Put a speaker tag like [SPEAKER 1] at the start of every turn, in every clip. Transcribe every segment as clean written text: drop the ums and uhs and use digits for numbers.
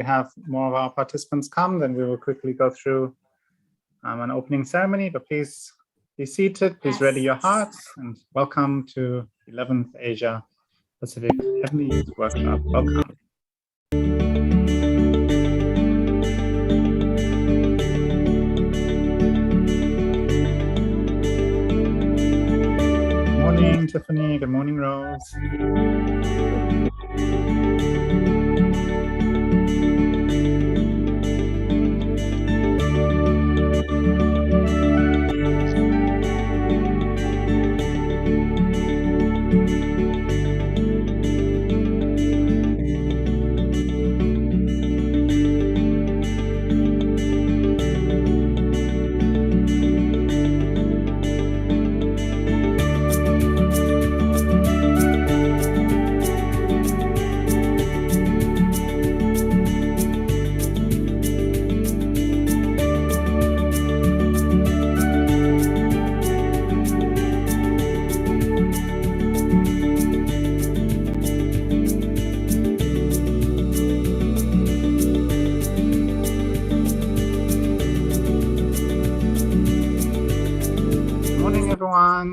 [SPEAKER 1] we have more of our participants come, then we will quickly go through an opening ceremony, but please be seated, please ready your hearts, and welcome to 11th Asia Pacific Heavenly Youth Workshop. Welcome. Good morning, Tiffany. Good morning, Rose.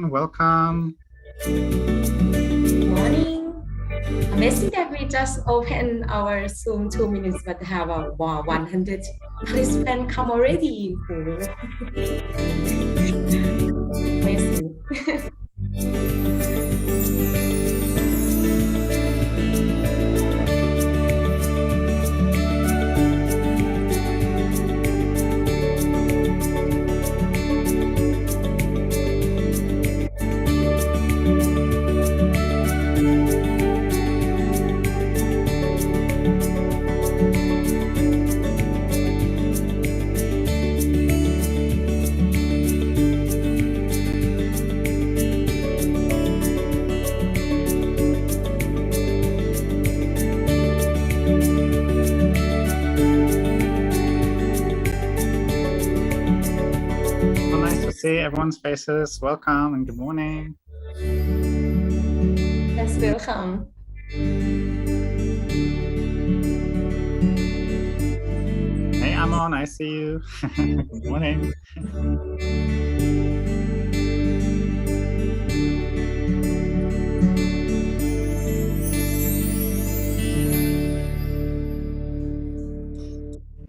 [SPEAKER 1] Welcome.
[SPEAKER 2] Good morning. Amazing that we just opened our Zoom 2 minutes, but have a 100 participants come already. Amazing.
[SPEAKER 1] See everyone's faces. Welcome and good morning.
[SPEAKER 2] Yes, welcome.
[SPEAKER 1] Hey, Amon, I see you. Good morning.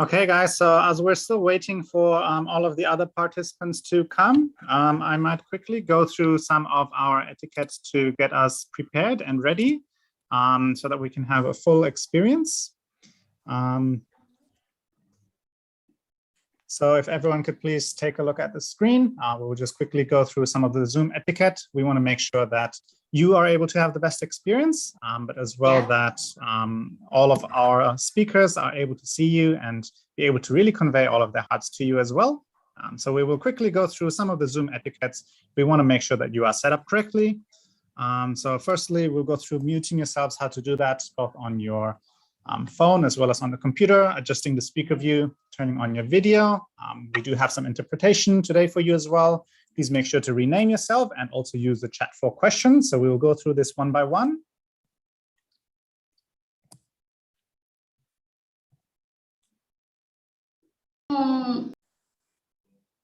[SPEAKER 1] Okay, guys, so as we're still waiting for all of the other participants to come, I might quickly go through some of our etiquettes to get us prepared and ready so that we can have a full experience. So if everyone could please take a look at the screen, we'll just quickly go through some of the Zoom etiquette. We want to make sure that you are able to have the best experience, but as well that all of our speakers are able to see you and be able to really convey all of their hearts to you as well. So we will quickly go through some of the Zoom etiquettes. We want to make sure that you are set up correctly. So firstly, we'll go through muting yourselves, how to do that both on your phone as well as on the computer, adjusting the speaker view, turning on your video. We do have some interpretation today for you as well. Please make sure to rename yourself and also use the chat for questions. So we will go through this one by one.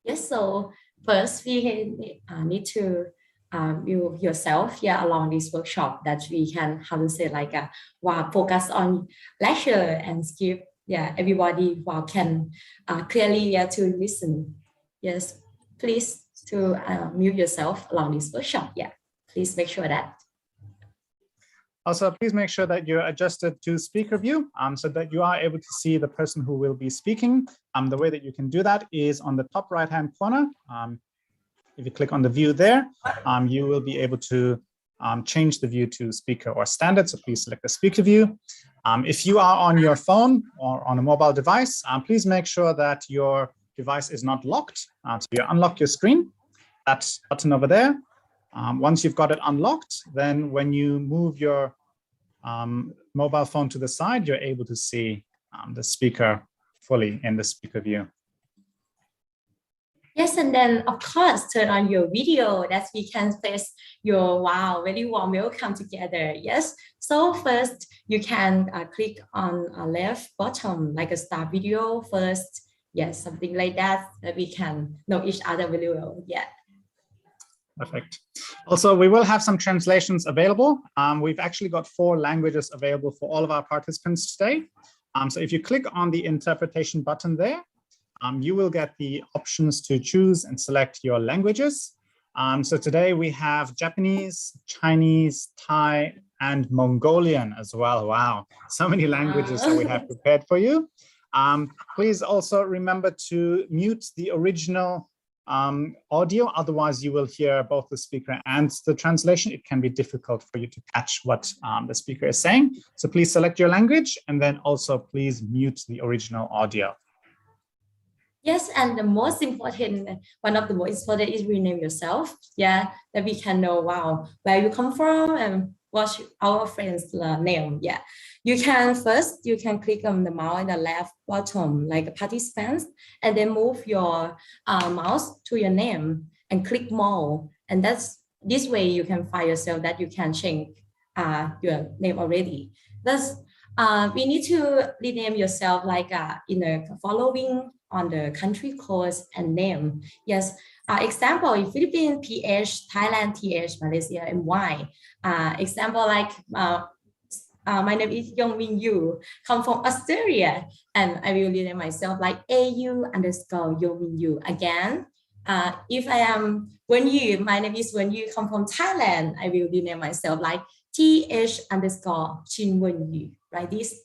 [SPEAKER 2] Yes, so first we need to you yourself along this workshop that we can, how to say, like focus on lecture and give everybody can clearly to listen. Yes, please to mute yourself along this workshop. Please make sure that.
[SPEAKER 1] Also, please make sure that you're adjusted to speaker view so that you are able to see the person who will be speaking. The way that you can do that is on the top right-hand corner. If you click on the view there, you will be able to change the view to speaker or standard. So please select the speaker view. If you are on your phone or on a mobile device, please make sure that your device is not locked. So you unlock your screen, that button over there. Once you've got it unlocked, then when you move your mobile phone to the side, you're able to see the speaker fully in the speaker view.
[SPEAKER 2] Yes, and then of course, turn on your video that we can face your wow, very warm welcome together. Yes. So first, you can click on left bottom like a start video first. Yes, something like that we can know each other very well. Yeah.
[SPEAKER 1] Perfect. Also, we will have some translations available. We've actually got 4 languages available for all of our participants today. So if you click on the interpretation button there, you will get the options to choose and select your languages. So today we have Japanese, Chinese, Thai, and Mongolian as well. Wow, so many languages that we have prepared for you. Please also remember to mute the original audio, otherwise you will hear both the speaker and the translation. It can be difficult for you to catch what the speaker is saying. So please select your language and then also please mute the original audio.
[SPEAKER 2] Yes, and the most important, one of the most important is rename yourself. Yeah, that we can know, wow, where you come from and what's our friend's name. Yeah, you can click on the mouse in the left bottom, like participants, and then move your mouse to your name and click more. And this way you can find yourself that you can change your name already. Thus, we need to rename yourself like in the following on the country codes and name. Yes, example in Philippines, PH, Thailand, TH, Malaysia, and Y. Example like my name is Yong Min Yu, come from Australia, and I will rename myself like AU_Yong Min Yu. Again, if I am Wen Yu, my name is Wen Yu, come from Thailand, I will rename myself like TH_Chin Wen Yu, like this.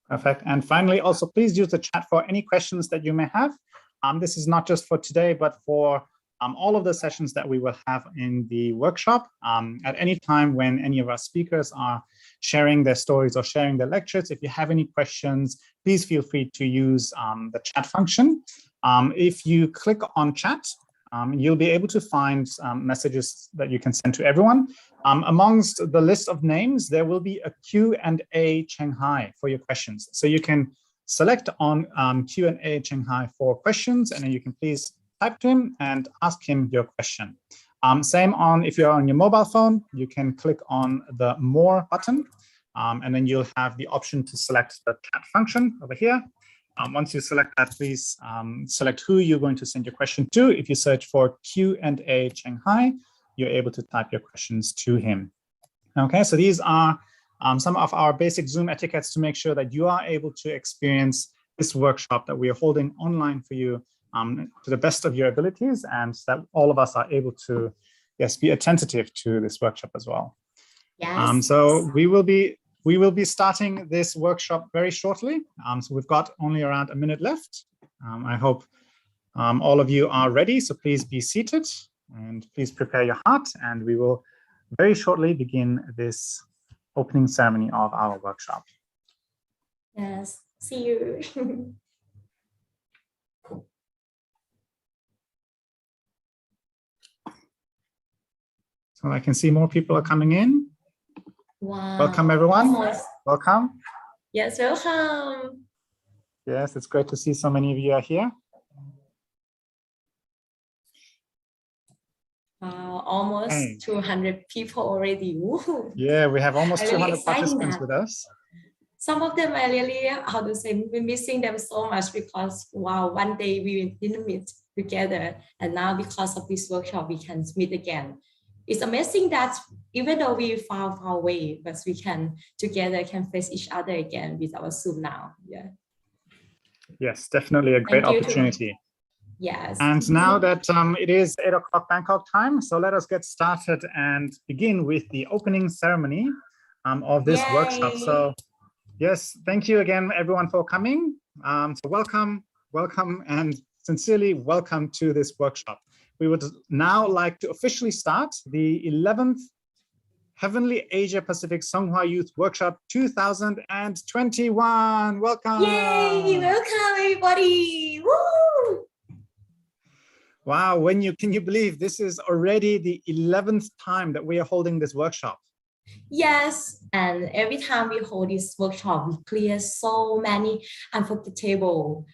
[SPEAKER 1] Perfect. And finally, also please use the chat for any questions that you may have. This is not just for today, but for all of the sessions that we will have in the workshop. At any time when any of our speakers are sharing their stories or sharing their lectures, if you have any questions, please feel free to use the chat function. If you click on chat, you'll be able to find messages that you can send to everyone. Amongst the list of names, there will be a Q&A Shanghai for your questions. So you can select on Q&A Shanghai for questions, and then you can please type to him and ask him your question. Same on if you're on your mobile phone, you can click on the More button, and then you'll have the option to select the chat function over here. Once you select that, please select who you're going to send your question to. If you search for Q&A Shanghai, you're able to type your questions to him. Okay, so these are some of our basic Zoom etiquettes to make sure that you are able to experience this workshop that we are holding online for you to the best of your abilities, and that all of us are able to, yes, be attentive to this workshop as well.
[SPEAKER 2] Yes.
[SPEAKER 1] So we will be starting this workshop very shortly. So we've got only around a minute left. I hope all of you are ready, so please be seated and please prepare your heart, and we will very shortly begin this opening ceremony of our workshop.
[SPEAKER 2] Yes, see you.
[SPEAKER 1] So I can see more people are coming in.
[SPEAKER 2] Wow.
[SPEAKER 1] Welcome, everyone.
[SPEAKER 2] Almost.
[SPEAKER 1] Welcome.
[SPEAKER 2] Yes, welcome.
[SPEAKER 1] Yes, it's great to see so many of you are here.
[SPEAKER 2] Almost 200 people already. Woo.
[SPEAKER 1] Yeah, we have almost 200
[SPEAKER 2] really
[SPEAKER 1] participants with us.
[SPEAKER 2] Some of them I really, how to say, we're missing them so much because, wow, one day we didn't meet together. And now because of this workshop, we can meet again. It's amazing that even though we far away, but we can together can face each other again with our Zoom now. Yeah.
[SPEAKER 1] Yes, definitely a great opportunity.
[SPEAKER 2] Yes.
[SPEAKER 1] And now that it is 8 o'clock Bangkok time, so let us get started and begin with the opening ceremony of this workshop. So yes, thank you again, everyone, for coming. So welcome, and sincerely welcome to this workshop. We would now like to officially start the 11th Heavenly Asia Pacific Sunghwa Youth Workshop 2021. Welcome.
[SPEAKER 2] Yay, welcome everybody. Woo!
[SPEAKER 1] Wow, can you believe this is already the 11th time that we are holding this workshop?
[SPEAKER 2] Yes, and every time we hold this workshop, we clear so many unforgettable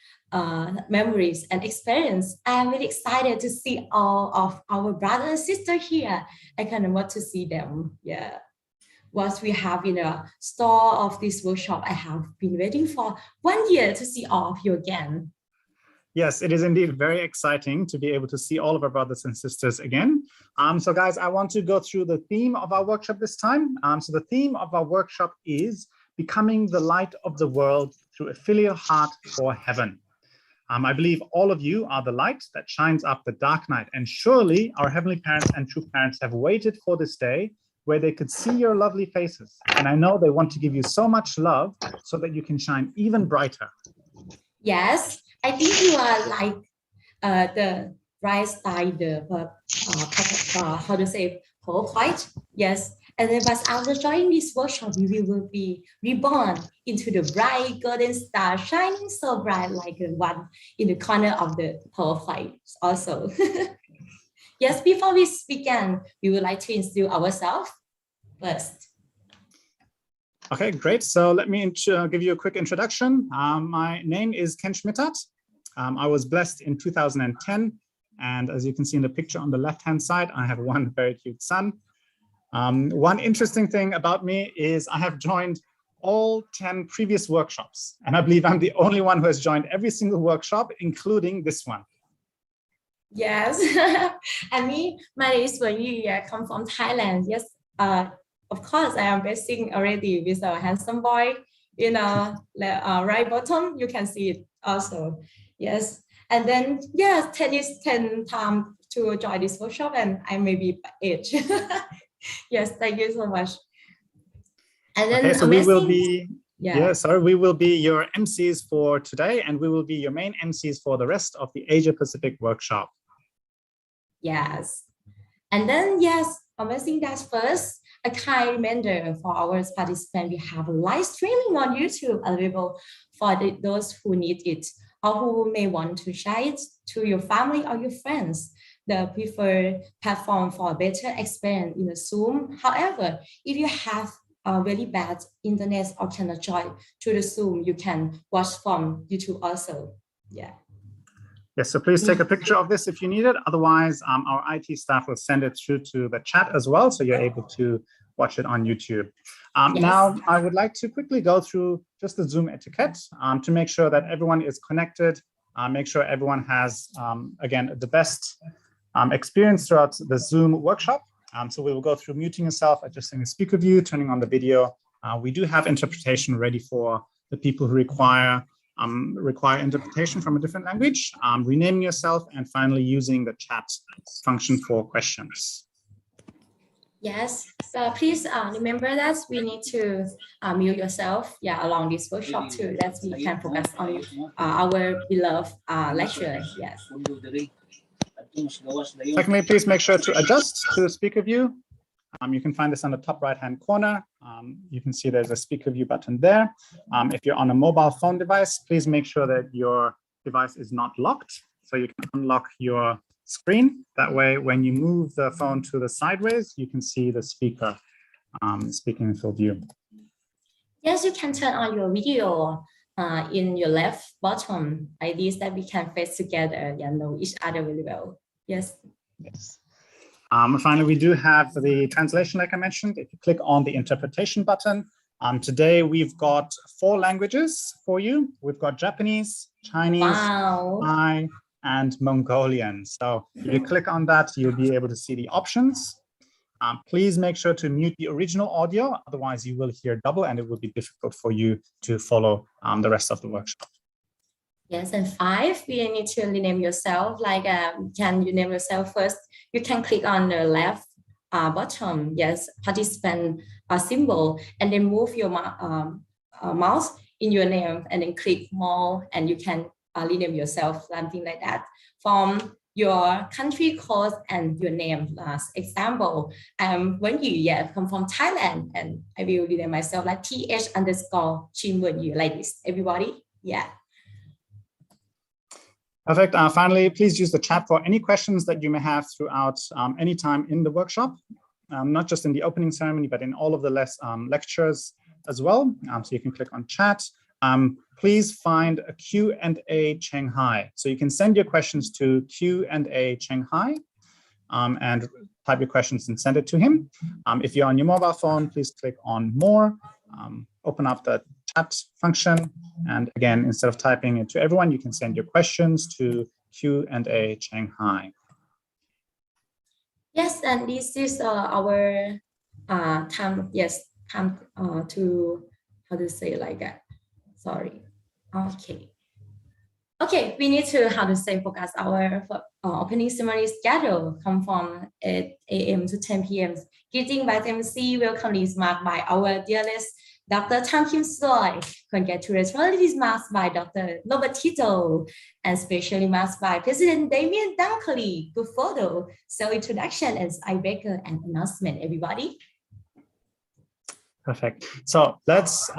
[SPEAKER 2] memories and experience. I'm really excited to see all of our brothers and sisters here. I kind of want to see them. Yeah. What we have in a store of this workshop, I have been waiting for 1 year to see all of you again.
[SPEAKER 1] Yes, it is indeed very exciting to be able to see all of our brothers and sisters again. So guys, I want to go through the theme of our workshop this time. So the theme of our workshop is becoming the light of the world through a filial heart for heaven. I believe all of you are the light that shines up the dark night, and surely our heavenly parents and true parents have waited for this day where they could see your lovely faces. And I know they want to give you so much love so that you can shine even brighter.
[SPEAKER 2] Yes, I think you are like the right side, how to say, PowerPoint. Yes, and then but after joining this workshop, we will be reborn into the bright golden star, shining so bright like the one in the corner of the PowerPoint also. Yes, before we begin, we would like to introduce ourselves first.
[SPEAKER 1] Okay, great. So let me give you a quick introduction. My name is Ken Schmittat. I was blessed in 2010. And as you can see in the picture on the left-hand side, I have one very cute son. One interesting thing about me is I have joined all 10 previous workshops. And I believe I'm the only one who has joined every single workshop, including this one.
[SPEAKER 2] Yes, and me, my name is Sunghwa. I come from Thailand. Yes, of course, I am basing already with a handsome boy in the right bottom. You can see it also. Yes, and then yes, 10 times to join this workshop, and I may be age. Yes, thank you so much. And then
[SPEAKER 1] okay, so
[SPEAKER 2] amazing,
[SPEAKER 1] we will be. Yeah, sorry, we will be your MCs for today, and we will be your main MCs for the rest of the Asia Pacific workshop.
[SPEAKER 2] Yes. And then, yes, amazing that first, a kind reminder for our participants, we have a live streaming on YouTube available for those who need it or who may want to share it to your family or your friends. The preferred platform for a better experience in the Zoom. However, if you have a very bad internet or cannot join to the Zoom, you can watch from YouTube also. Yeah.
[SPEAKER 1] Yes, so please take a picture of this if you need it. Otherwise, our IT staff will send it through to the chat as well, so you're able to watch it on YouTube. Yes. Now, I would like to quickly go through just the Zoom etiquette to make sure that everyone is connected, make sure everyone has, again, the best experience throughout the Zoom workshop. So we will go through muting yourself, adjusting the speaker view, turning on the video. We do have interpretation ready for the people who require interpretation from a different language, renaming yourself, and finally using the chat function for questions.
[SPEAKER 2] Yes, please remember that we need to mute yourself, along this workshop too, that we can focus on our beloved lecture. Yes.
[SPEAKER 1] Secondly, please make sure to adjust to the speaker view. You can find this on the top right-hand corner. You can see there's a speaker view button there. If you're on a mobile phone device, please make sure that your device is not locked, so you can unlock your screen. That way, when you move the phone to the sideways, you can see the speaker speaking in full view.
[SPEAKER 2] Yes, you can turn on your video in your left bottom, like this, that we can face together and know each other really well. Yes.
[SPEAKER 1] Yes. Finally, we do have the translation, like I mentioned. If you click on the interpretation button, today we've got 4 languages for you. We've got Japanese, Chinese, Thai, and Mongolian. So if you click on that, you'll be able to see the options. Please make sure to mute the original audio, otherwise you will hear double and it will be difficult for you to follow the rest of the workshop.
[SPEAKER 2] Yes, and 5, we need to rename yourself. Like, can you name yourself first? You can click on the left bottom, yes, participant symbol, and then move your mouse in your name, and then click more, and you can rename yourself, something like that. From your country code and your name. Example, Wenyu, come from Thailand, and I will rename myself like th_Chim Wenyu, like this. Everybody, yeah.
[SPEAKER 1] Perfect. Finally, please use the chat for any questions that you may have throughout any time in the workshop, not just in the opening ceremony, but in all of the lectures as well. So you can click on chat. please find a Q&A Shanghai. So you can send your questions to Q&A Shanghai and type your questions and send it to him. If you're on your mobile phone, please click on More, open up the chat function. And again, instead of typing it to everyone, you can send your questions to Q&A Shanghai.
[SPEAKER 2] Yes, and this is our time. Yes, time to, how to say like that. Sorry. Okay. Okay, we need to, how to say, focus our opening ceremony schedule come from 8 a.m. to 10 p.m. Greeting by MC, welcome is marked by our dearest Dr. Tang Kim Soy. Congratulations is marked by Dr. Robert Tito, and specially marked by President Damien Dunkley. Good photo. So introduction is icebreaker and announcement, everybody.
[SPEAKER 1] Perfect. So let's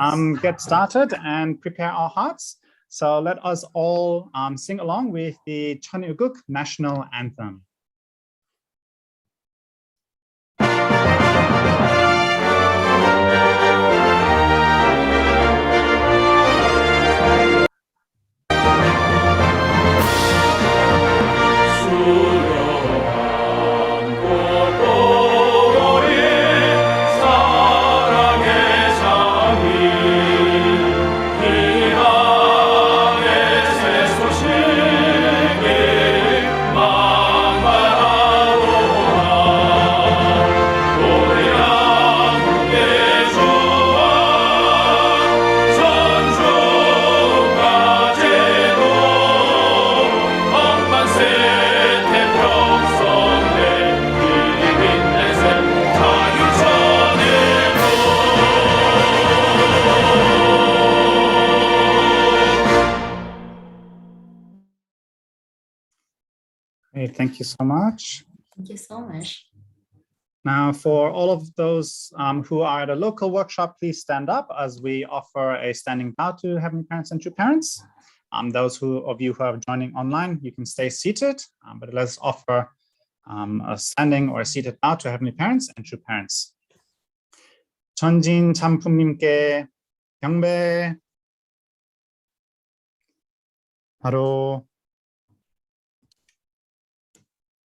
[SPEAKER 1] get started and prepare our hearts. So let us all sing along with the Cheonilguk National Anthem. Great, thank you so much.
[SPEAKER 2] Thank you so much.
[SPEAKER 1] Now, for all of those who are at a local workshop, please stand up as we offer a standing bow to Heavenly Parents and True Parents. Those of you who are joining online, you can stay seated, but let's offer a standing or a seated bow to Heavenly Parents and True Parents. 전진 참품님께 경배. 바로.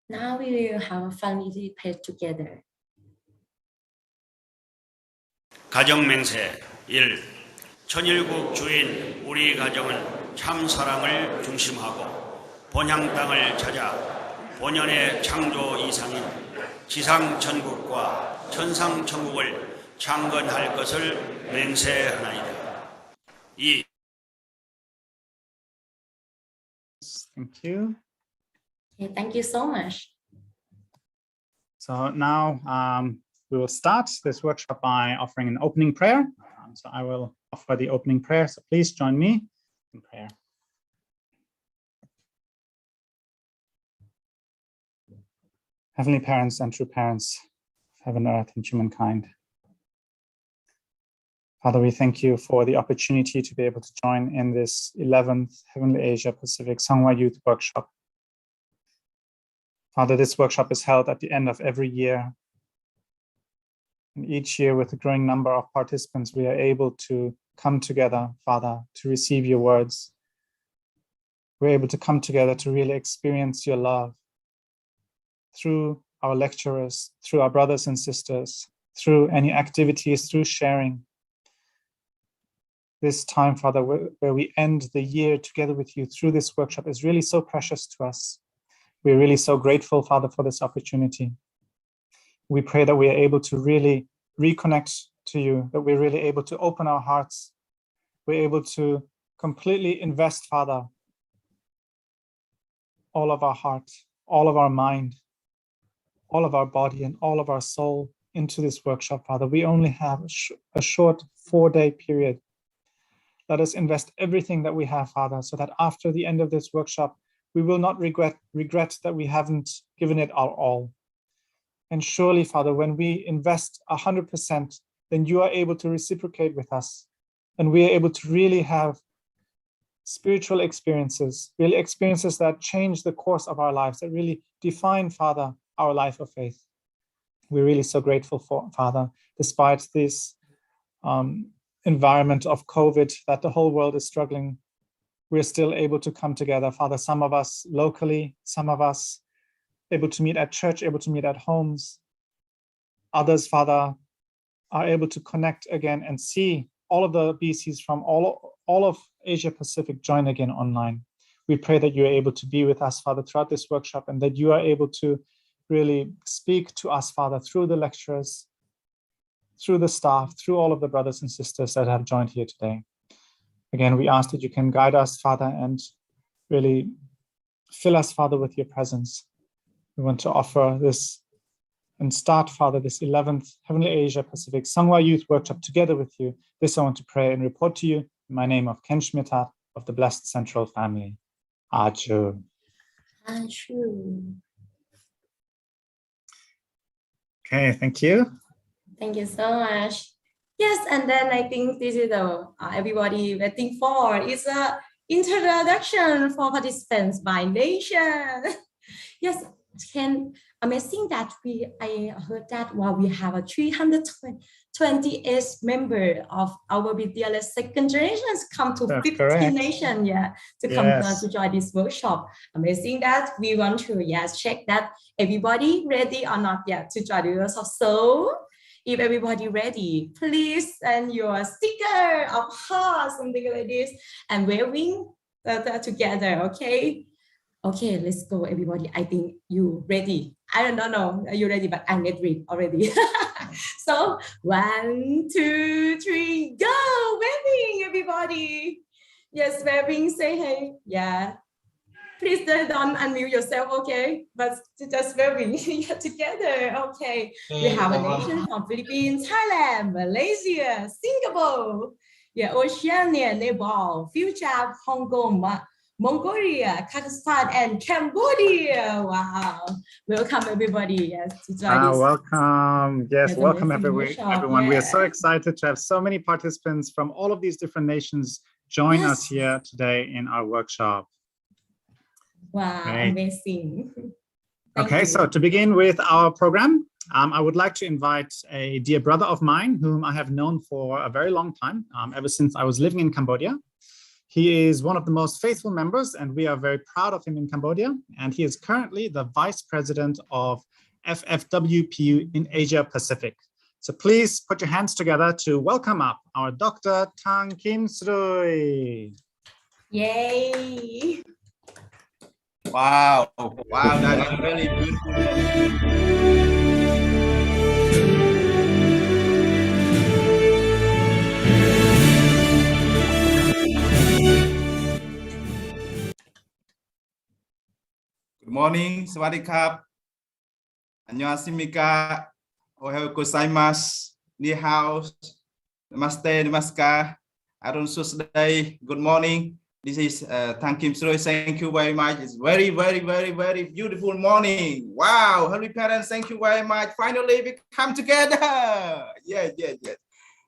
[SPEAKER 2] Now we will have a family prayer together.
[SPEAKER 3] 가정맹세 1. 천일국 주인 우리 가정은 참 사랑을 중심하고 본향 땅을 찾아 본연의 창조 이상인 지상 천국과 천상 천국을 창건할 것을 맹세하나이다. 2.
[SPEAKER 1] Thank you.
[SPEAKER 2] Okay, thank you so much.
[SPEAKER 1] So now we will start this workshop by offering an opening prayer. So I will offer the opening prayer. So please join me in prayer. Heavenly Parents and True Parents of heaven, earth, and humankind. Father, we thank you for the opportunity to be able to join in this 11th Heavenly Asia Pacific Sunghwa Youth Workshop. Father, this workshop is held at the end of every year. And each year, with a growing number of participants, we are able to come together, Father, to receive your words. We're able to come together to really experience your love through our lecturers, through our brothers and sisters, through any activities, through sharing. This time, Father, where we end the year together with you through this workshop is really so precious to us. We're really so grateful, Father, for this opportunity. We pray that we are able to really reconnect to you, that we're really able to open our hearts. We're able to completely invest, Father, all of our heart, all of our mind, all of our body, and all of our soul into this workshop, Father. We only have a short 4-day period. Let us invest everything that we have, Father, so that after the end of this workshop, we will not regret that we haven't given it our all. And surely, Father, when we invest 100%, then you are able to reciprocate with us. And we are able to really have spiritual experiences, really experiences that change the course of our lives, that really define, Father, our life of faith. We're really so grateful for, Father, despite this environment of COVID that the whole world is struggling, we're still able to come together, Father. Some of us locally, some of us able to meet at church, able to meet at homes. Others, Father, are able to connect again and see all of the BCs from all of Asia Pacific join again online. We pray that you're able to be with us, Father, throughout this workshop, and that you are able to really speak to us, Father, through the lecturers, through the staff, through all of the brothers and sisters that have joined here today. Again, we ask that you can guide us, Father, and really fill us, Father, with your presence. We want to offer this and start, Father, this 11th Heavenly Asia Pacific Sunghwa Youth Workshop together with you. This I want to pray and report to you in my name of Ken Schmithat of the Blessed Central Family. Achu.
[SPEAKER 2] Achu.
[SPEAKER 1] Okay, thank you.
[SPEAKER 2] Thank you so much. Yes, and then I think this is the everybody waiting for. It's a introduction for participants by nation. Yes, Ken, amazing that I heard that we have a 328 member of our BTLS second generations come to
[SPEAKER 1] That's
[SPEAKER 2] 15
[SPEAKER 1] correct.
[SPEAKER 2] nations, to come to join this workshop. Amazing that we want to check that everybody ready or not yet to join the workshop. So if everybody ready, please send your sticker of heart, something like this, and waving together, okay? Okay, let's go, everybody. I think you ready. I don't know, are you ready? But I'm ready already. So 1, 2, 3, go! Waving, everybody. Yes, waving, say hey. Yeah. Please don't unmute yourself, okay? But just waving together, okay. We have a nation from Philippines, Thailand, Malaysia, Singapore, Oceania, Nepal, Future, Congo, Mongolia, Kazakhstan, and Cambodia. Wow. Welcome, everybody. Yes, to join this.
[SPEAKER 1] Welcome. Yes, welcome everyone.
[SPEAKER 2] Yeah.
[SPEAKER 1] We are so excited to have so many participants from all of these different nations join us here today in our workshop.
[SPEAKER 2] Wow,
[SPEAKER 1] Great.
[SPEAKER 2] Amazing.
[SPEAKER 1] Okay, so to begin with our program, I would like to invite a dear brother of mine whom I have known for a very long time, ever since I was living in Cambodia. He is one of the most faithful members, and we are very proud of him in Cambodia. And he is currently the Vice President of FFWPU in Asia Pacific. So please put your hands together to welcome up our Dr. Tang Kim Srui.
[SPEAKER 2] Yay!
[SPEAKER 4] Wow, that is really beautiful. Good morning, Sawadee Krap. Annyeonghaseyo, Ohayou gozaimasu, Ni hao, Namaste, Namaskar, Arun Susday, good morning. This is Tang Kim Srui. Thank you very much. It's very, very, very, very beautiful morning. Wow, Holy Parents, thank you very much. Finally, we come together. Yeah.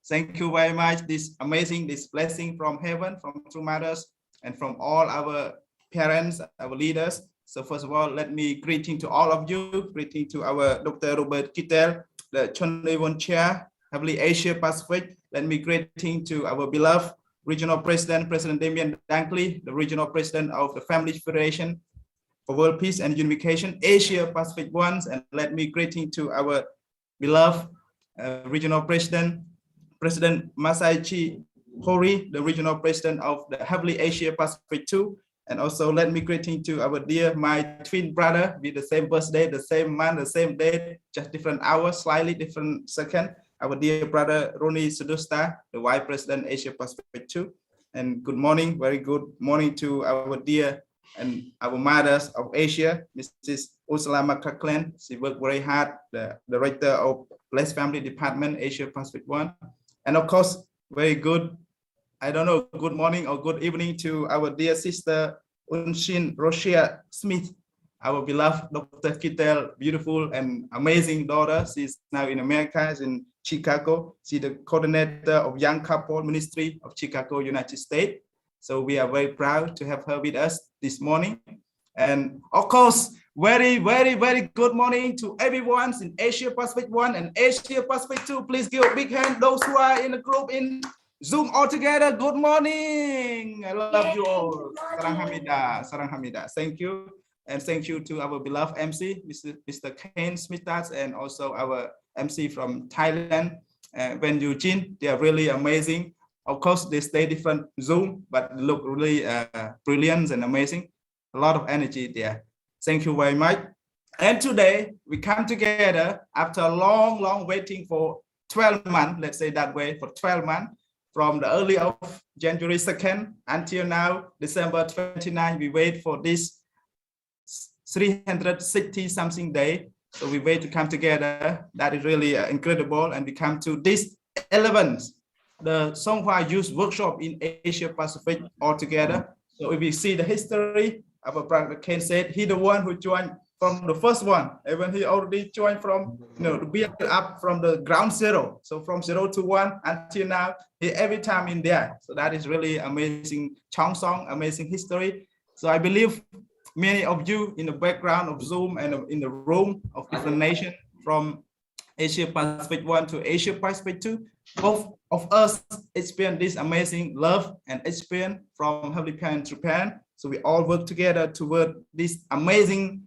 [SPEAKER 4] Thank you very much. This amazing, this blessing from heaven, from True Mothers, and from all our parents, our leaders. So first of all, let me greeting to all of you. Greeting to our Dr. Robert Kittel, the Chonlewon Chair, Heavenly Asia Pacific. Let me greeting to our beloved Regional President, President Damian Dankley, the Regional President of the Family Federation for World Peace and Unification, Asia Pacific ones. And let me greeting to our beloved Regional President, President Masaichi Hori, the Regional President of the Heavenly Asia Pacific too. And also let me greeting to our dear, my twin brother, with the same birthday, the same month, the same day, just different hours, slightly different second. Our dear brother Roni Sudusta, the Vice President Asia Pacific too. And good morning, very good morning to our dear and our mothers of Asia, Mrs. Ursula McCacklen. She worked very hard, the Director of Blessed Family Department, Asia Pacific one. And of course, very good, I don't know, good morning or good evening to our dear sister Unshin Roshia Smith, our beloved Dr. Kittel, beautiful and amazing daughter. She's now in America, she's in Chicago. She's the coordinator of Young Couple Ministry of Chicago, United States. So we are very proud to have her with us this morning. And of course, very, very, very good morning to everyone in Asia Pacific 1 and Asia Pacific 2. Please give a big hand those who are in the group in Zoom all together. Good morning. I love you all. Sarang Hamida. Sarang Hamida. Thank you. And thank you to our beloved MC, Mr. Ken Smithas, and also our MC from Thailand, Wen Eugene. They are really amazing. Of course, they stay different Zoom, but look really brilliant and amazing. A lot of energy there. Thank you very much. And today we come together after a long waiting for 12 months, let's say that way, for 12 months, from the early of January 2nd until now, December 29, we wait for this 360 something day. So we wait to come together. That is really incredible. And we come to this 11th, the Sunghwa Youth Workshop in Asia Pacific altogether. So if we see the history, our brother Ken said he the one who joined from the first one, even he already joined from, to build up from the ground zero. So from 0 to 1 until now, he every time in there. So that is really amazing Chong Song, amazing history. So I believe many of you in the background of Zoom and in the room of different nations from Asia Pacific 1 to Asia Pacific 2, both of us experience this amazing love and experience from Heavenly Parent to Parent. So we all work together toward this amazing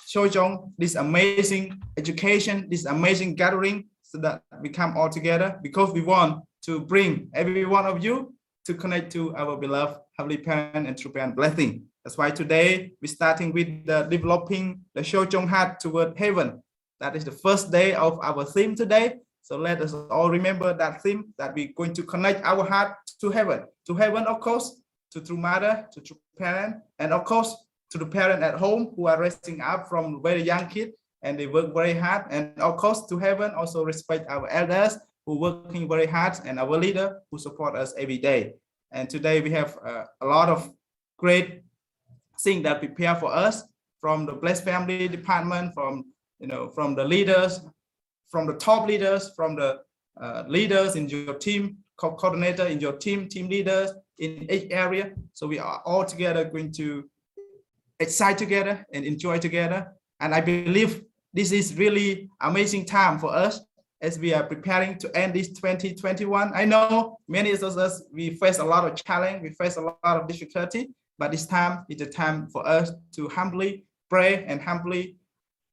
[SPEAKER 4] Shojong, this amazing education, this amazing gathering, so that we come all together because we want to bring every one of you to connect to our beloved Heavenly Parent and True Parent blessing. That's why today we're starting with developing the Shojong heart toward heaven. That is the first day of our theme today. So let us all remember that theme, that we're going to connect our heart to heaven, of course, to True Mother, to True Parent, and of course, to the parent at home who are raising up from very young kids and they work very hard. And of course, to heaven, also respect our elders who are working very hard and our leader who support us every day. And today we have a lot of great things that prepare for us from the Blessed Family Department, from the leaders, from the top leaders, from the leaders in your team, coordinator in your team leaders in each area. So we are all together going to excite together and enjoy together. And I believe this is really amazing time for us as we are preparing to end this 2021. I know many of us, we face a lot of challenge, we face a lot of difficulty, but this time is the time for us to humbly pray and humbly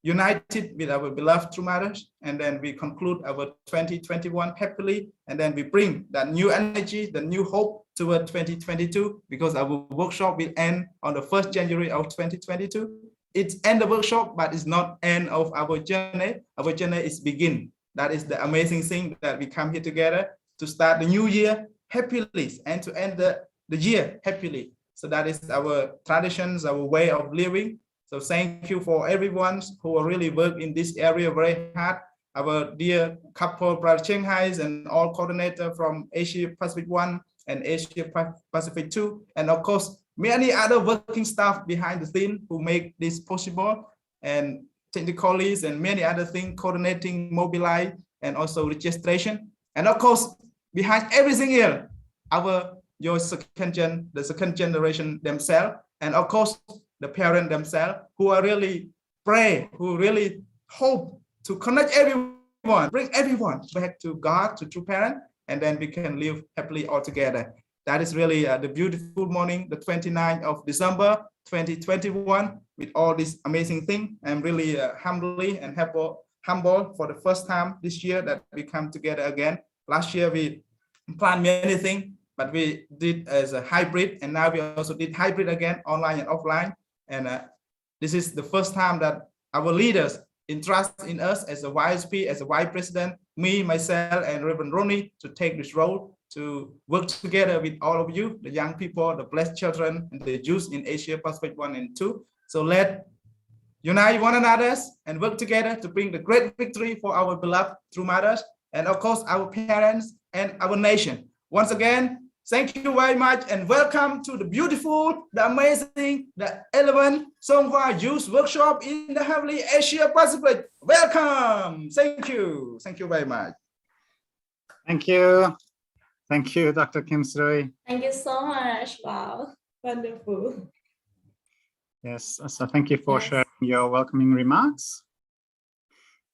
[SPEAKER 4] united with our beloved True Mothers, and then we conclude our 2021 happily, and then we bring that new energy, the new hope toward 2022, because our workshop will end on the 1st January of 2022. It's end the workshop, but it's not end of our journey. Our journey is begin. That is the amazing thing, that we come here together to start the new year happily and to end the year happily. So that is our traditions, our way of living. So thank you for everyone who really work in this area very hard. Our dear couple, Brother Cheng Hais, and all coordinator from Asia Pacific 1 and Asia Pacific 2. And of course, many other working staff behind the scene who make this possible, and technicalities and many other things, coordinating, mobilize, and also registration. And of course, behind everything here, the second generation themselves, and of course, the parents themselves, who are really pray, who really hope to connect everyone, bring everyone back to God, to True Parent, and then we can live happily all together. That is really the beautiful morning, the 29th of December, 2021, with all this amazing thing. I'm really humbly and humble for the first time this year that we come together again. Last year we planned many things, but we did as a hybrid, and now we also did hybrid again, online and offline. And this is the first time that our leaders entrust in us as a YSP, as a Vice President, me, myself, and Reverend Ronnie, to take this role, to work together with all of you, the young people, the blessed children, and the youth in Asia Pacific 1 and 2. So let's unite one another and work together to bring the great victory for our beloved True Mothers, and of course, our parents and our nation. Once again, thank you very much, and welcome to the beautiful, the amazing, the 11th Sunghwa Youth Workshop in the Heavenly Asia Pacific. Welcome. Thank you. Thank you very much.
[SPEAKER 1] Thank you. Thank you, Dr. Kim Srui.
[SPEAKER 2] Thank you so much. Wow, wonderful.
[SPEAKER 1] Yes, so thank you for sharing your welcoming remarks.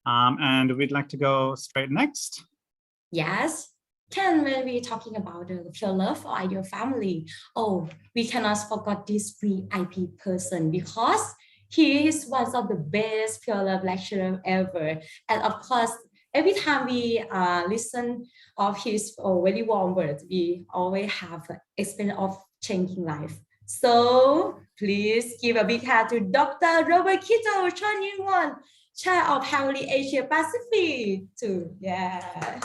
[SPEAKER 1] And we'd like to go straight next.
[SPEAKER 2] Yes, Ken, when we're talking about the pure love or ideal family, oh, we cannot forget this VIP person because he is one of the best pure love lecturer ever. And of course, every time we listen of his very warm words, we always have experience of changing life. So please give a big hand to Dr. Robert Kito Chon Ying-won, Chair of Family Asia Pacific. Too. Yeah.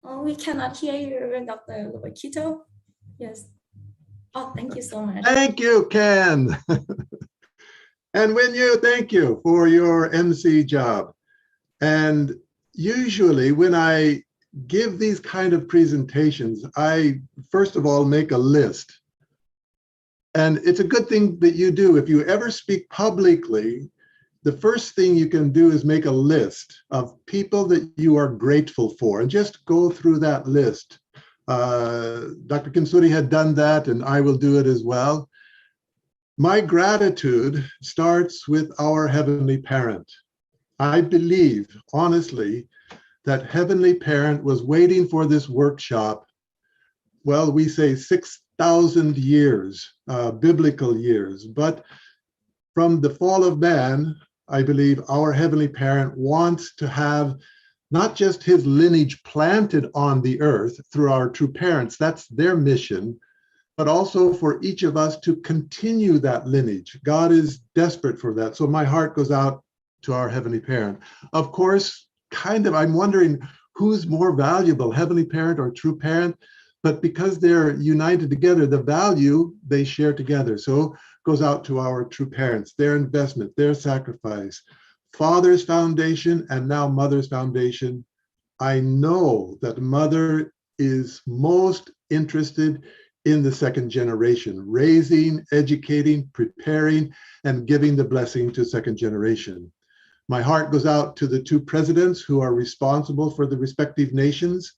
[SPEAKER 2] Oh, we cannot hear you, Dr. Kito. Yes. Oh, thank you so much.
[SPEAKER 5] Thank you, Ken. And thank you for your MC job. And usually when I give these kind of presentations, I first of all make a list. And it's a good thing that you do. If you ever speak publicly, the first thing you can do is make a list of people that you are grateful for and just go through that list. Dr. Kinsuri had done that, and I will do it as well. My gratitude starts with our Heavenly Parent. I believe, honestly, that Heavenly Parent was waiting for this workshop. Well, we say 6,000 years, biblical years, but from the fall of man, I believe our Heavenly Parent wants to have not just his lineage planted on the earth through our true parents, that's their mission, but also for each of us to continue that lineage. God is desperate for that. So my heart goes out to our Heavenly Parent. Of course, I'm wondering who's more valuable, Heavenly Parent or true parent, but because they're united together, the value they share together. So goes out to our true parents, their investment, their sacrifice, Father's foundation, and now Mother's foundation. I know that Mother is most interested in the second generation, raising, educating, preparing, and giving the blessing to second generation. My heart goes out to the two presidents who are responsible for the respective nations.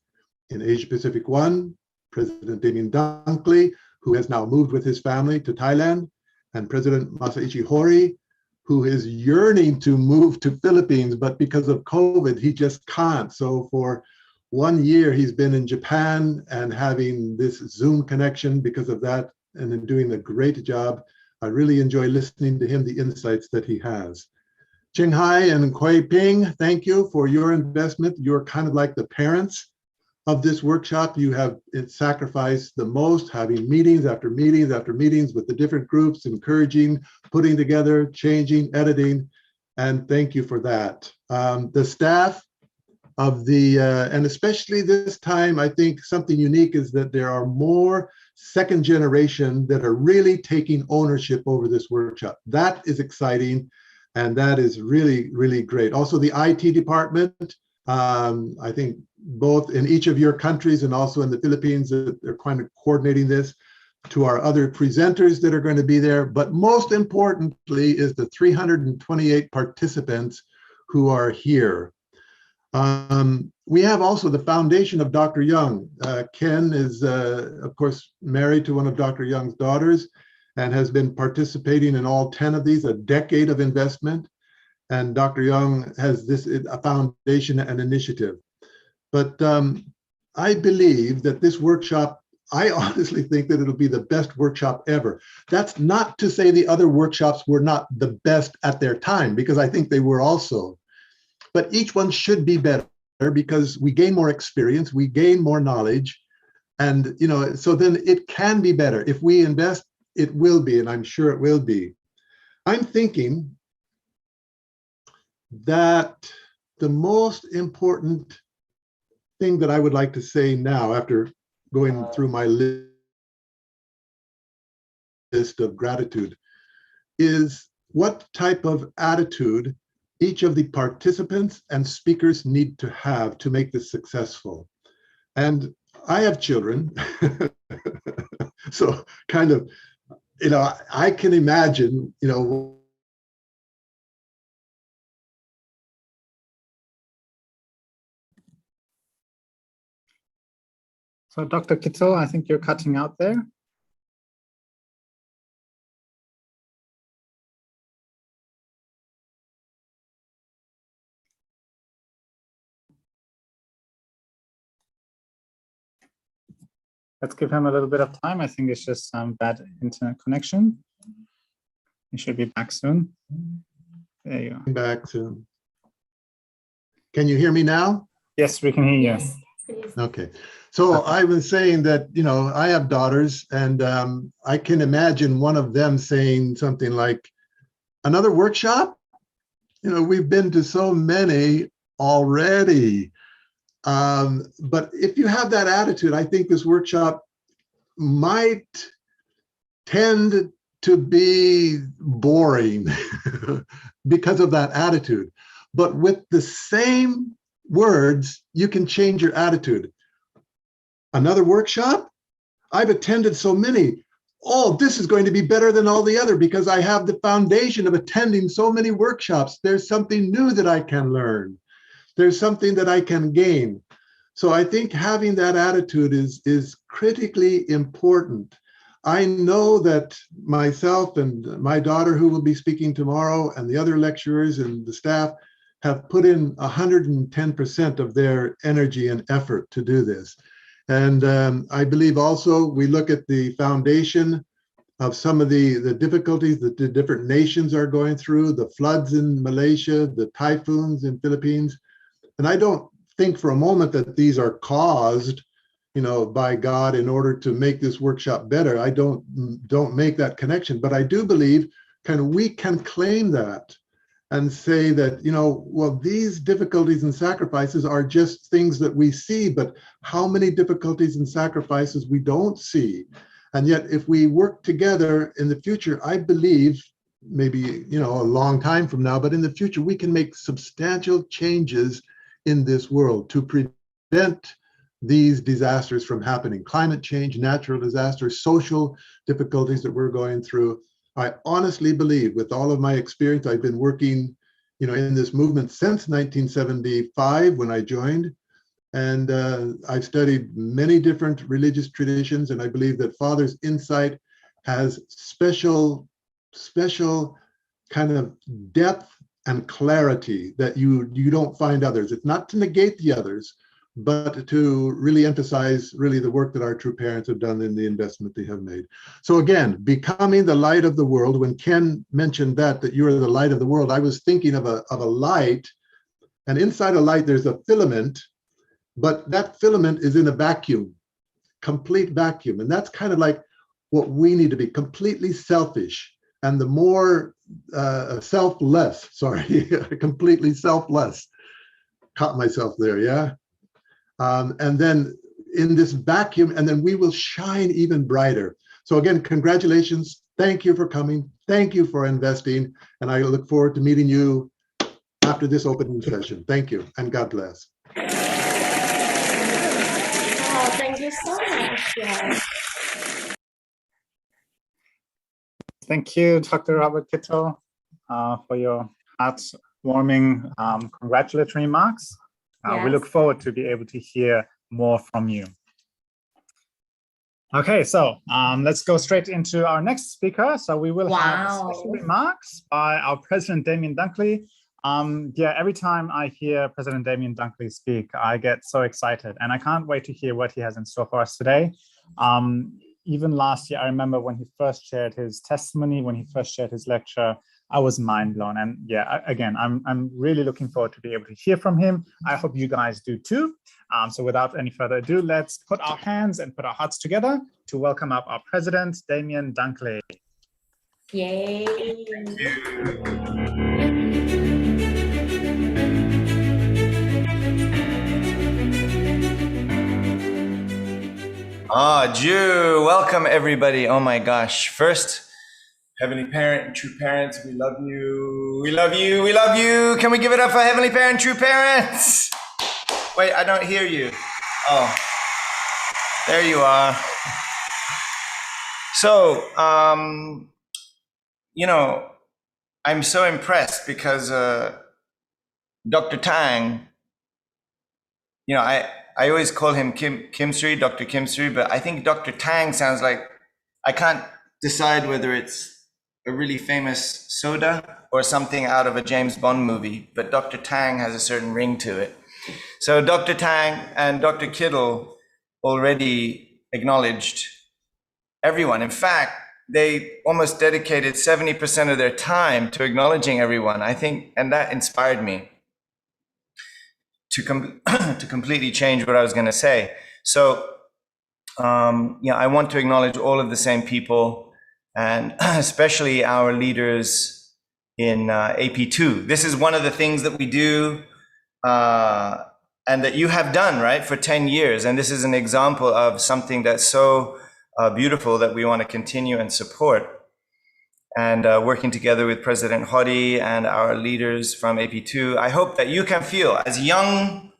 [SPEAKER 5] In Asia Pacific 1, President Damien Dunkley, who has now moved with his family to Thailand, and President Masaichi Hori, who is yearning to move to Philippines, but because of COVID, he just can't. So for 1 year, he's been in Japan and having this Zoom connection because of that, and then doing a great job. I really enjoy listening to him, the insights that he has. Ching Hai and Kuei Ping, thank you for your investment. You're kind of like the parents of this workshop. You have sacrificed the most, having meetings after meetings after meetings with the different groups, encouraging, putting together, changing, editing, and thank you for that. The staff of and especially this time, I think something unique is that there are more second generation that are really taking ownership over this workshop. That is exciting, and that is really, really great. Also the IT department, I think both in each of your countries and also in the Philippines, they're kind of coordinating this, to our other presenters that are going to be there. But most importantly is the 328 participants who are here. We have also the foundation of Dr. Young. Ken is, of course, married to one of Dr. Young's daughters and has been participating in all 10 of these, a decade of investment. And Dr. Young has a foundation and initiative. But I believe that this workshop, I honestly think that it'll be the best workshop ever. That's not to say the other workshops were not the best at their time, because I think they were also. But each one should be better because we gain more experience, we gain more knowledge, and so then it can be better. If we invest, it will be, and I'm sure it will be. I'm thinking that the most important thing that I would like to say now, after going through my list of gratitude, is what type of attitude each of the participants and speakers need to have to make this successful. And I have children, so kind of, I can imagine,
[SPEAKER 1] So Dr. Kittel, I think you're cutting out there. Let's give him a little bit of time. I think it's just some bad internet connection. He should be back soon. There you are.
[SPEAKER 5] Back soon. Can you hear me now?
[SPEAKER 1] Yes, we can hear you.
[SPEAKER 2] Yes, please.
[SPEAKER 5] Okay. So I was saying that, you know, I have daughters, and I can imagine one of them saying something like, another workshop? You know, we've been to so many already. But if you have that attitude, I think this workshop might tend to be boring because of that attitude. But with the same words, you can change your attitude. Another workshop? I've attended so many. Oh, this is going to be better than all the other because I have the foundation of attending so many workshops. There's something new that I can learn. There's something that I can gain. So I think having that attitude is critically important. I know that myself and my daughter, who will be speaking tomorrow, and the other lecturers and the staff have put in 110% of their energy and effort to do this. And I believe also we look at the foundation of some of the difficulties that the different nations are going through, the floods in Malaysia, the typhoons in Philippines. And I don't think for a moment that these are caused, you know, by God in order to make this workshop better. I don't make that connection, but I do believe kind of we can claim that and say that, you know, well, these difficulties and sacrifices are just things that we see, but how many difficulties and sacrifices we don't see. And yet, if we work together in the future, I believe, maybe, you know, a long time from now, but in the future, we can make substantial changes in this world to prevent these disasters from happening. Climate change, natural disasters, social difficulties that we're going through. I honestly believe, with all of my experience, I've been working, you know, in this movement since 1975 when I joined, and I've studied many different religious traditions, and I believe that Father's insight has special kind of depth and clarity that you don't find others. It's not to negate the others, but to really emphasize really the work that our true parents have done in the investment they have made. So again, becoming the light of the world. When Ken mentioned that you are the light of the world, I was thinking of a light, and inside a light there's a filament, but that filament is in a vacuum, complete vacuum. And that's kind of like what we need to be, completely selfish. And the more selfless, sorry, completely selfless. Caught myself there, yeah? And then in this vacuum, and then we will shine even brighter. So again, congratulations. Thank you for coming. Thank you for investing. And I look forward to meeting you after this opening session. Thank you, and God bless.
[SPEAKER 2] Oh, thank you so much. Yeah.
[SPEAKER 1] Thank you, Dr. Robert Kittel, for your heartwarming congratulatory remarks.
[SPEAKER 2] Yes.
[SPEAKER 1] We look forward to be able to hear more from you. Okay, so let's go straight into our next speaker. So we will have special remarks by our President, Damien Dunkley. Yeah, every time I hear President Damien Dunkley speak, I get so excited, and I can't wait to hear what he has in store for us today. Even last year, I remember when he first shared his testimony, when he first shared his lecture, I was mind blown. And yeah, again, I'm really looking forward to be able to hear from him. I hope you guys do too. So without any further ado, let's put our hands and put our hearts together to welcome up our President, Damien Dunkley.
[SPEAKER 2] Yay.
[SPEAKER 1] Thank you.
[SPEAKER 6] Jew, welcome everybody. Oh my gosh. First, Heavenly Parent and True Parents, we love you. We love you. We love you. Can we give it up for Heavenly Parent, True Parents? Wait, I don't hear you. Oh, there you are. So, you know, I'm so impressed because Dr. Tang, you know, I always call him Kim Sri, Dr. Kim Sri, but I think Dr. Tang sounds like, I can't decide whether it's a really famous soda or something out of a James Bond movie, but Dr. Tang has a certain ring to it. So Dr. Tang and Dr. Kittle already acknowledged everyone. In fact, they almost dedicated 70% of their time to acknowledging everyone, I think, and that inspired me to completely change what I was going to say. So, I want to acknowledge all of the same people, and especially our leaders in AP2. This is one of the things that we do and that you have done, right, for 10 years. And this is an example of something that's so beautiful that we want to continue and support. And working together with President Hori and our leaders from AP2, I hope that you can feel, as young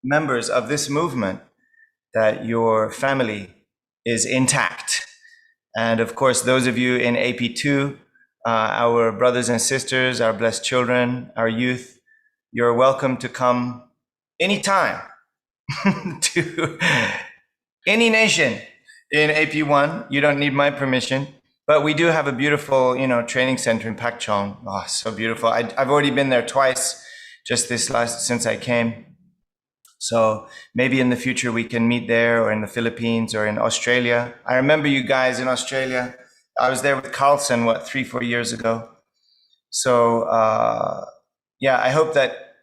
[SPEAKER 6] members of this movement, that your family is intact. And of course, those of you in AP2, our brothers and sisters, our blessed children, our youth, you're welcome to come anytime to any nation in AP1. You don't need my permission. But we do have a beautiful, training center in Pakchong. Oh, so beautiful. I've already been there twice, just since I came. So maybe in the future we can meet there, or in the Philippines, or in Australia. I remember you guys in Australia. I was there with Carlson, 3-4 years ago. So I hope that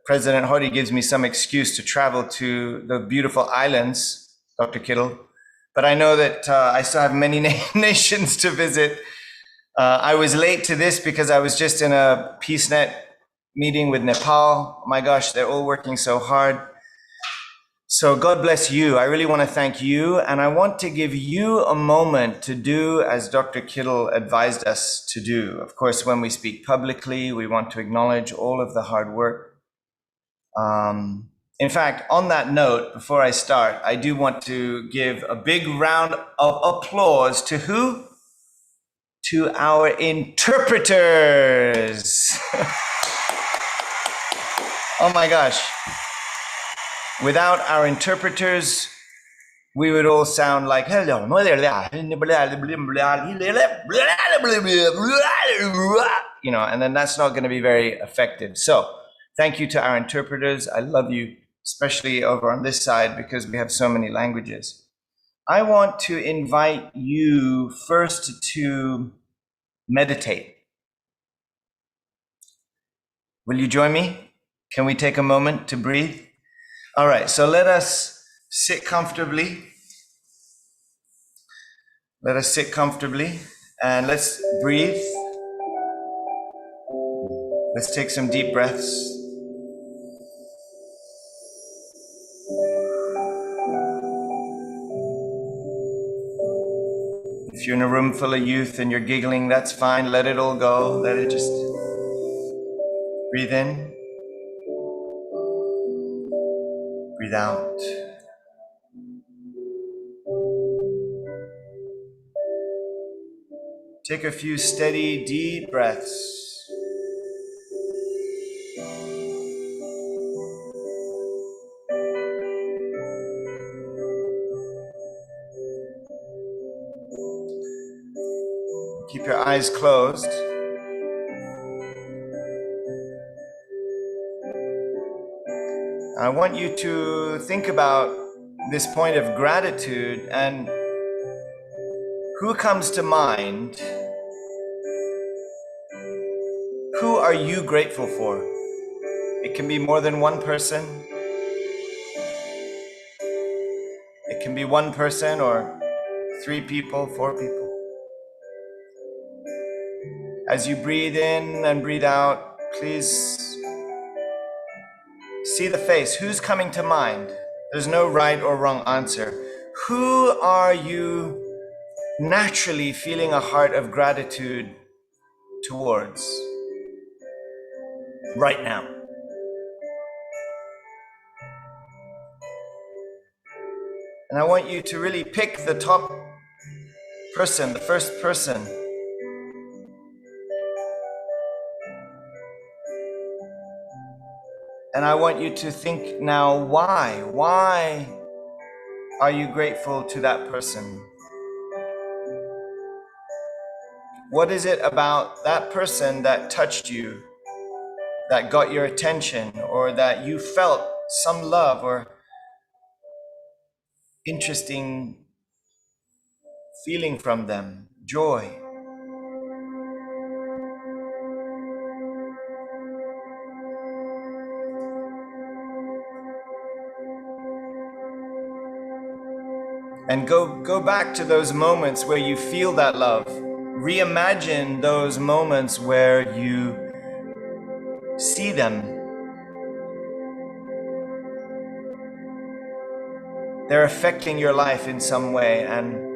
[SPEAKER 6] President Hori gives me some excuse to travel to the beautiful islands, Dr. Kittle. But I know that I still have many nations to visit. I was late to this because I was just in a PeaceNet meeting with Nepal. Oh my gosh, they're all working so hard. So God bless you. I really want to thank you. And I want to give you a moment to do as Dr. Kittle advised us to do. Of course, when we speak publicly, we want to acknowledge all of the hard work. In fact, on that note, before I start, I do want to give a big round of applause to who? To our interpreters. Oh my gosh. Without our interpreters, we would all sound like, hello, and then that's not going to be very effective. So thank you to our interpreters. I love you, especially over on this side, because we have so many languages. I want to invite you first to meditate. Will you join me? Can we take a moment to breathe? All right, so let us sit comfortably. Let us sit comfortably and let's breathe. Let's take some deep breaths. If you're in a room full of youth and you're giggling, that's fine. Let it all go. Let it just breathe in. Breathe out. Take a few steady, deep breaths. Keep your eyes closed. I want you to think about this point of gratitude and who comes to mind. Who are you grateful for? It can be more than one person. It can be one person or 3 people, 4 people. As you breathe in and breathe out, please see the face. Who's coming to mind? There's no right or wrong answer. Who are you naturally feeling a heart of gratitude towards right now? And I want you to really pick the top person, the first person. And I want you to think now, why? Why are you grateful to that person? What is it about that person that touched you, that got your attention, or that you felt some love or interesting feeling from them, joy? And go back to those moments where you feel that love. Reimagine those moments where you see them. They're affecting your life in some way, and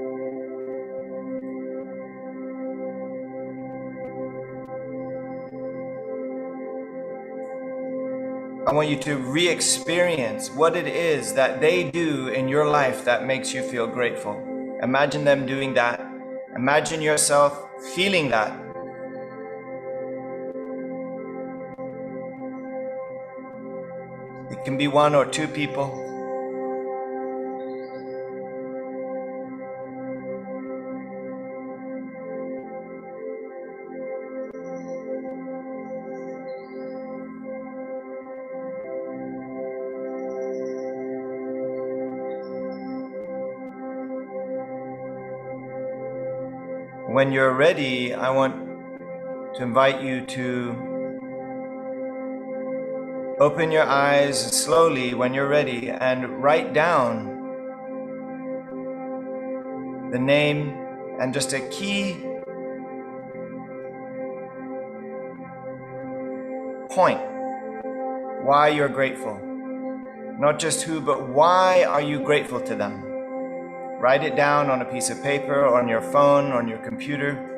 [SPEAKER 6] I want you to re-experience what it is that they do in your life that makes you feel grateful. Imagine them doing that. Imagine yourself feeling that. It can be one or two people. When you're ready, I want to invite you to open your eyes slowly when you're ready and write down the name and just a key point why you're grateful. Not just who, but why are you grateful to them? Write it down on a piece of paper, on your phone, on your computer.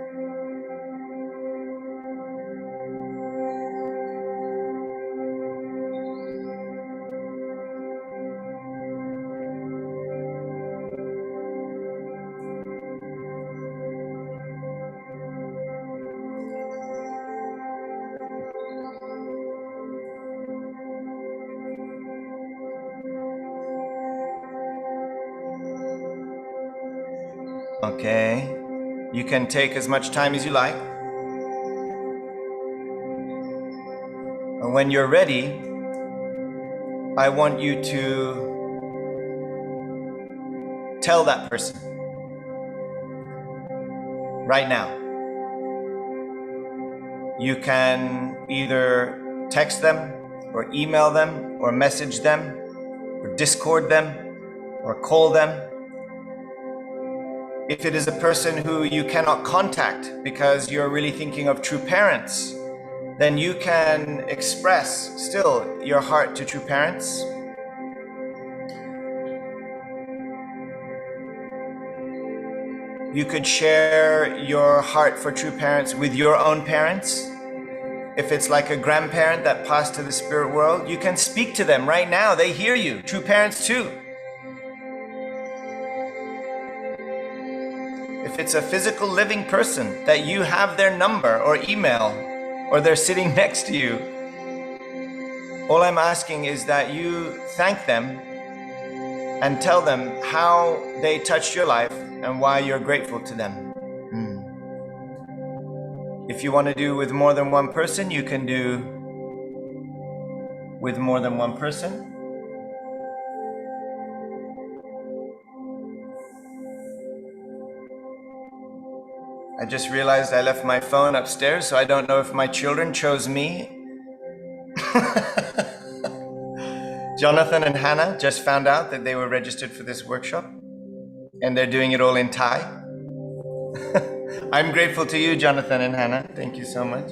[SPEAKER 6] Okay, you can take as much time as you like. And when you're ready, I want you to tell that person right now. You can either text them or email them or message them or Discord them or call them. If it is a person who you cannot contact because you're really thinking of true parents, then you can express still your heart to true parents. You could share your heart for true parents with your own parents. If it's like a grandparent that passed to the spirit world, you can speak to them right now. They hear you, true parents too. If it's a physical living person that you have their number or email, or they're sitting next to you, all I'm asking is that you thank them and tell them how they touched your life and why you're grateful to them. If you want to do with more than one person, you can do with more than one person. I just realized I left my phone upstairs, so I don't know if my children chose me. Jonathan and Hannah just found out that they were registered for this workshop, and they're doing it all in Thai. I'm grateful to you, Jonathan and Hannah. Thank you so much.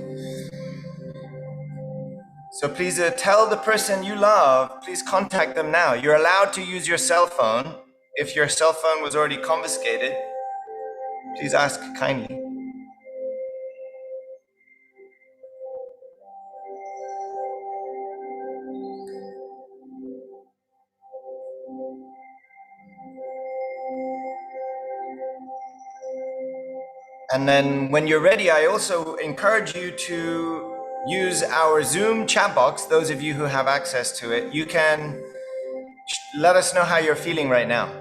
[SPEAKER 6] So please tell the person you love, please contact them now. You're allowed to use your cell phone. If your cell phone was already confiscated, please ask kindly. And then when you're ready, I also encourage you to use our Zoom chat box. Those of you who have access to it, you can let us know how you're feeling right now.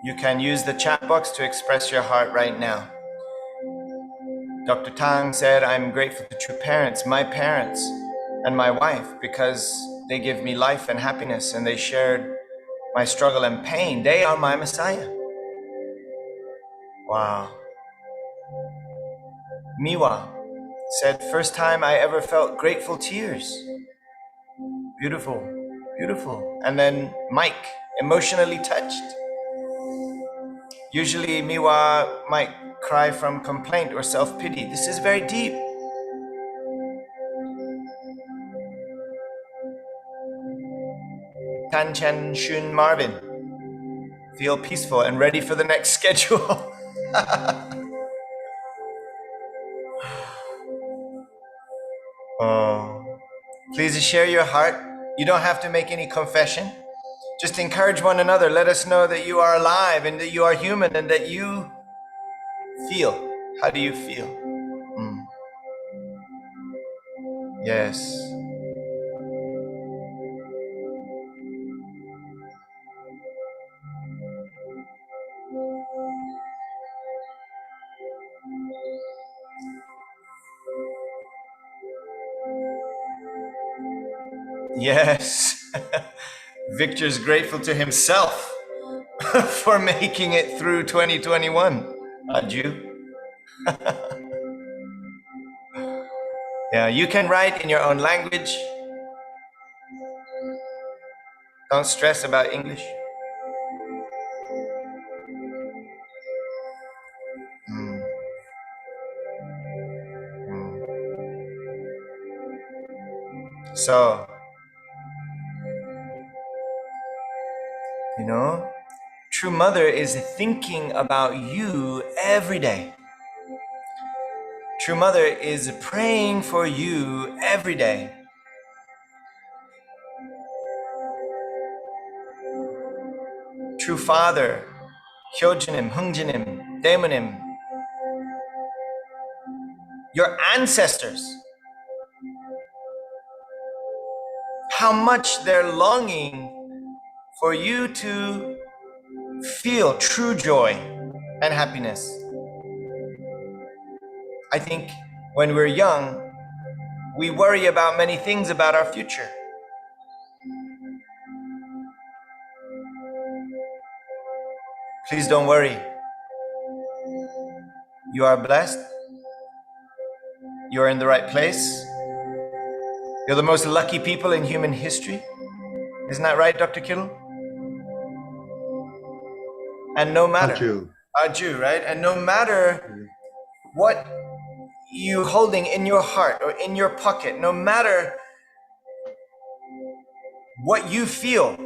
[SPEAKER 6] You can use the chat box to express your heart right now. Dr. Tang said, I'm grateful to true parents, my parents, and my wife, because they give me life and happiness, and they shared my struggle and pain. They are my Messiah. Wow. Miwa said, first time I ever felt grateful tears. Beautiful, beautiful. And then Mike, emotionally touched. Usually Miwa might cry from complaint or self-pity. This is very deep. Tan Chen Shun Marvin, feel peaceful and ready for the next schedule. Oh, please share your heart. You don't have to make any confession. Just encourage one another. Let us know that you are alive and that you are human and that you feel. How do you feel? Yes. Yes. Victor's grateful to himself for making it through 2021. Aju. Yeah, you can write in your own language. Don't stress about English. So, you know, true mother is thinking about you every day. True mother is praying for you every day. True father, Hyojinim, Hungjinim, Daemonim, your ancestors, how much they're longing for you to feel true joy and happiness. I think when we're young, we worry about many things about our future. Please don't worry. You are blessed. You're in the right place. You're the most lucky people in human history. Isn't that right, Dr. Kittle? And no matter, Aju, right? And no matter what you're holding in your heart or in your pocket, no matter what you feel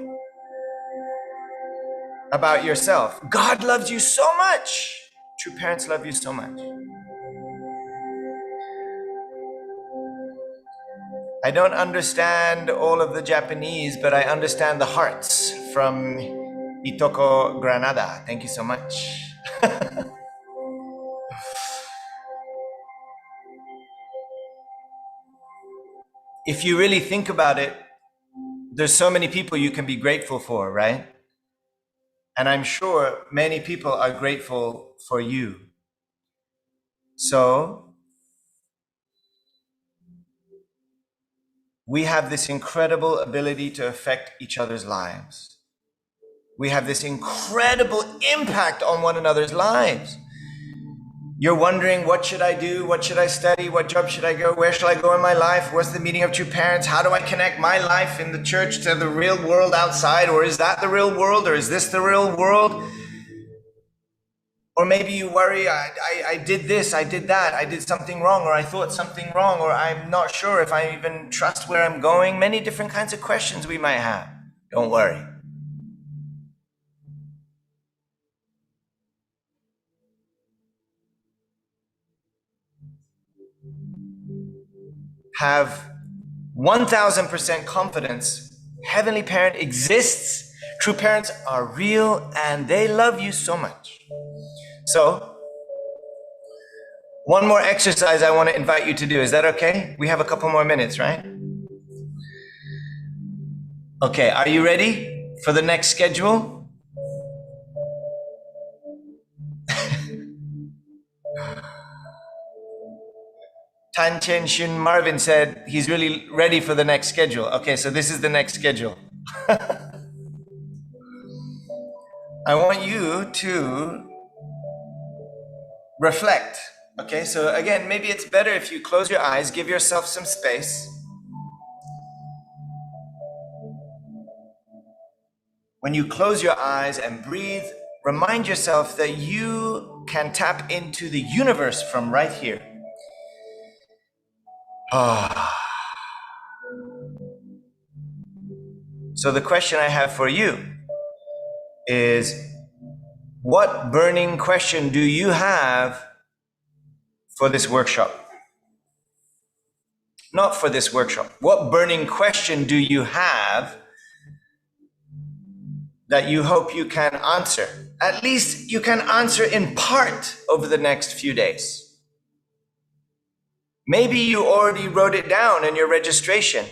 [SPEAKER 6] about yourself, God loves you so much. True parents love you so much. I don't understand all of the Japanese, but I understand the hearts from Itoko, Granada. Thank you so much. If you really think about it, there's so many people you can be grateful for, right? And I'm sure many people are grateful for you. So, we have this incredible ability to affect each other's lives. We have this incredible impact on one another's lives. You're wondering, what should I do? What should I study? What job should I go? Where shall I go in my life? What's the meaning of true parents? How do I connect my life in the church to the real world outside? Or is that the real world? Or is this the real world? Or maybe you worry, I did this, I did that, I did something wrong, or I thought something wrong, or I'm not sure if I even trust where I'm going. Many different kinds of questions we might have. Don't worry. Have 1000% confidence. Heavenly Parent exists. True parents are real and they love you so much. So, one more exercise I want to invite you to do. Is that okay? We have a couple more minutes, right? Okay, are you ready for the next schedule? Tan Chen Shin Marvin said he's really ready for the next schedule. Okay, so this is the next schedule. I want you to reflect. Okay, so again, maybe it's better if you close your eyes, give yourself some space. When you close your eyes and breathe, remind yourself that you can tap into the universe from right here. So the question I have for you is, what burning question do you have for this workshop? Not for this workshop. What burning question do you have that you hope you can answer? At least you can answer in part over the next few days. Maybe you already wrote it down in your registration,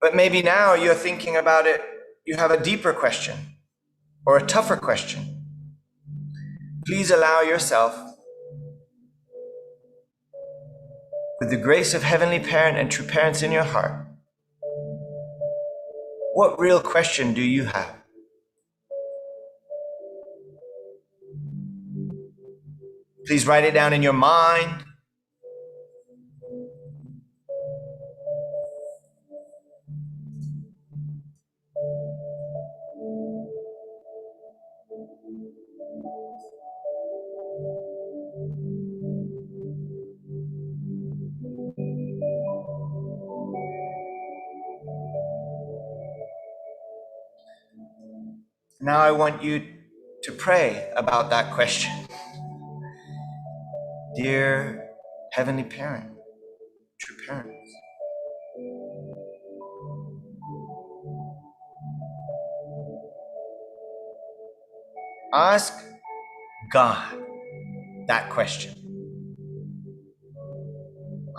[SPEAKER 6] but maybe now you're thinking about it, you have a deeper question or a tougher question. Please allow yourself, with the grace of Heavenly Parent and True Parents in your heart, what real question do you have? Please write it down in your mind. Now I want you to pray about that question. Dear Heavenly Parent, True Parents, ask God that question.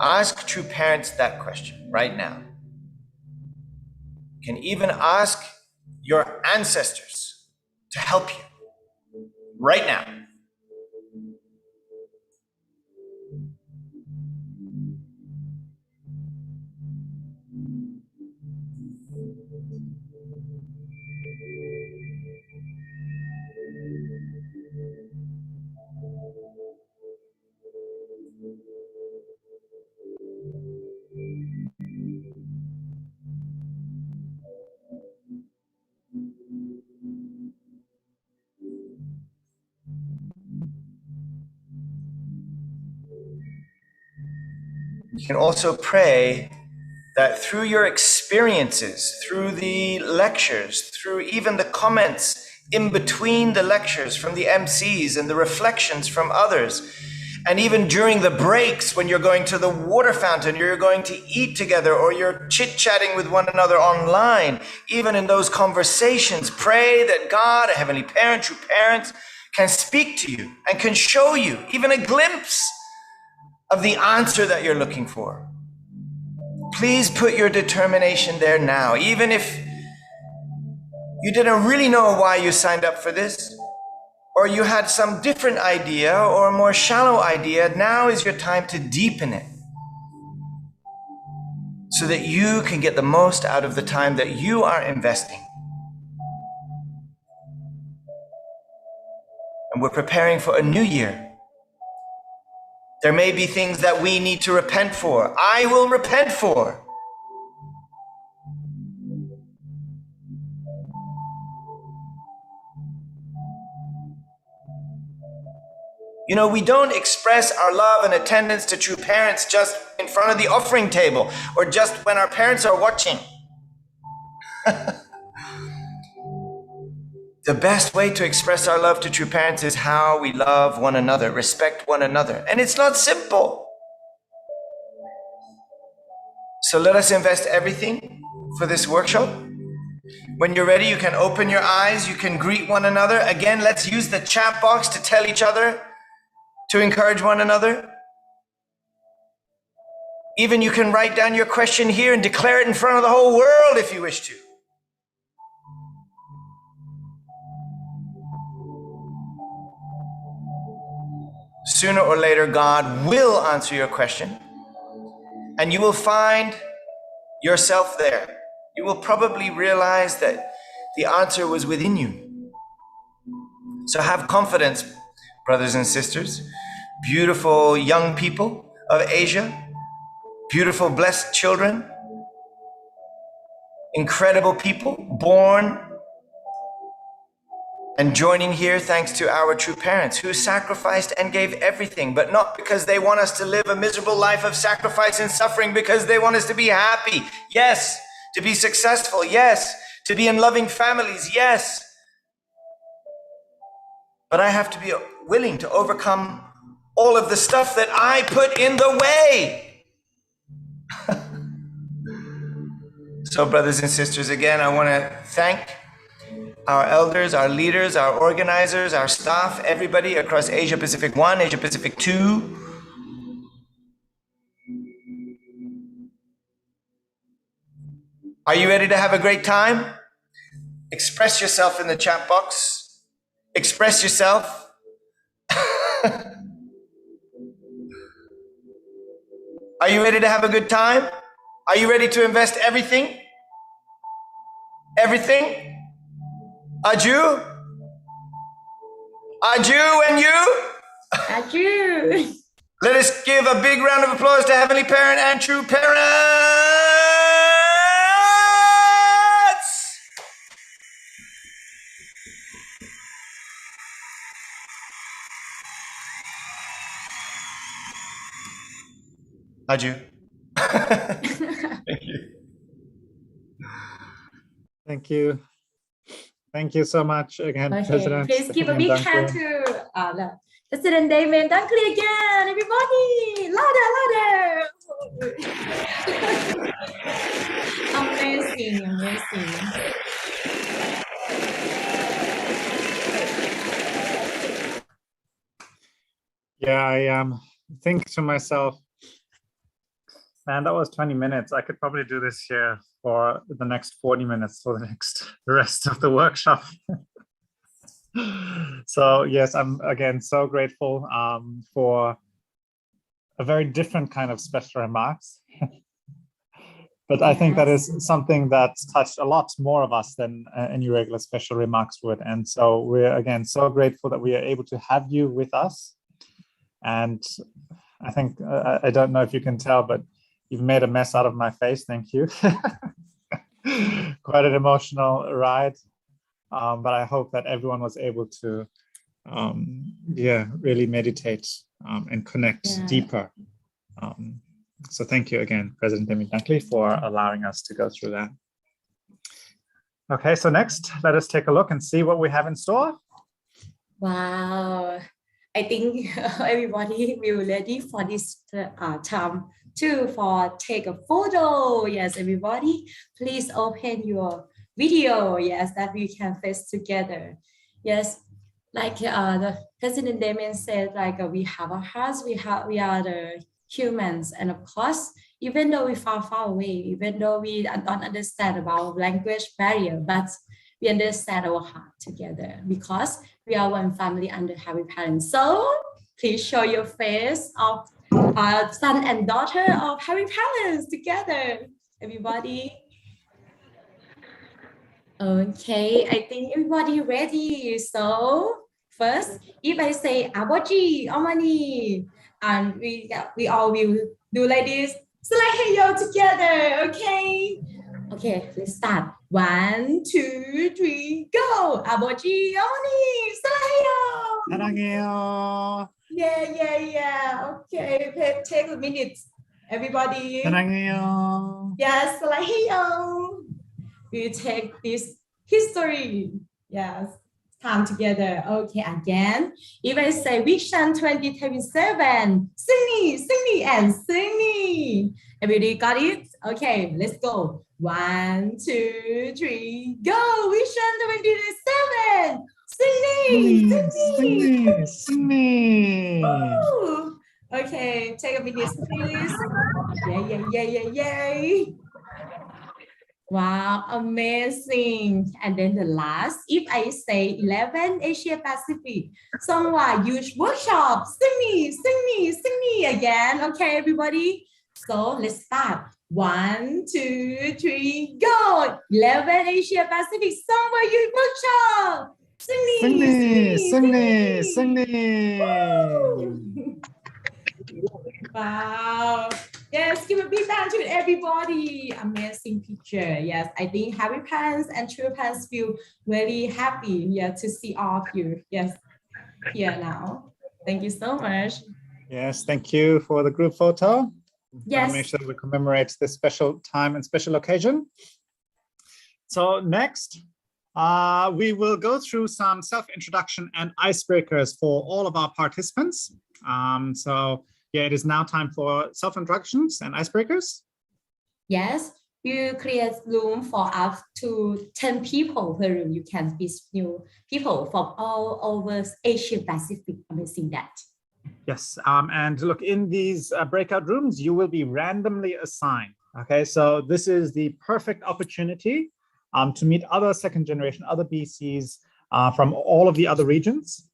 [SPEAKER 6] Ask True Parents that question right now. You can even ask your ancestors to help you right now. You can also pray that through your experiences, through the lectures, through even the comments in between the lectures from the MCs and the reflections from others, and even during the breaks when you're going to the water fountain, you're going to eat together, or you're chit-chatting with one another online, even in those conversations, pray that God, a Heavenly Parent, True Parents, can speak to you and can show you even a glimpse of the answer that you're looking for. Please put your determination there now, even if you didn't really know why you signed up for this, or you had some different idea or a more shallow idea. Now is your time to deepen it so that you can get the most out of the time that you are investing. And we're preparing for a new year. There may be things that we need to repent for. I will repent for. You know, we don't express our love and attendance to True Parents just in front of the offering table or just when our parents are watching. The best way to express our love to true parents is how we love one another, respect one another. And it's not simple. So let us invest everything for this workshop. When you're ready, you can open your eyes, you can greet one another. Again, let's use the chat box to tell each other, to encourage one another. Even you can write down your question here and declare it in front of the whole world if you wish to. Sooner or later, God will answer your question, and you will find yourself there. You will probably realize that the answer was within you. So have confidence, brothers and sisters, beautiful young people of Asia, beautiful, blessed children, incredible people born and joining here thanks to our true parents who sacrificed and gave everything, but not because they want us to live a miserable life of sacrifice and suffering, because they want us to be happy. Yes. To be successful. Yes. To be in loving families. Yes. But I have to be willing to overcome all of the stuff that I put in the way. So, brothers and sisters, again, I want to thank our elders, our leaders, our organizers, our staff, everybody across Asia Pacific 1, Asia Pacific 2. Are you ready to have a great time? Express yourself in the chat box. Express yourself. Are you ready to have a good time? Are you ready to invest everything? Everything? Aju? Aju and you?
[SPEAKER 2] Aju.
[SPEAKER 6] Let us give a big round of applause to Heavenly Parent and True Parents! Aju. Thank you.
[SPEAKER 1] Thank you. Thank you so much again,
[SPEAKER 2] Okay,
[SPEAKER 1] President.
[SPEAKER 2] please give a big
[SPEAKER 1] Damien
[SPEAKER 2] hand
[SPEAKER 1] Dunkley.
[SPEAKER 2] to President Damien Dunkley again, everybody! Louder, louder! Amazing, amazing.
[SPEAKER 1] Yeah, I think to myself, man, that was 20 minutes. I could probably do this here for the next 40 minutes for the rest of the workshop. So yes, I'm again so grateful for a very different kind of special remarks. But I think that is something that's touched a lot more of us than any regular special remarks would. And so we're again so grateful that we are able to have you with us. And I think, I don't know if you can tell, but you've made a mess out of my face. Thank you. Quite an emotional ride. But I hope that everyone was able to, really meditate and connect deeper. So thank you again, President Damien Dunkley, for allowing us to go through that. Okay, so next, let us take a look and see what we have in store.
[SPEAKER 2] Wow. I think everybody will ready for this time too, for take a photo. Yes, everybody, please open your video. Yes, that we can face together. Yes, like the President Damien said, like we have our hearts, we are the humans, and of course, even though we far away, even though we don't understand about language barrier, but we understand our heart together because we are one family under Happy Parents. So please show your face of son and daughter of Happy Parents together, everybody. Okay, I think everybody ready. So first, if I say Aboji, Omani, and we all will do like this. Salaheyo together, okay? Okay, let's start. 1, 2, 3, go! Aboji, Omani, Salaheyo!
[SPEAKER 1] 사랑해요.
[SPEAKER 2] Yeah. Okay, take a minute. Everybody.
[SPEAKER 1] 사랑해요.
[SPEAKER 2] Yes, Salaheyo. We take this history. Yes. time together. Okay, again. If I say Vision 2027, sing me, and sing me. Everybody got it? Okay, let's go. 1, 2, 3, go. Vision 2027. Sing me. Woo. Okay, take a minute, please. Yay. Wow, amazing. And then the last, if I say 11 Asia Pacific, Sunghwa Youth Workshop, sing me again. Okay, everybody. So let's start. 1, 2, 3, go. 11 Asia Pacific, Sunghwa Youth Workshop. Sing me. Woo. Wow. Yes, give a big hand to everybody. Amazing picture. Yes, I think happy parents and true parents feel very happy, yeah, to see all of you. Yes, here now. Thank you so much.
[SPEAKER 1] Yes, thank you for the group photo.
[SPEAKER 2] Yes.
[SPEAKER 1] Make sure we commemorate this special time and special occasion. So next, we will go through some self-introduction and icebreakers for all of our participants. So yeah, it is now time for self-introductions and icebreakers.
[SPEAKER 2] Yes, you create room for up to 10 people per room. You can meet new people from all over Asia Pacific. Amazing that.
[SPEAKER 1] Yes, and look, in these breakout rooms, you will be randomly assigned. Okay, so this is the perfect opportunity to meet other second generation, other BCs from all of the other regions.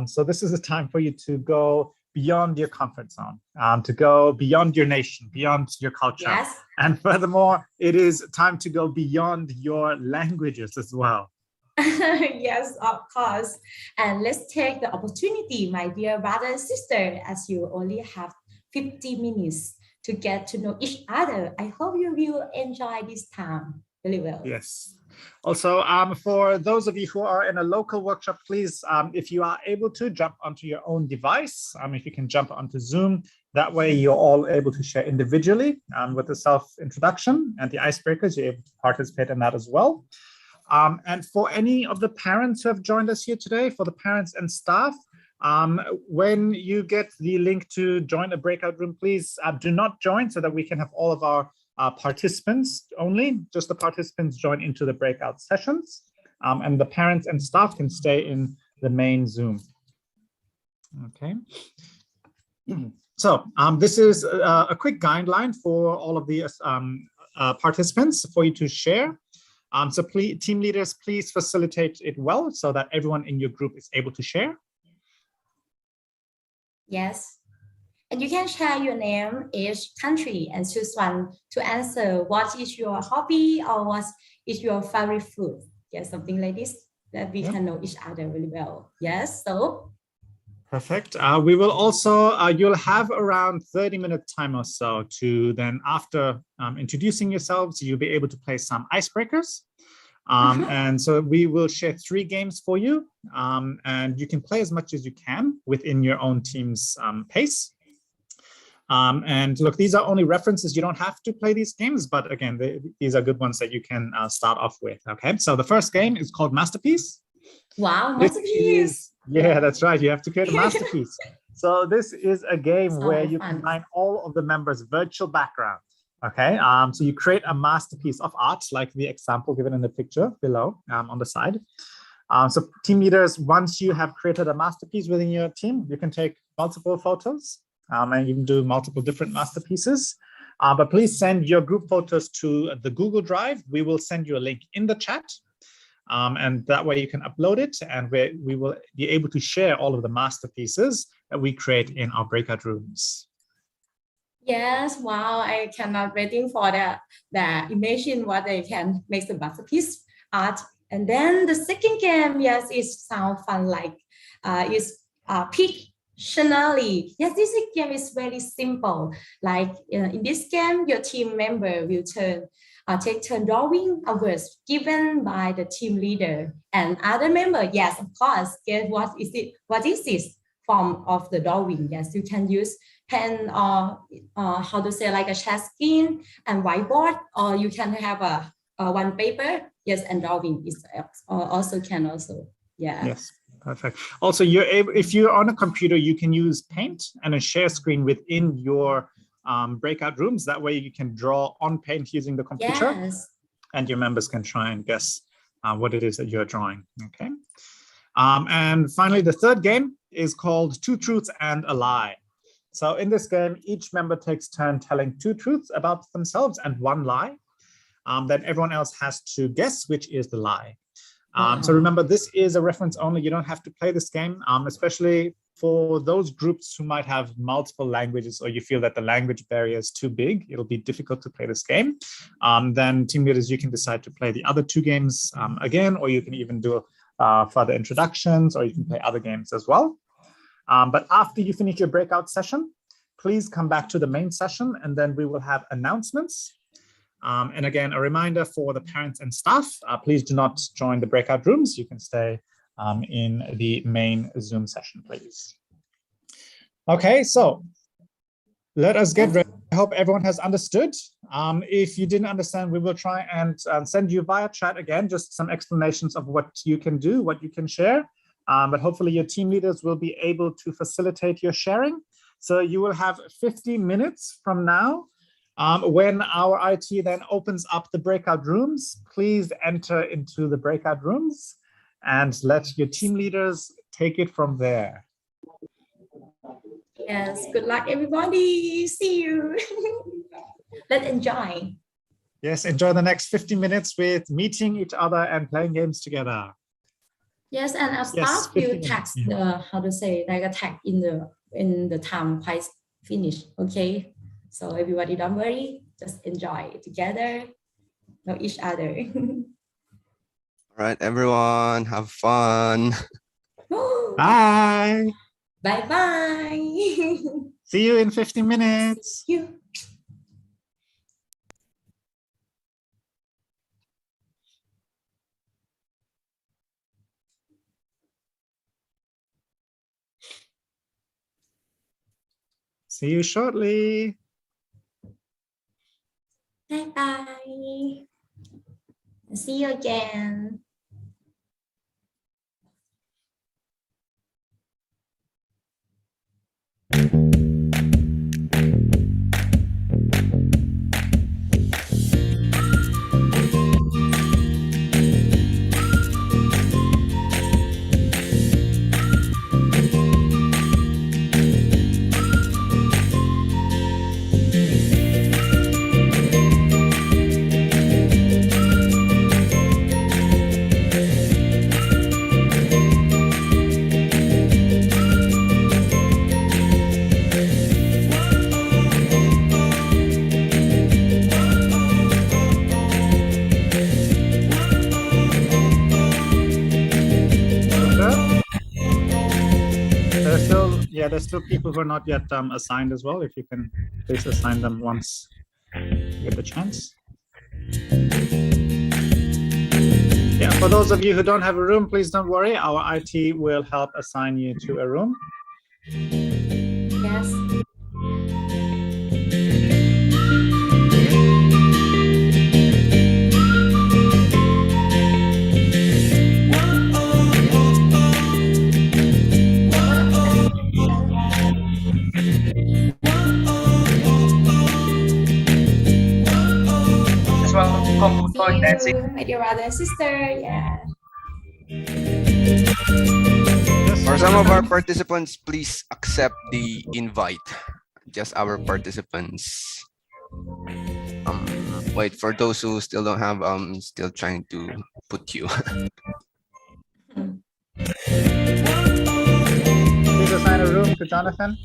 [SPEAKER 1] So this is a time for you to go beyond your comfort zone, to go beyond your nation, beyond your culture.
[SPEAKER 2] Yes.
[SPEAKER 1] And furthermore, it is time to go beyond your languages as well.
[SPEAKER 2] Yes, of course. And let's take the opportunity, my dear brother and sister, as you only have 50 minutes to get to know each other. I hope you will enjoy this time really well.
[SPEAKER 1] Yes. Also, for those of you who are in a local workshop, please, if you are able to, jump onto your own device. If you can jump onto Zoom, that way you're all able to share individually with the self-introduction and the icebreakers. You're able to participate in that as well. And for any of the parents who have joined us here today, for the parents and staff, when you get the link to join a breakout room, please do not join so that we can have all of our participants only. Just the participants join into the breakout sessions, and the parents and staff can stay in the main Zoom. Okay. So this is a quick guideline for all of the participants for you to share. So please, team leaders, please facilitate it well so that everyone in your group is able to share.
[SPEAKER 2] Yes. And you can share your name, age, country, and choose one to answer what is your hobby or what is your favorite food. Yes, something like this, that we can know each other really well. Yes, so.
[SPEAKER 1] Perfect. We will also, you'll have around 30-minute time or so to then, after introducing yourselves, you'll be able to play some icebreakers. And so we will share 3 games for you, and you can play as much as you can within your own team's pace. And look, these are only references. You don't have to play these games, but again, these are good ones that you can start off with. Okay, so the first game is called Masterpiece.
[SPEAKER 2] Wow, Masterpiece.
[SPEAKER 1] Yeah, that's right. You have to create a masterpiece. So this is a game where you combine all of the members' virtual background. Okay, so you create a masterpiece of art, like the example given in the picture below on the side. So team leaders, once you have created a masterpiece within your team, you can take multiple photos and you can do multiple different masterpieces. But please send your group photos to the Google Drive. We will send you a link in the chat. And that way you can upload it, and we will be able to share all of the masterpieces that we create in our breakout rooms.
[SPEAKER 2] Yes, wow, I cannot waiting for the imagine what they can make the masterpiece art. And then the second game, yes, it sounds fun, like it's Pictionary. Yes, this game is very simple. Like in this game, your team member will take turn drawing a words given by the team leader and other member. Yes, of course. Guess what is it? What is this form of the drawing? Yes, you can use pen or how to say, like a chat screen and whiteboard, or you can have a one paper. Yes, and drawing is also can also. Yeah.
[SPEAKER 1] Yes, perfect. Also, you're able, if you're on a computer, you can use Paint and a share screen within your breakout rooms. That way you can draw on Paint using the computer,
[SPEAKER 2] Yes.
[SPEAKER 1] and your members can try and guess what it is that you're drawing, okay? And finally, the third game is called Two Truths and a Lie. So in this game, each member takes turn telling two truths about themselves and one lie. Then everyone else has to guess which is the lie. So remember, this is a reference only. You don't have to play this game, especially for those groups who might have multiple languages, or you feel that the language barrier is too big, it'll be difficult to play this game. Then team leaders, you can decide to play the other two games again, or you can even do further introductions, or you can play other games as well. But after you finish your breakout session, please come back to the main session, and then we will have announcements. And again, a reminder for the parents and staff, please do not join the breakout rooms. You can stay in the main Zoom session, please. Okay, so let us get ready. I hope everyone has understood. If you didn't understand, we will try and send you via chat again, just some explanations of what you can do, what you can share. But hopefully your team leaders will be able to facilitate your sharing. So you will have 50 minutes from now. When our IT then opens up the breakout rooms, please enter into the breakout rooms and let your team leaders take it from there.
[SPEAKER 2] Yes, good luck, everybody. See you. Let's enjoy.
[SPEAKER 1] Yes, enjoy the next 50 minutes with meeting each other and playing games together.
[SPEAKER 2] Yes, and our staff will text the, how to say, like a tag in the time quite finished. Okay. So everybody, don't worry, just enjoy it together, know each other.
[SPEAKER 7] All right, everyone, have fun.
[SPEAKER 1] Bye.
[SPEAKER 2] Bye-bye.
[SPEAKER 1] See you in 50 minutes.
[SPEAKER 2] See you.
[SPEAKER 1] See you shortly.
[SPEAKER 2] Bye-bye. See you again. There's still people who are not yet assigned as well. If you can please assign them once you get the chance. Yeah, for those of you who don't have a room, please don't worry. Our IT will help assign you to a room. Yes. See you, my dear brother and sister. Yeah.
[SPEAKER 7] For some of our participants, please accept the invite. Just our participants. Wait, for those who still don't have, still trying to put you.
[SPEAKER 1] Please assign a room to Jonathan.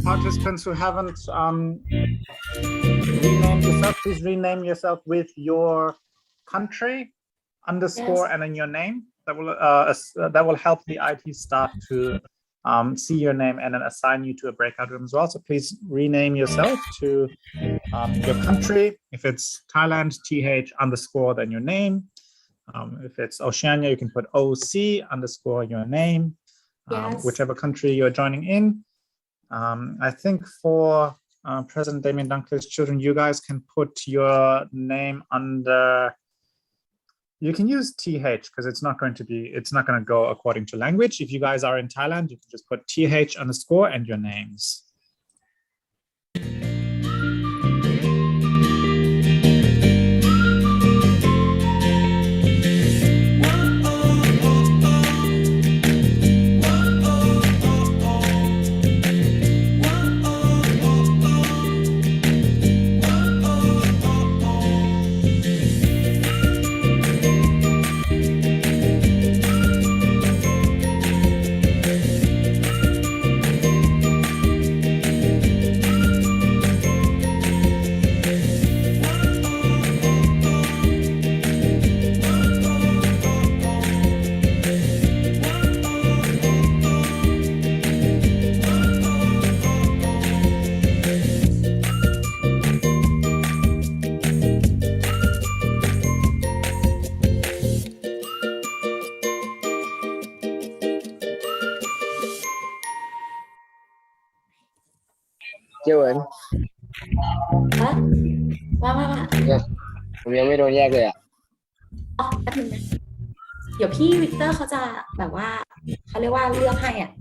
[SPEAKER 1] Participants who haven't renamed yourself, please rename yourself with your country underscore and then your name. That will help the IT staff to see your name and then assign you to a breakout room as well. So please rename yourself to your country. If it's Thailand, TH underscore then your name. If it's Oceania, you can put OC underscore your name, whichever country you're joining in. I think for President Damien Dunkley's children, you guys can put your name under, you can use TH because it's not going to go according to language. If you guys are in Thailand, you can just put TH underscore and your names.
[SPEAKER 8] Chưa ổn.
[SPEAKER 2] ฮะว่า
[SPEAKER 8] ผมยังไม่โดนแยกเลยอ่ะ
[SPEAKER 2] อ๋อแป๊บนึงนะเดี๋ยวพี่วิกเตอร์เขาจะแบบว่าเขาเรียกว่าเลือกให้อ่ะ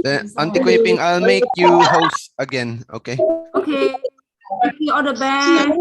[SPEAKER 7] Then Auntie Kuya Ping, I'll make you host again. Okay.
[SPEAKER 9] Okay. Thank you. All the best.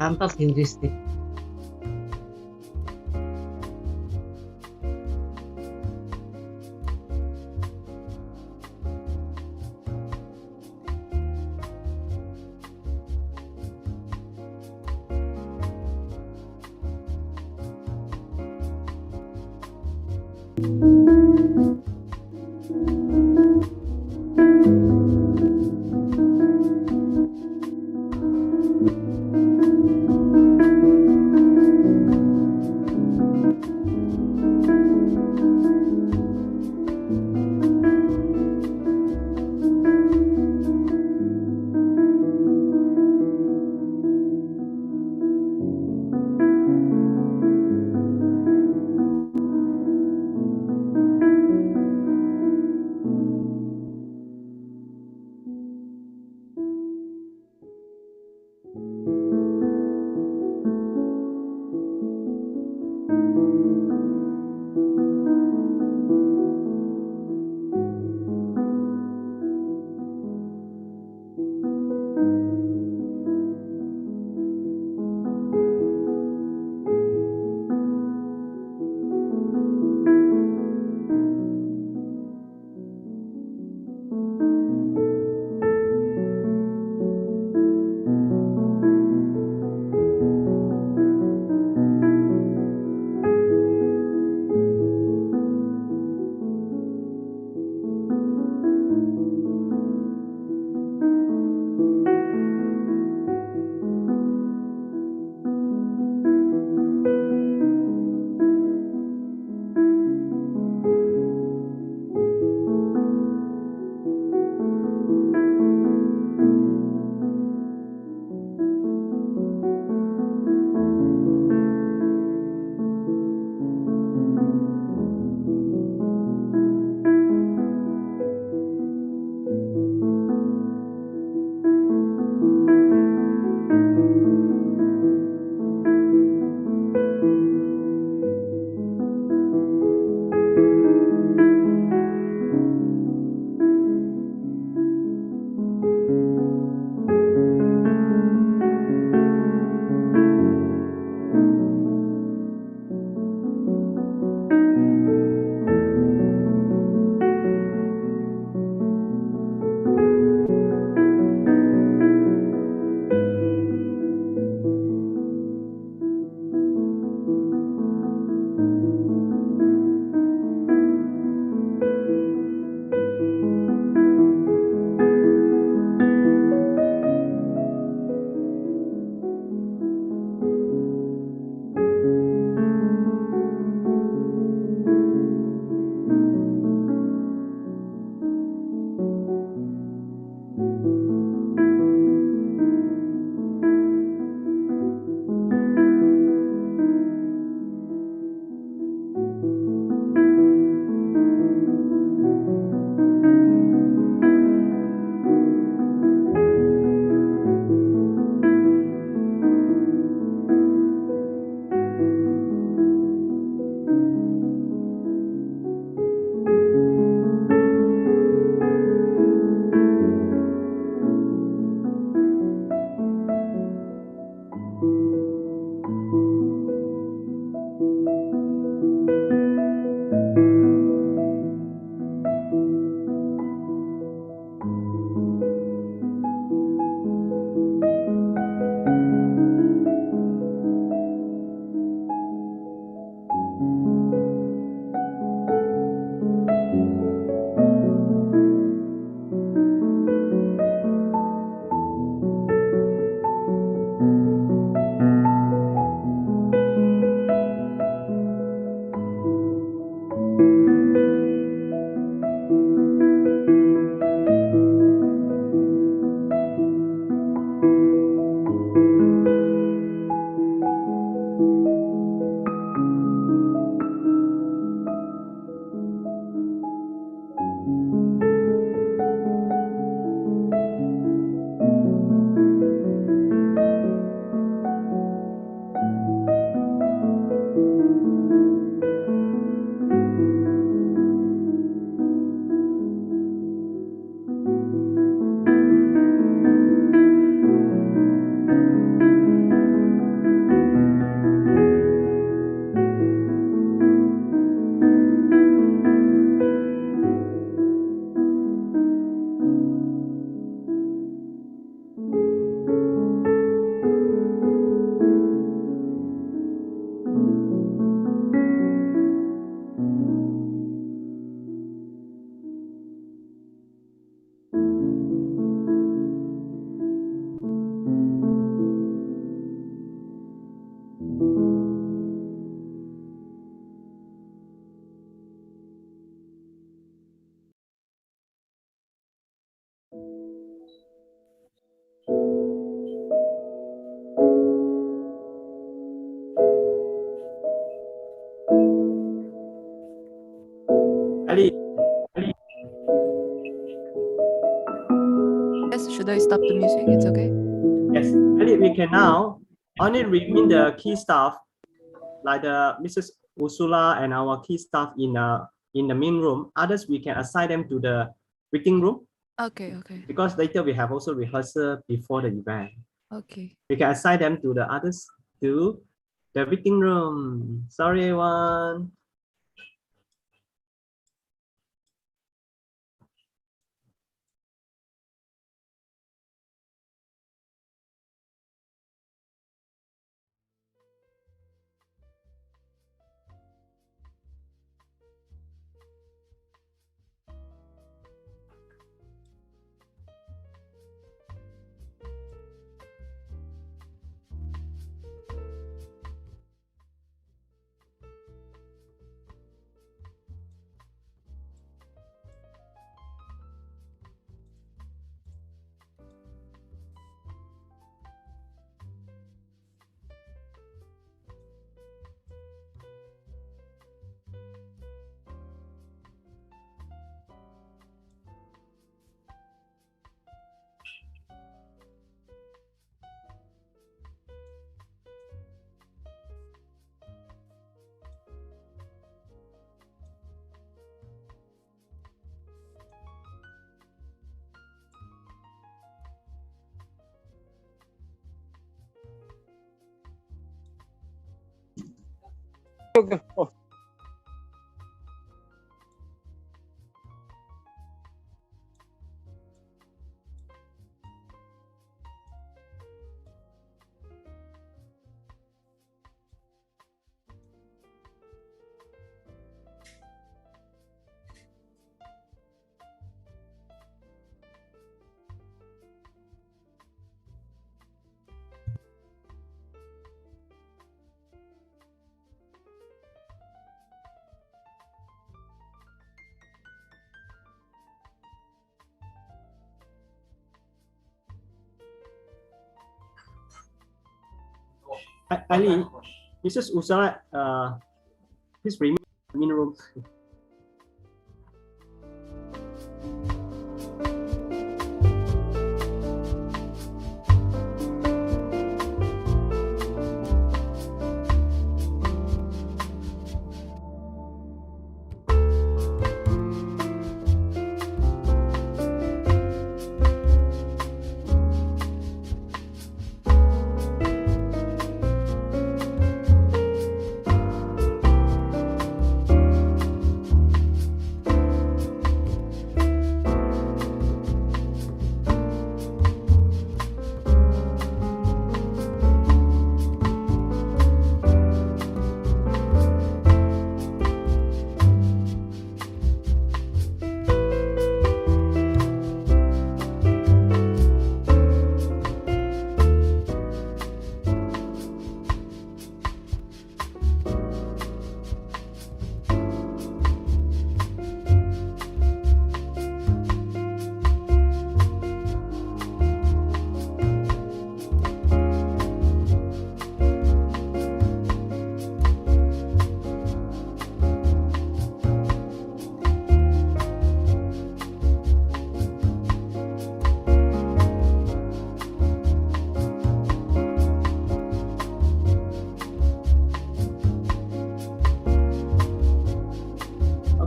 [SPEAKER 10] Tanpa linguistik. Ali,
[SPEAKER 11] Yes, should I stop the music? It's okay.
[SPEAKER 10] yes, Ali, we can now only remain the key staff, like the Mrs. Ursula and our key staff in the main room. Others we can assign them to the waiting room.
[SPEAKER 11] Okay, okay,
[SPEAKER 10] Because later we have also rehearsal before the event.
[SPEAKER 11] okay.
[SPEAKER 10] We can assign them to the others to the waiting room. Sorry, everyone. Ali, Mrs. Ursula, please remain in the main room.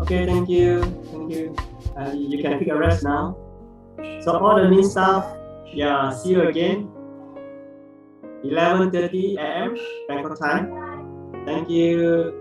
[SPEAKER 10] Okay, thank you. Thank you. You can take a rest now. So all the main staff, yeah, see you again. 11:30 a.m. Bangkok time. Thank you.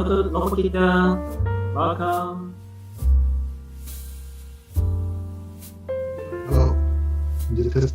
[SPEAKER 10] Lopo kita. Welcome.
[SPEAKER 5] Oh, jadi tes.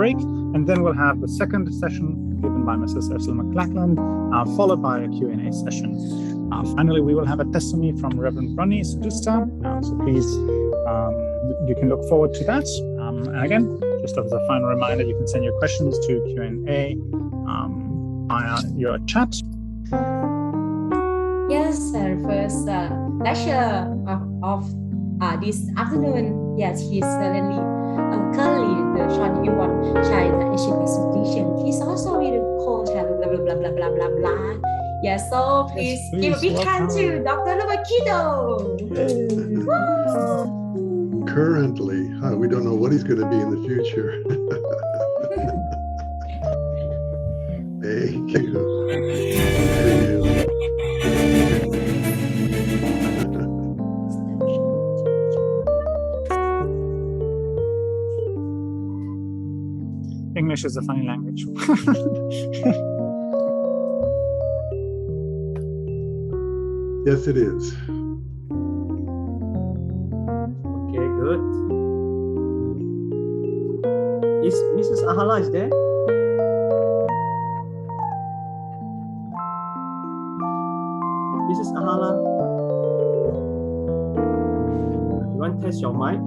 [SPEAKER 1] break, and then we'll have the second session given by Mrs. Ursula McLachlan, followed by a Q&A session. Finally, we will have a testimony from Reverend Ronnie Sudusta, so please, you can look forward to that. And again, just as a final reminder, you can send your questions to Q&A via your chat.
[SPEAKER 2] Yes, first lecture of this afternoon. Yes, he's currently the Sean Iwan China Asian Pacific. He's also with the co-chair, blah blah blah blah blah blah blah. Yes, so please give a big hand to Dr. Nobakito.
[SPEAKER 5] Currently, we don't know what he's going to be in the future. Thank you. Thank you.
[SPEAKER 1] English is a funny language.
[SPEAKER 5] Yes, it is.
[SPEAKER 10] Okay, good. Is Mrs. Ahala is there? Mrs. Ahala, you want to test your mic?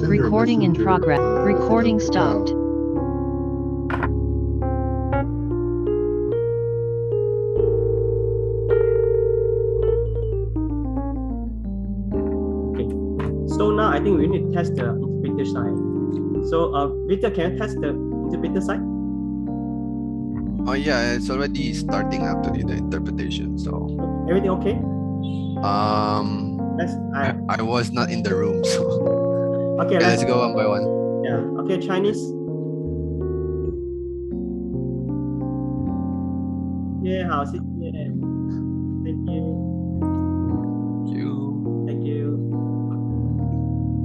[SPEAKER 12] Recording in progress. Recording stopped.
[SPEAKER 10] Okay. So now I think we need to test the interpreter side. So Victor, can you test the interpreter side?
[SPEAKER 7] Oh yeah, it's already starting actually the interpretation. So
[SPEAKER 10] everything okay?
[SPEAKER 7] I was not in the room, so.
[SPEAKER 10] Okay,
[SPEAKER 7] let's go one by one.
[SPEAKER 10] Yeah. Okay, Chinese. Yeah, how's it? Yeah. Thank you.
[SPEAKER 7] Thank you.
[SPEAKER 10] Thank you.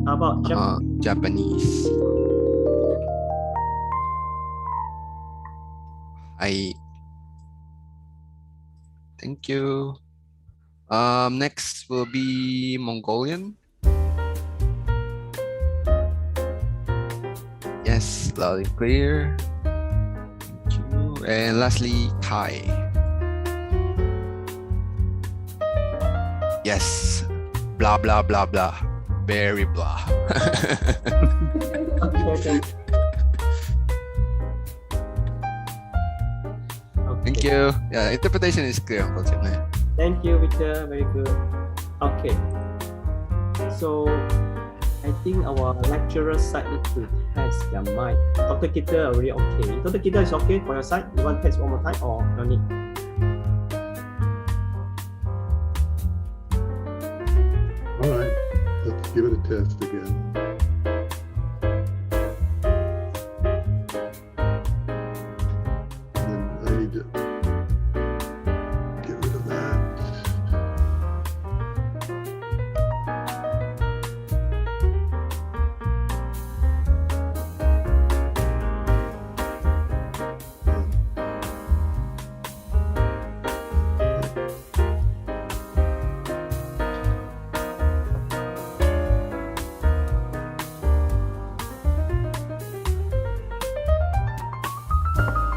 [SPEAKER 10] How about
[SPEAKER 7] Japanese? Thank you. Next will be Mongolian. Yes, loud and clear. Thank you. And lastly, Thai. Yes. Blah, blah, blah, blah. Very blah.
[SPEAKER 10] Okay.
[SPEAKER 7] Thank you. Yeah, interpretation is clear, unfortunately.
[SPEAKER 10] Thank you, Victor. Very good. Okay. So, I think our lecturer side need to test the mic. Dr. Kita already okay. Dr. Kita is okay for your side? You want to test one more time or no need?
[SPEAKER 5] All right, let's give it a test again. And I need to get rid of that.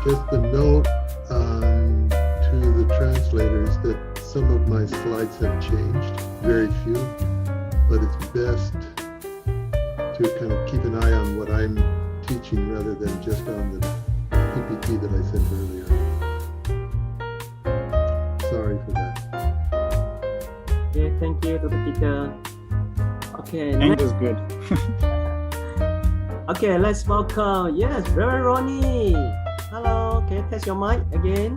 [SPEAKER 5] Just a note to the translators that some of my slides have changed, very few, but it's best to kind of keep an eye on what I'm teaching rather than just on the PPT that I sent earlier. Sorry for that.
[SPEAKER 10] Okay, thank you, Dr. Kita. Okay,
[SPEAKER 1] English is good.
[SPEAKER 10] Okay, let's welcome, yes, Reverend Ronnie. Hello, can you test your mic again?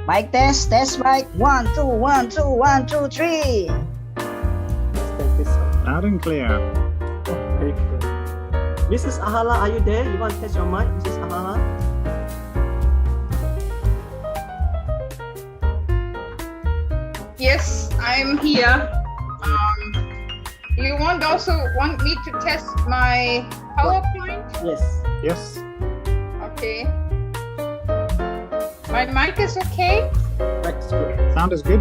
[SPEAKER 13] Mic test mic. 1, 2, 1, 2, 1, 2, 3.
[SPEAKER 1] Loud and clear.
[SPEAKER 10] Oh, very good. Mrs. Ahala, are you there? You want to test your mic, Mrs. Ahala?
[SPEAKER 9] Yes, I'm here. You also want me to test my PowerPoint?
[SPEAKER 10] Yes.
[SPEAKER 1] Yes.
[SPEAKER 14] Okay. My mic is okay?
[SPEAKER 10] That's good.
[SPEAKER 1] Sound is good.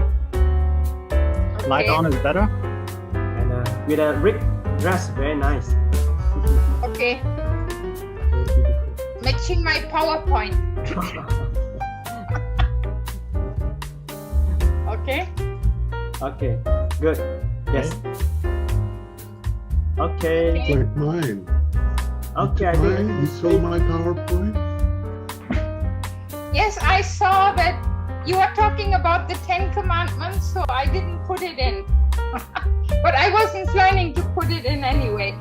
[SPEAKER 1] Light
[SPEAKER 14] Okay.
[SPEAKER 1] on is better.
[SPEAKER 10] And with a ripped dress, very nice.
[SPEAKER 14] Okay. Matching my PowerPoint. Okay.
[SPEAKER 10] Okay, good. Yes. Okay.
[SPEAKER 5] Like mine.
[SPEAKER 10] Okay, I think.
[SPEAKER 5] Mine? You saw my PowerPoint?
[SPEAKER 14] Yes, I saw that you were talking about the 10 Commandments, so I didn't put it in. But I wasn't planning to put it in anyway.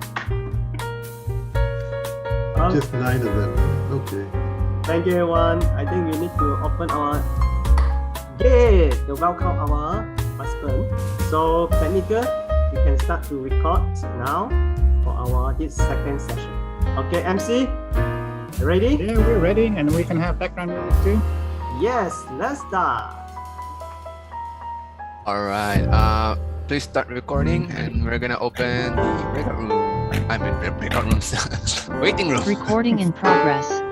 [SPEAKER 5] Just 9 of them. Okay.
[SPEAKER 10] Thank you, everyone. I think we need to open our gate to welcome our husband. So, technical, we can start to record now for our this second session. Okay, MC, ready?
[SPEAKER 1] Yeah, we're ready, and we can have background music too.
[SPEAKER 10] Yes, let's start.
[SPEAKER 7] All right. Please start recording, and we're gonna open the breakout room. I mean, breakout rooms, waiting room.
[SPEAKER 12] Recording in progress.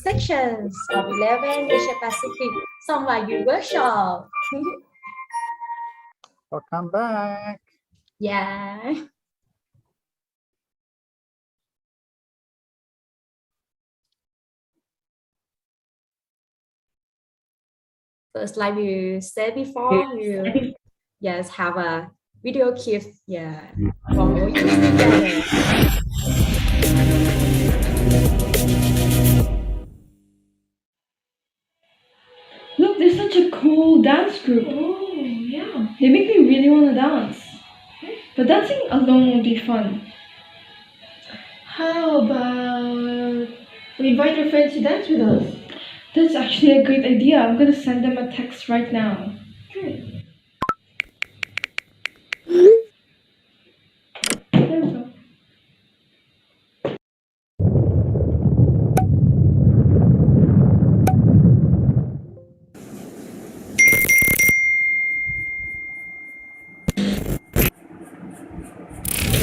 [SPEAKER 2] Sections of 11 Asia Pacific Sunghwa Youth Workshop.
[SPEAKER 1] Welcome back.
[SPEAKER 2] Yeah. First, like we said before, we yes have a video clip, yeah, from your YouTube channel.
[SPEAKER 15] Look, there's such a cool dance group. Oh, yeah. They make me really want to dance. But dancing alone will be fun. How about we invite our friends to dance with us? That's actually a great idea. I'm going to send them a text right now. Okay. There we go.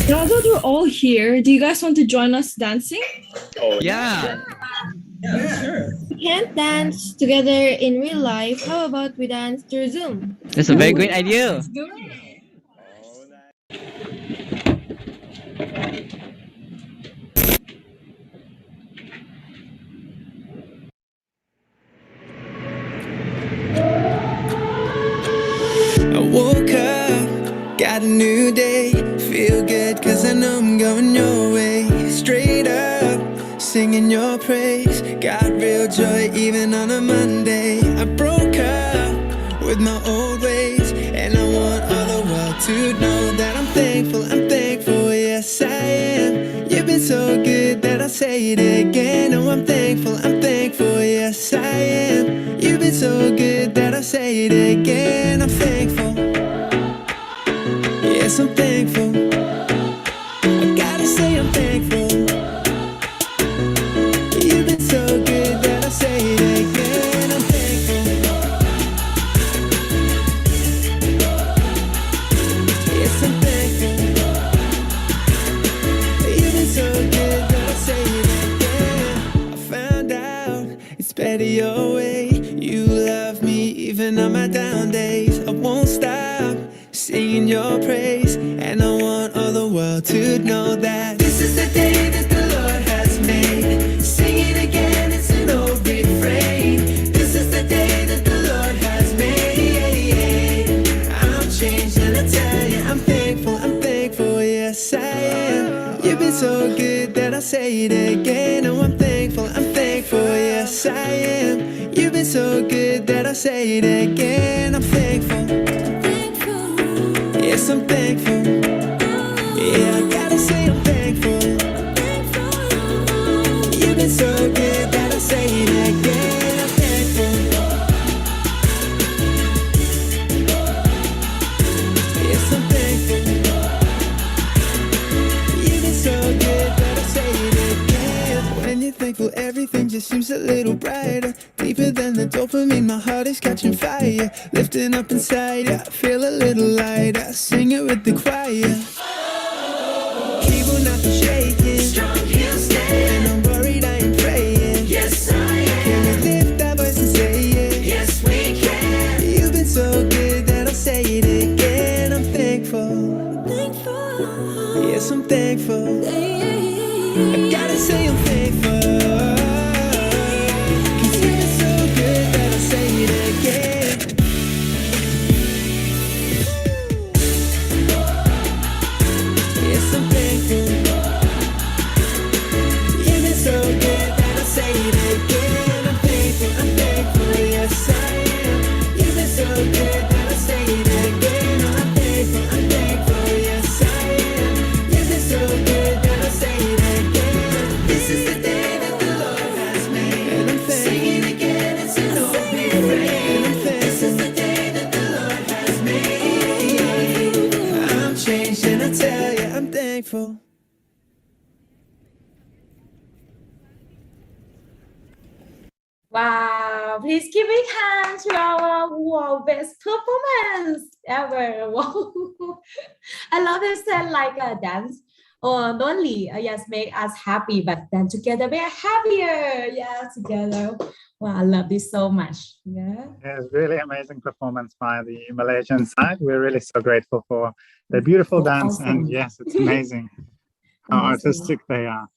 [SPEAKER 15] Now that we're all here, do you guys want to join us dancing?
[SPEAKER 16] Oh, yeah.
[SPEAKER 15] Yeah, sure. We can't dance together in real life. How about we dance through Zoom?
[SPEAKER 16] That's a very great idea.
[SPEAKER 15] Let's do it.
[SPEAKER 17] I woke up, got a new day. Feel good cause I know I'm going your way. Straight up, singing your praise. Got real joy even on a Monday. I broke up with my old ways, and I want all the world to know that I'm thankful, yes I am. You've been been so good that I'll say it again. Oh, I'm thankful, yes I am. You've been so good that I'll say it again. I'm thankful, yes I'm thankful. I gotta say I'm thankful. You've been so good that I'll say it again. I'm thankful, yes I'm thankful. You've been so good that I'll say it again. I found out it's better your way. You love me even on my down days. I won't stop singing your praise, and I want all the world to know that this is the day that the Lord has made. Sing it again, it's an old refrain. This is the day that the Lord has made. I'm changed and I tell you I'm thankful, yes I am. You've been so good that I'll say it again. Oh, I'm thankful, yes I am. You've been so good that I'll say it again. I'm thankful, yes I'm thankful. Yeah, I gotta say I'm thankful. You've been so good that I'll say it again. I'm thankful, yes I'm thankful. You've been so good that I'll say it again. When you're thankful, everything just seems a little brighter. Deeper than the dopamine, my heart is catching fire. Lifting up inside, yeah, I feel a little lighter. Sing it with the choir. Keep on not shaking. Strong he'll stand. And I'm worried, I am praying. Yes, I am. Can we lift that voice and say it? Yes, we can. You've been so good that I'll say it again. I'm thankful. Yes, I'm thankful. I gotta say I'm thankful.
[SPEAKER 2] Wow, please give a hand to our wow, best performance ever. Wow. I love it said like a dance or not only yes make us happy, but then together we are happier. Yeah, together. Wow, I love this so much. Yeah.
[SPEAKER 1] It's really amazing performance by the Malaysian side. We're really so grateful for their beautiful dance.
[SPEAKER 2] Awesome.
[SPEAKER 1] And yes, it's amazing how artistic they are.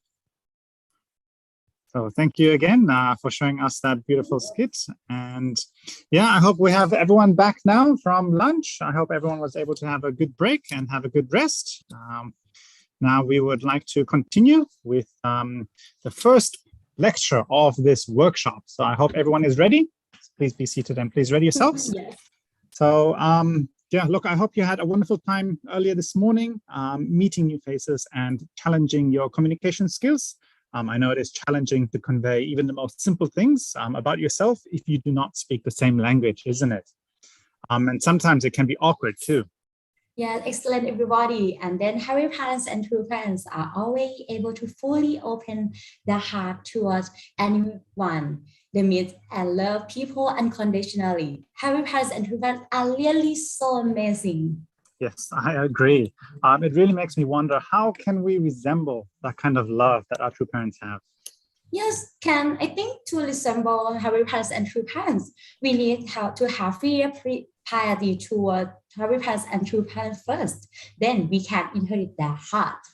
[SPEAKER 1] So thank you again for showing us that beautiful skit. And yeah, I hope we have everyone back now from lunch. I hope everyone was able to have a good break and have a good rest. Now we would like to continue with the first lecture of this workshop. So I hope everyone is ready. Please be seated and please ready yourselves.
[SPEAKER 2] Yes.
[SPEAKER 1] So yeah, look, I hope you had a wonderful time earlier this morning, meeting new faces and challenging your communication skills. I know it is challenging to convey even the most simple things about yourself if you do not speak the same language, isn't it? And sometimes it can be awkward too.
[SPEAKER 2] Yeah, excellent everybody. And then happy parents and true parents are always able to fully open their heart towards anyone. They meet and love people unconditionally. Happy parents and true parents are really so amazing.
[SPEAKER 1] Yes, I agree. It really makes me wonder, how can we resemble that kind of love that our true parents have?
[SPEAKER 2] Yes, I think to resemble happy parents and true parents, we need to have piety toward happy parents and true parents first. Then we can inherit their heart.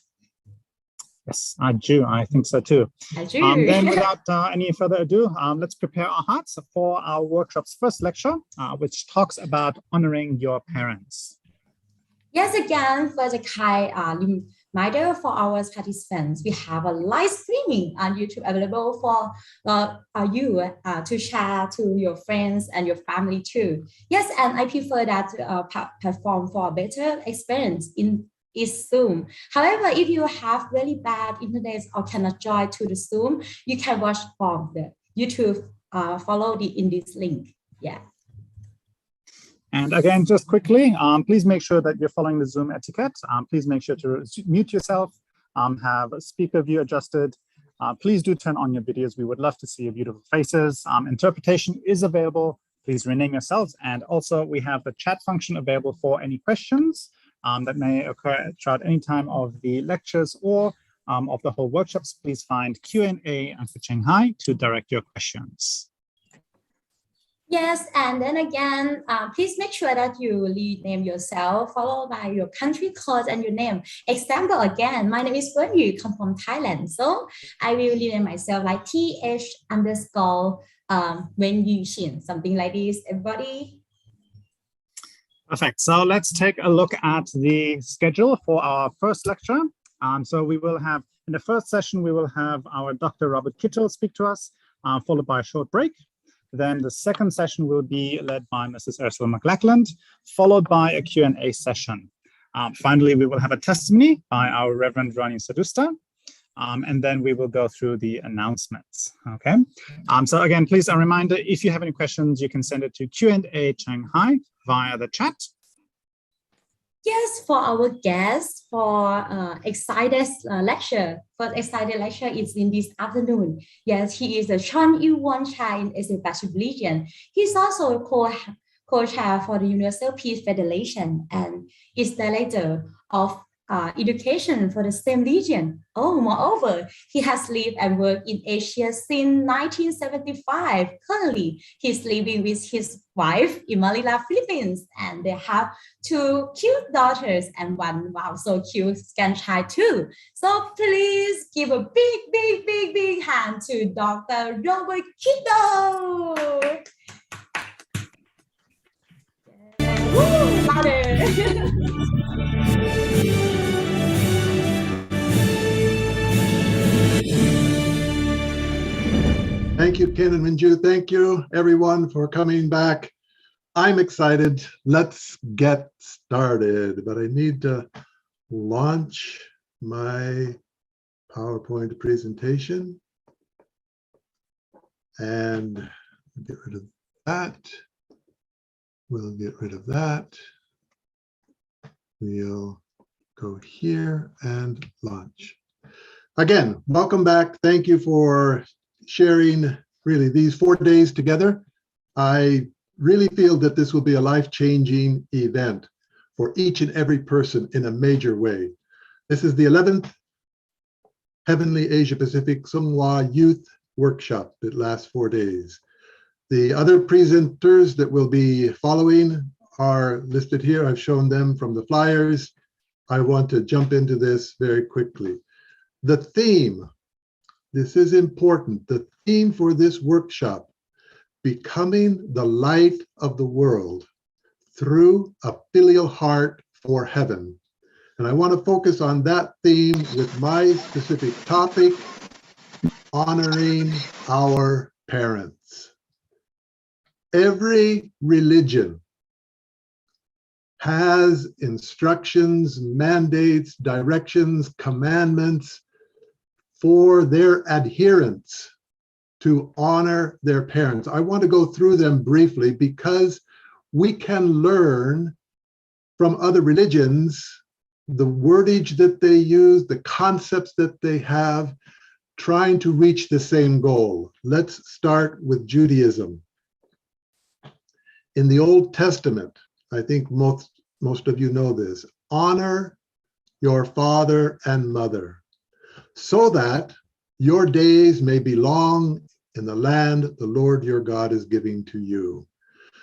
[SPEAKER 1] Yes, I do. I think so too.
[SPEAKER 2] I do.
[SPEAKER 1] Then without any further ado, let's prepare our hearts for our workshop's first lecture, which talks about honoring your parents.
[SPEAKER 2] Yes, again, for the kind reminder for our participants, we have a live streaming on YouTube available for you to share to your friends and your family too. Yes, and I prefer that platform for a better experience in is Zoom. However, if you have really bad internet or cannot join to the Zoom, you can watch from the YouTube. Follow in this link. Yeah.
[SPEAKER 1] And again, just quickly, please make sure that you're following the Zoom etiquette. Please make sure to mute yourself, have speaker view adjusted. Please do turn on your videos. We would love to see your beautiful faces. Interpretation is available. Please rename yourselves. And also we have the chat function available for any questions that may occur throughout any time of the lectures or of the whole workshops. Please find Q&A for Shanghai to direct your questions.
[SPEAKER 2] Yes, and then again, please make sure that you rename yourself, followed by your country code and your name. Example again, my name is Wen Yu, come from Thailand. So I will rename myself like TH_Wen Yu Xin, something like this, everybody.
[SPEAKER 1] Perfect. So let's take a look at the schedule for our first lecture. So we will have, in the first session, we will have our Dr. Robert Kittel speak to us, followed by a short break. Then the second session will be led by Mrs. Ursula McLachlan, followed by a Q&A session. Finally, we will have a testimony by our Reverend Ronnie Sadusta, and then we will go through the announcements, okay? So again, please a reminder, if you have any questions, you can send it to Q&A Shanghai via the chat.
[SPEAKER 2] Yes, for our guests, for excited lecture. First excited lecture is in this afternoon. Yes, he is the Chon Yu-won Chair in Asia Pacific region. He's also a co-chair for the Universal Peace Federation and is director of education for the same region. Oh, moreover, he has lived and worked in Asia since 1975. Currently, he's living with his wife in Manila, Philippines, and they have 2 cute daughters and 1 wow, so cute grandchild too. So please give a big hand to Dr. Robert Kittel. Woo, louder.
[SPEAKER 5] Thank you, Ken and Minju. Thank you, everyone, for coming back. I'm excited. Let's get started. But I need to launch my PowerPoint presentation and get rid of that. We'll get rid of that. We'll go here and launch. Again, welcome back. Thank you for sharing really these 4 days together. I really feel that this will be a life-changing event for each and every person in a major way. This is the 11th Heavenly Asia Pacific Sunghwa Youth Workshop that lasts 4 days. The other presenters that will be following are listed here. I've shown them from the flyers. I want to jump into this very quickly. The theme, this is important, the theme for this workshop, becoming the light of the world through a filial heart for heaven. And I want to focus on that theme with my specific topic, honoring our parents. Every religion has instructions, mandates, directions, commandments for their adherents to honor their parents. I want to go through them briefly because we can learn from other religions the wordage that they use, the concepts that they have, trying to reach the same goal. Let's start with Judaism. In the Old Testament, I think most of you know this, honor your father and mother so that your days may be long in the land the Lord your God is giving to you.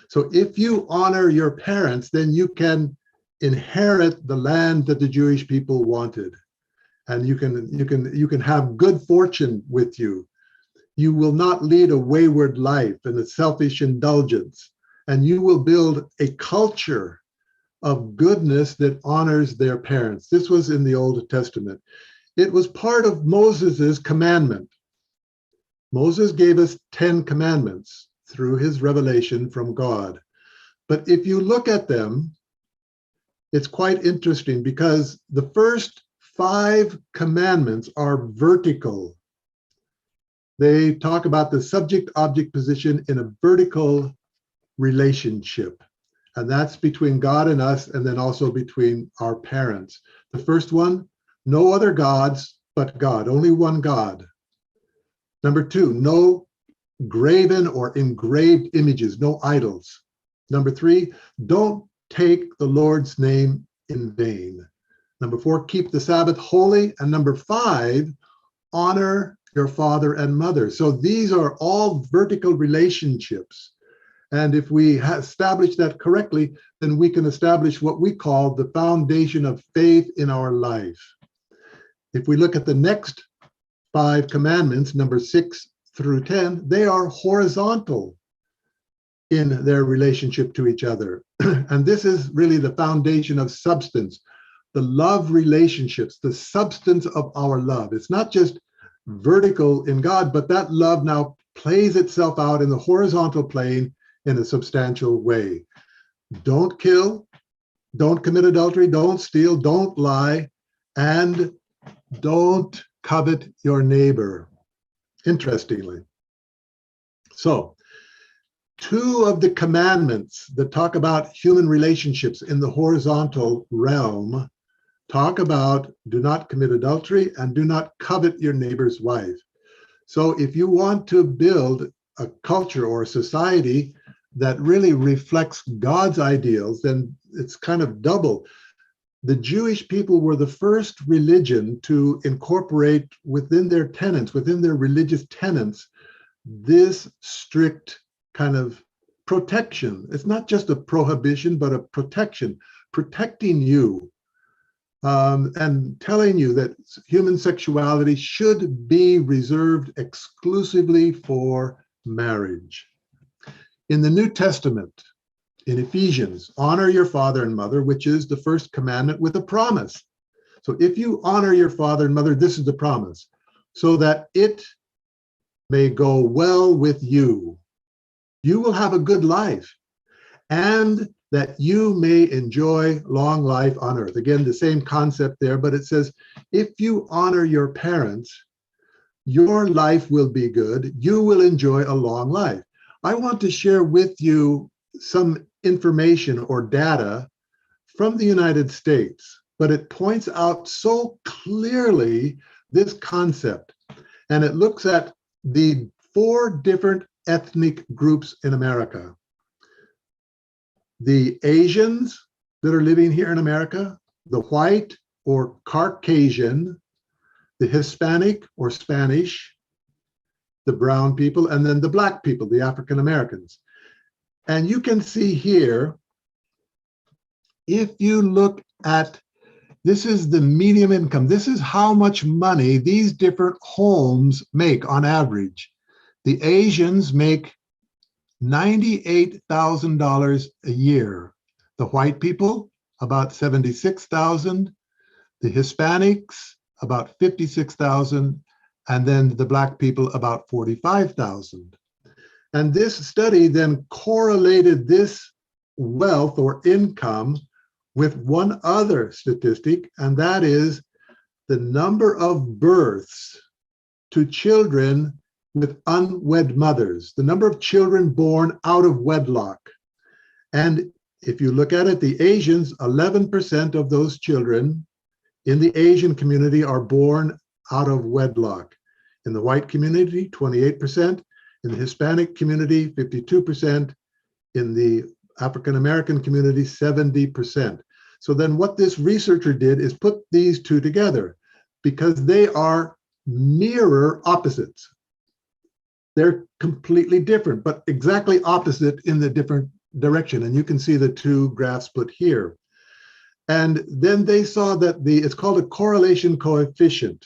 [SPEAKER 5] So if you honor your parents, then you can inherit the land that the Jewish people wanted. And you can have good fortune with you. You will not lead a wayward life and a selfish indulgence. And you will build a culture of goodness that honors their parents. This was in the Old Testament. It was part of Moses's commandment. Moses gave us 10 commandments through his revelation from God. But if you look at them, it's quite interesting because the first 5 commandments are vertical. They talk about the subject-object position in a vertical relationship. And that's between God and us, and then also between our parents. The first one, no other gods but God, only one God. Number 2, no graven or engraved images, no idols. Number 3, don't take the Lord's name in vain. Number 4, keep the Sabbath holy. And number 5, honor your father and mother. So these are all vertical relationships. And if we establish that correctly, then we can establish what we call the foundation of faith in our life. If we look at the next 5 commandments, number 6 through 10, they are horizontal in their relationship to each other. And this is really the foundation of substance, the love relationships, the substance of our love. It's not just vertical in God, but that love now plays itself out in the horizontal plane in a substantial way. Don't kill, don't commit adultery, don't steal, don't lie, and don't covet your neighbor. Interestingly. So, 2 of the commandments that talk about human relationships in the horizontal realm talk about do not commit adultery and do not covet your neighbor's wife. So if you want to build a culture or a society that really reflects God's ideals, then it's kind of double. The Jewish people were the first religion to incorporate within their tenets, within their religious tenets, this strict kind of protection. It's not just a prohibition, but a protection, protecting you and telling you that human sexuality should be reserved exclusively for marriage. In the New Testament, in Ephesians, honor your father and mother, which is the first commandment with a promise. So if you honor your father and mother, this is the promise, so that it may go well with you. You will have a good life, and that you may enjoy long life on earth. Again, the same concept there, but it says, if you honor your parents, your life will be good. You will enjoy a long life. I want to share with you some information or data from the United States, but it points out so clearly this concept. And it looks at the 4 different ethnic groups in America. The Asians that are living here in America, the white or Caucasian, the Hispanic or Spanish, the brown people, and then the black people, the African Americans. And you can see here, if you look at, this is the median income. This is how much money these different homes make on average. The Asians make $98,000 a year. The white people, about $76,000. The Hispanics, about $56,000. And then the black people, about $45,000. And this study then correlated this wealth or income with one other statistic, and that is the number of births to children with unwed mothers, the number of children born out of wedlock. And if you look at it, the Asians, 11% of those children in the Asian community are born out of wedlock. In the white community, 28%. In the Hispanic community, 52%. In the African American community, 70%. So then what this researcher did is put these 2 together because they are mirror opposites. They're completely different, but exactly opposite in the different direction. And you can see the 2 graphs put here. And then they saw that it's called a correlation coefficient.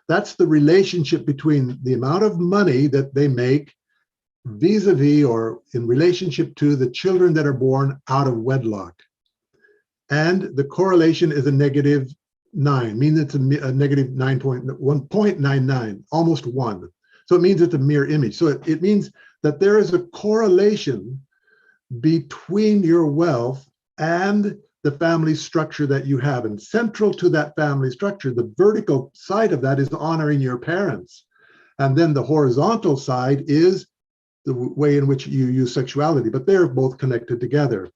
[SPEAKER 5] That's the relationship between the amount of money that they make vis-a-vis or in relationship to the children that are born out of wedlock. And the correlation is a -9, meaning it's a negative 1.99, almost 1. So it means it's a mirror image. So it means that there is a correlation between your wealth and the family structure that you have. And central to that family structure, the vertical side of that is honoring your parents. And then the horizontal side is the way in which you use sexuality, but they're both connected together.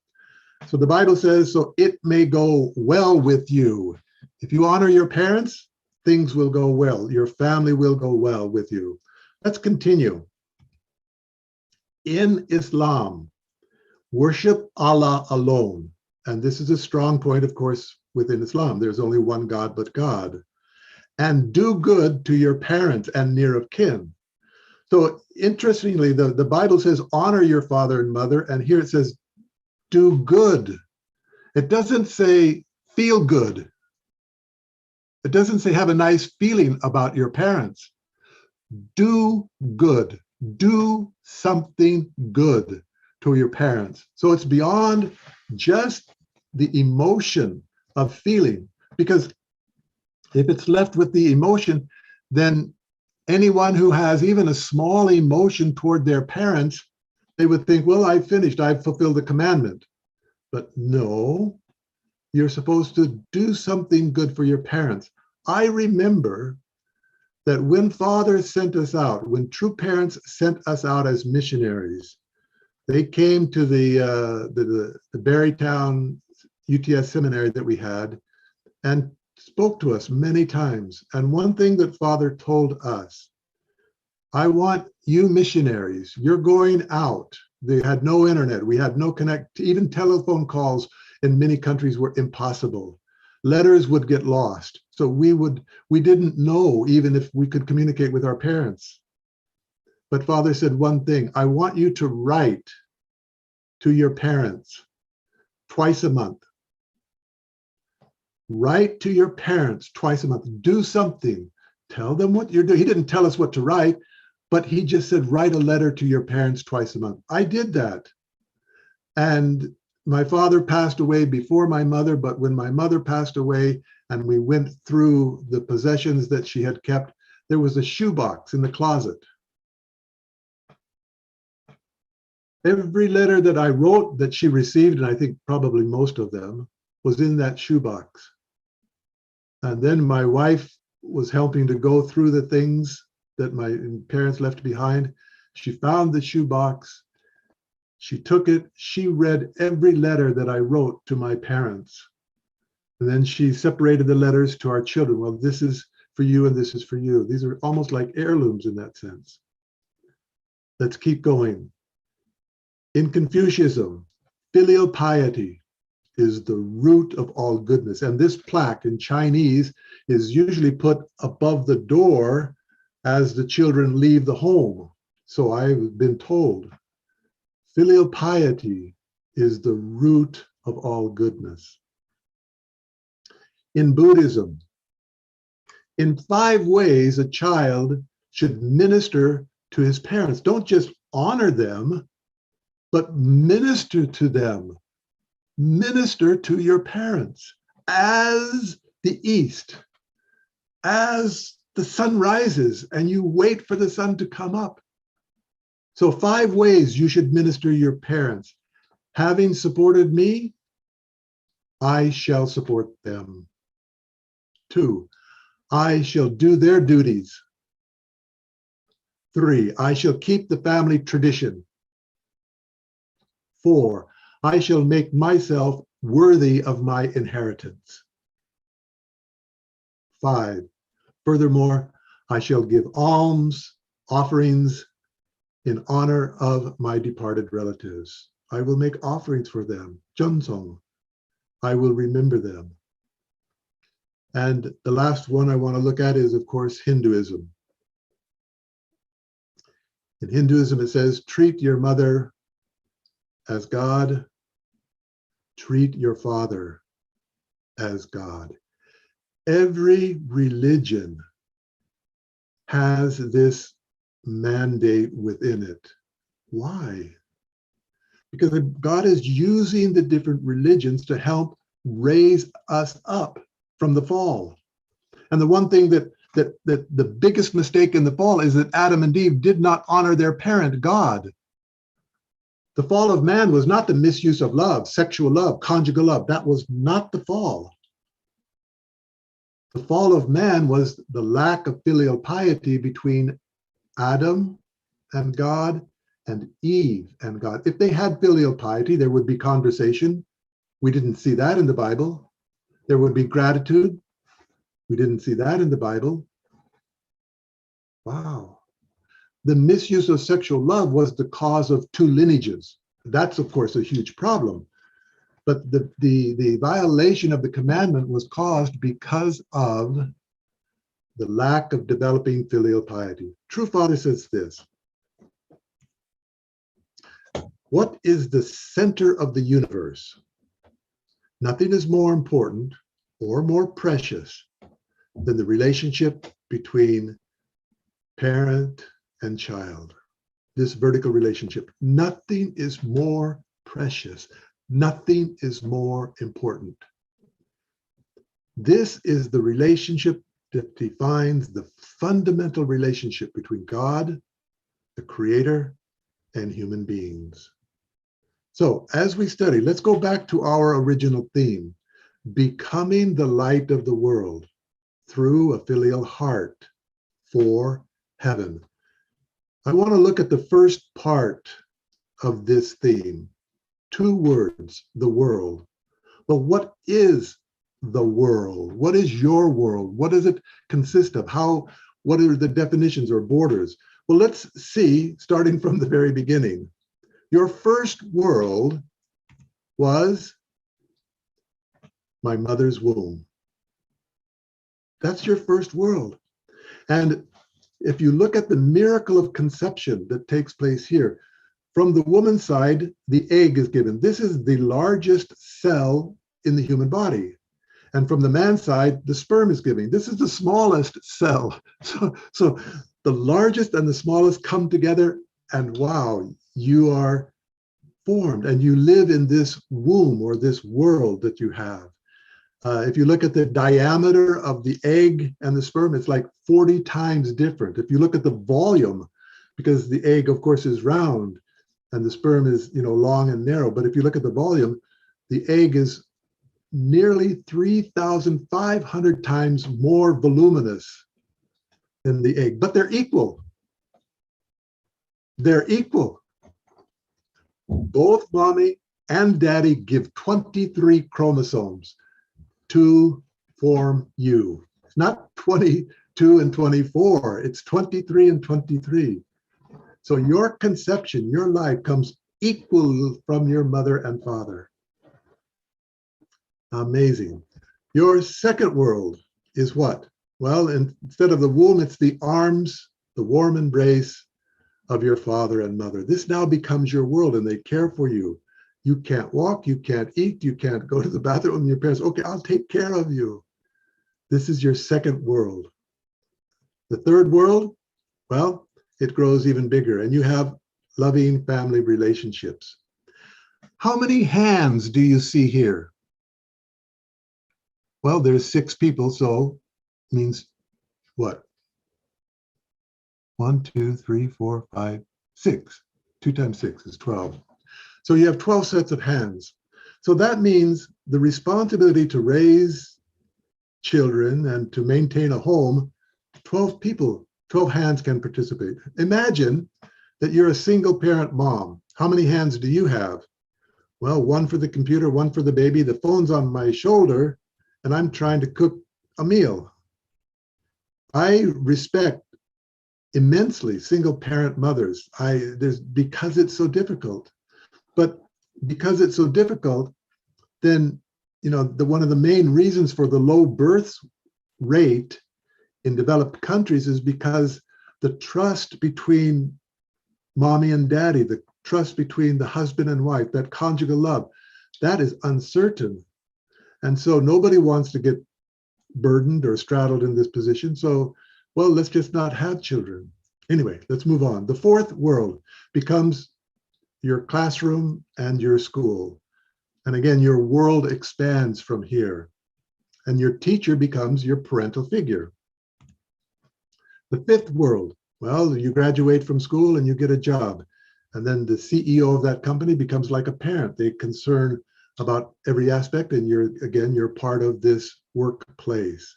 [SPEAKER 5] So the Bible says, so it may go well with you. If you honor your parents, things will go well. Your family will go well with you. Let's continue. In Islam, worship Allah alone. And this is a strong point, of course, within Islam. There's only one God but God. And do good to your parents and near of kin. So interestingly, the Bible says, honor your father and mother. And here it says, do good. It doesn't say feel good. It doesn't say have a nice feeling about your parents. Do good. Do something good to your parents. So it's beyond just the emotion of feeling, because if it's left with the emotion, then anyone who has even a small emotion toward their parents, they would think, well, I've finished, I've fulfilled the commandment. But no, you're supposed to do something good for your parents. I remember that when Father sent us out, when true parents sent us out as missionaries, they came to the Barrytown UTS seminary that we had and spoke to us many times. And one thing that Father told us, I want you missionaries, you're going out. They had no internet. We had no connect. Even telephone calls in many countries were impossible. Letters would get lost. So we didn't know even if we could communicate with our parents. But Father said one thing, I want you to write to your parents twice a month. Write to your parents twice a month. Do something. Tell them what you're doing. He didn't tell us what to write, but he just said, write a letter to your parents twice a month. I did that. And my father passed away before my mother, but when my mother passed away and we went through the possessions that she had kept, there was a shoebox in the closet. Every letter that I wrote that she received, and I think probably most of them, was in that shoebox. And then my wife was helping to go through the things that my parents left behind. She found the shoebox. She took it. She read every letter that I wrote to my parents. And then she separated the letters to our children. Well, this is for you and this is for you. These are almost like heirlooms in that sense. Let's keep going. In Confucianism, filial piety is the root of all goodness. And this plaque in Chinese is usually put above the door as the children leave the home. So I've been told filial piety is the root of all goodness. In Buddhism, in 5 ways a child should minister to his parents. Don't just honor them, but minister to them. Minister to your parents as the east, as the sun rises and you wait for the sun to come up. So 5 ways you should minister to your parents. Having supported me, I shall support them. 2, I shall do their duties. 3, I shall keep the family tradition. 4, I shall make myself worthy of my inheritance. 5, furthermore, I shall give alms, offerings in honor of my departed relatives. I will make offerings for them. Jeonsong, I will remember them. And the last one I want to look at is, of course, Hinduism. In Hinduism, it says, treat your mother as God, treat your father as God. Every religion has this mandate within it. Why? Because God is using the different religions to help raise us up from the fall. And the one thing that the biggest mistake in the fall is that Adam and Eve did not honor their parent, God. The fall of man was not the misuse of love, sexual love, conjugal love. That was not the fall. The fall of man was the lack of filial piety between Adam and God and Eve and God. If they had filial piety, there would be conversation. We didn't see that in the Bible. There would be gratitude. We didn't see that in the Bible. Wow. The misuse of sexual love was the cause of two lineages. That's, of course, a huge problem. But the violation of the commandment was caused because of the lack of developing filial piety. True Father says this: what is the center of the universe? Nothing is more important or more precious than the relationship between parent and child. This vertical relationship. Nothing is more precious. Nothing is more important. This is the relationship that defines the fundamental relationship between God, the Creator, and human beings. So as we study, let's go back to our original theme, becoming the light of the world through a filial heart for heaven. I want to look at the first part of this theme. 2 words, the world. Well, what is the world? What is your world? What does it consist of? What are the definitions or borders? Well, let's see, starting from the very beginning. Your first world was my mother's womb. That's your first world. And if you look at the miracle of conception that takes place here, from the woman's side, the egg is given. This is the largest cell in the human body. And from the man's side, the sperm is given. This is the smallest cell. So the largest and the smallest come together, and wow, you are formed and you live in this womb or this world that you have. If you look at the diameter of the egg and the sperm, it's like 40 times different. If you look at the volume, because the egg, of course, is round and the sperm is, long and narrow. But if you look at the volume, the egg is nearly 3,500 times more voluminous than the egg, but they're equal. They're equal. Both mommy and daddy give 23 chromosomes to form you. It's not 22 and 24, it's 23 and 23. So your conception, your life comes equal from your mother and father. Amazing. Your second world is what? Well, instead of the womb, it's the arms, the warm embrace of your father and mother. This now becomes your world, and they care for you. You can't walk, you can't eat, you can't go to the bathroom. Your parents, okay, I'll take care of you. This is your second world. The third world, well, it grows even bigger, and you have loving family relationships. How many hands do you see here? Well, there's 6 people, so means what? 1, 2, 3, 4, 5, 6. 2 times 6 is 12. So you have 12 sets of hands. So that means the responsibility to raise children and to maintain a home, 12 people, 12 hands can participate. Imagine that you're a single parent mom. How many hands do you have? Well, 1 for the computer, 1 for the baby, the phone's on my shoulder, and I'm trying to cook a meal. I respect immensely single parent mothers. Because it's so difficult. But because it's so difficult, then one of the main reasons for the low birth rate in developed countries is because the trust between mommy and daddy, the trust between the husband and wife, that conjugal love, that is uncertain. And so nobody wants to get burdened or straddled in this position. So, well, let's just not have children. Anyway, let's move on. The fourth world becomes your classroom and your school. And again, your world expands from here. And your teacher becomes your parental figure. The fifth world, well, you graduate from school and you get a job. And then the CEO of that company becomes like a parent. They concern about every aspect, and you're part of this workplace.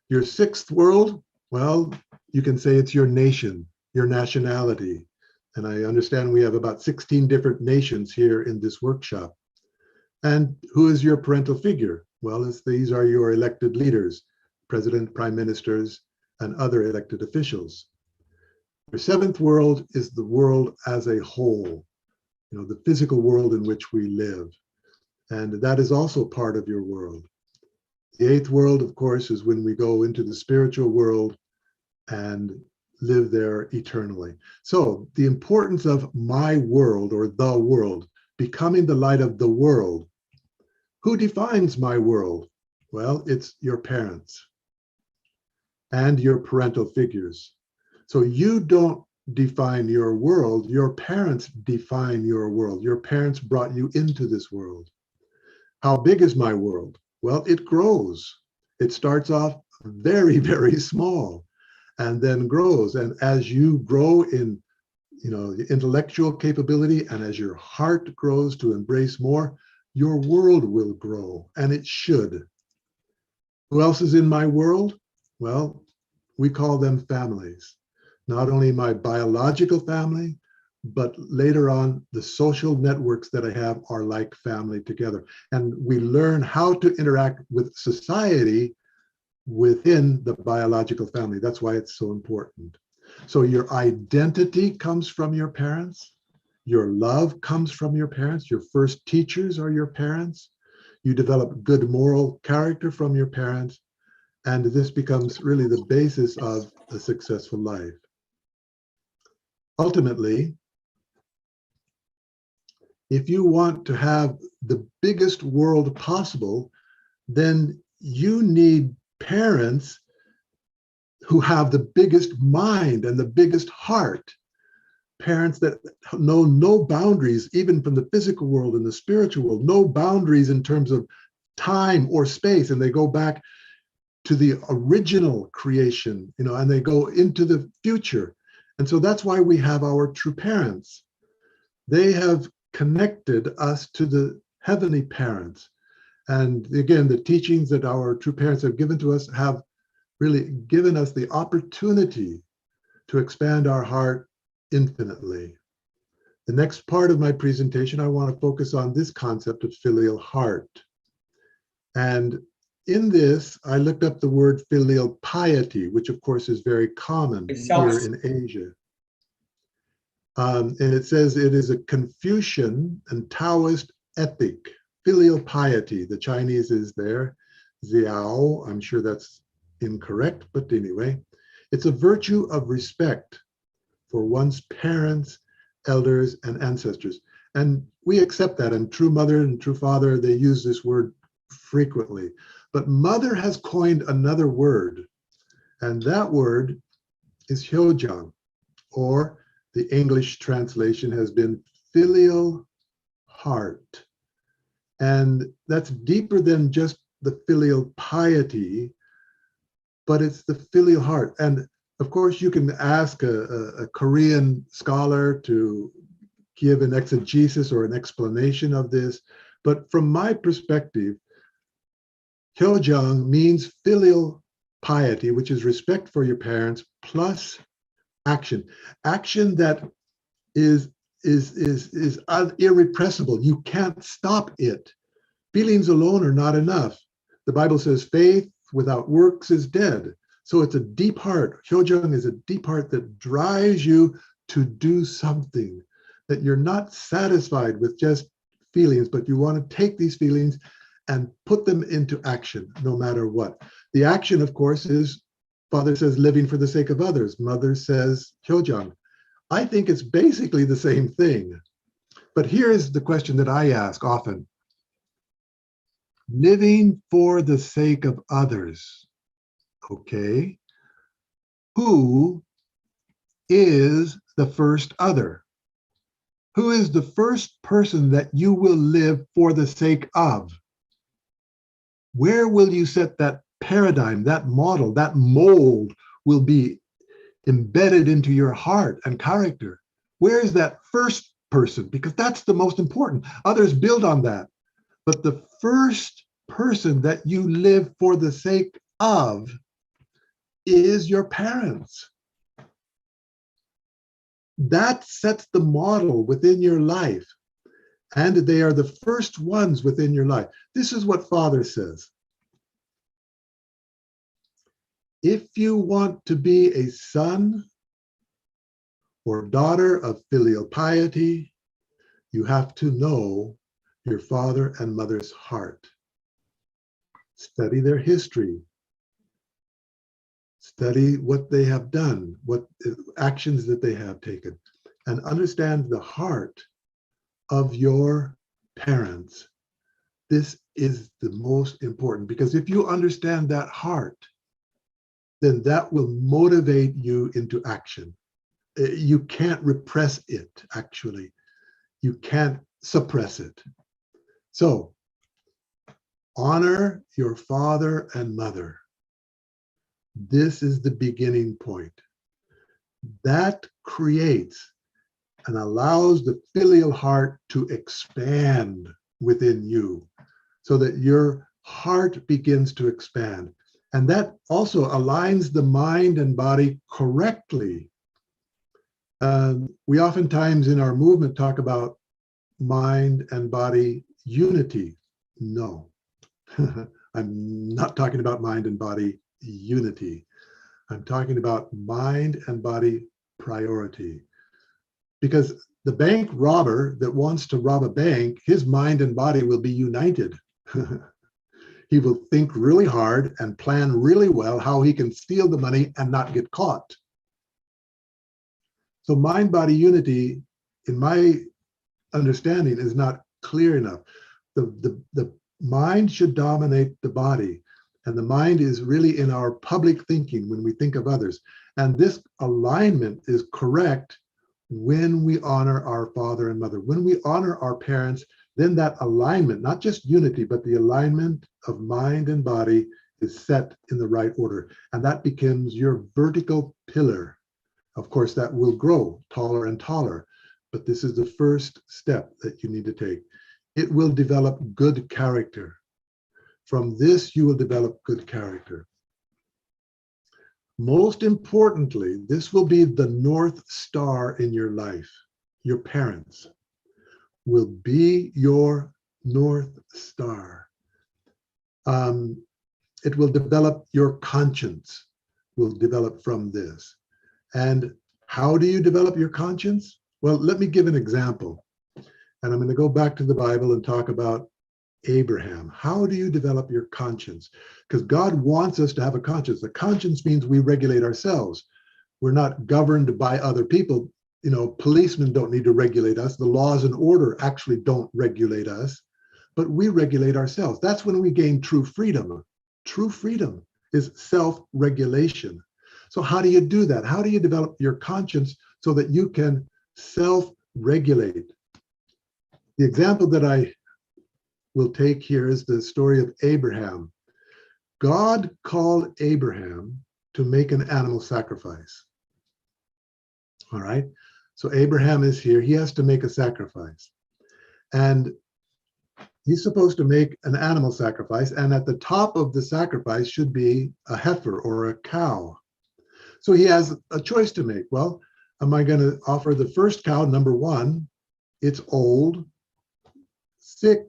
[SPEAKER 5] Your sixth world, well, you can say it's your nation, your nationality. And I understand we have about 16 different nations here in this workshop. And who is your parental figure? Well, these are your elected leaders, president, prime ministers, and other elected officials. Your seventh world is the world as a whole, the physical world in which we live. And that is also part of your world. The eighth world, of course, is when we go into the spiritual world and live there eternally. So the importance of my world, or the world, becoming the light of the world. Who defines my world? Well, it's your parents and your parental figures. So you don't define your world, your parents define your world. Your parents brought you into this world. How big is my world? Well, it grows. It starts off very, very small and then grows. And as you grow in, the intellectual capability, and as your heart grows to embrace more, your world will grow, and it should. Who else is in my world? Well, we call them families. Not only my biological family, but later on, the social networks that I have are like family together. And we learn how to interact with society within the biological family. That's why it's so important. So your identity comes from your parents. Your love comes from your parents. Your first teachers are your parents. You develop good moral character from your parents. And this becomes really the basis of a successful life. Ultimately, if you want to have the biggest world possible, then you need parents who have the biggest mind and the biggest heart. Parents that know no boundaries, even from the physical world and the spiritual world, no boundaries in terms of time or space. And they go back to the original creation, and they go into the future. And so that's why we have our true parents. They have connected us to the heavenly parents. And again, the teachings that our true parents have given to us have really given us the opportunity to expand our heart infinitely. The next part of my presentation, I want to focus on this concept of filial heart. And in this, I looked up the word filial piety, which of course is very common here in Asia. And it says it is a Confucian and Taoist ethic, filial piety. The Chinese is there, Xiao, I'm sure that's incorrect, but anyway, it's a virtue of respect for one's parents, elders, and ancestors. And we accept that, and true mother and true father, they use this word frequently. But mother has coined another word, and that word is hyojang, or the English translation has been filial heart. And that's deeper than just the filial piety, but it's the filial heart. And of course, you can ask a Korean scholar to give an exegesis or an explanation of this. But from my perspective, hyojang means filial piety, which is respect for your parents, plus action. Action that is irrepressible. You can't stop it. Feelings alone are not enough. The Bible says faith without works is dead. So it's a deep heart. Hyojang is a deep heart that drives you to do something, that you're not satisfied with just feelings, but you want to take these feelings and put them into action, no matter what. The action, of course, is, father says, living for the sake of others. Mother says, hyojang. I think it's basically the same thing. But here is the question that I ask often. Living for the sake of others. Okay. Who is the first other? Who is the first person that you will live for the sake of? Where will you set that paradigm, that model, that mold will be embedded into your heart and character? Where is that first person? Because that's the most important. Others build on that. But the first person that you live for the sake of is your parents. That sets the model within your life. And they are the first ones within your life. This is what Father says. If you want to be a son or daughter of filial piety, you have to know your father and mother's heart. Study their history. Study what they have done, what actions that they have taken, and understand the heart of your parents. This is the most important, because if you understand that heart, then that will motivate you into action. You can't repress it, actually. You can't suppress it. So, honor your father and mother. This is the beginning point. That creates and allows the filial heart to expand within you, so that your heart begins to expand. And that also aligns the mind and body correctly. We oftentimes in our movement talk about mind and body unity. No, I'm not talking about mind and body unity. I'm talking about mind and body priority. Because the bank robber that wants to rob a bank, his mind and body will be united. He will think really hard and plan really well how he can steal the money and not get caught. So mind-body unity, in my understanding, is not clear enough. The mind should dominate the body, and the mind is really in our public thinking when we think of others. And this alignment is correct when we honor our father and mother. When we honor our parents, then that alignment, not just unity, but the alignment of mind and body is set in the right order. And that becomes your vertical pillar. Of course, that will grow taller and taller, but this is the first step that you need to take. It will develop good character. From this, you will develop good character. Most importantly, this will be the North Star in your life. Your parents will be your North Star. It will develop your conscience, will develop from this. And how do you develop your conscience? Well, let me give an example. And I'm going to go back to the Bible and talk about Abraham. How do you develop your conscience? Because God wants us to have a conscience. A conscience means we regulate ourselves. We're not governed by other people. You know, policemen don't need to regulate us. The laws and order actually don't regulate us, but we regulate ourselves. That's when we gain true freedom. True freedom is self-regulation. So how do you do that? How do you develop your conscience so that you can self-regulate? The example that I will take here is the story of Abraham. God called Abraham to make an animal sacrifice. All right. So Abraham is here. He has to make a sacrifice. And he's supposed to make an animal sacrifice. And at the top of the sacrifice should be a heifer or a cow. So he has a choice to make. Well, am I going to offer the first cow, number one? It's old, sick,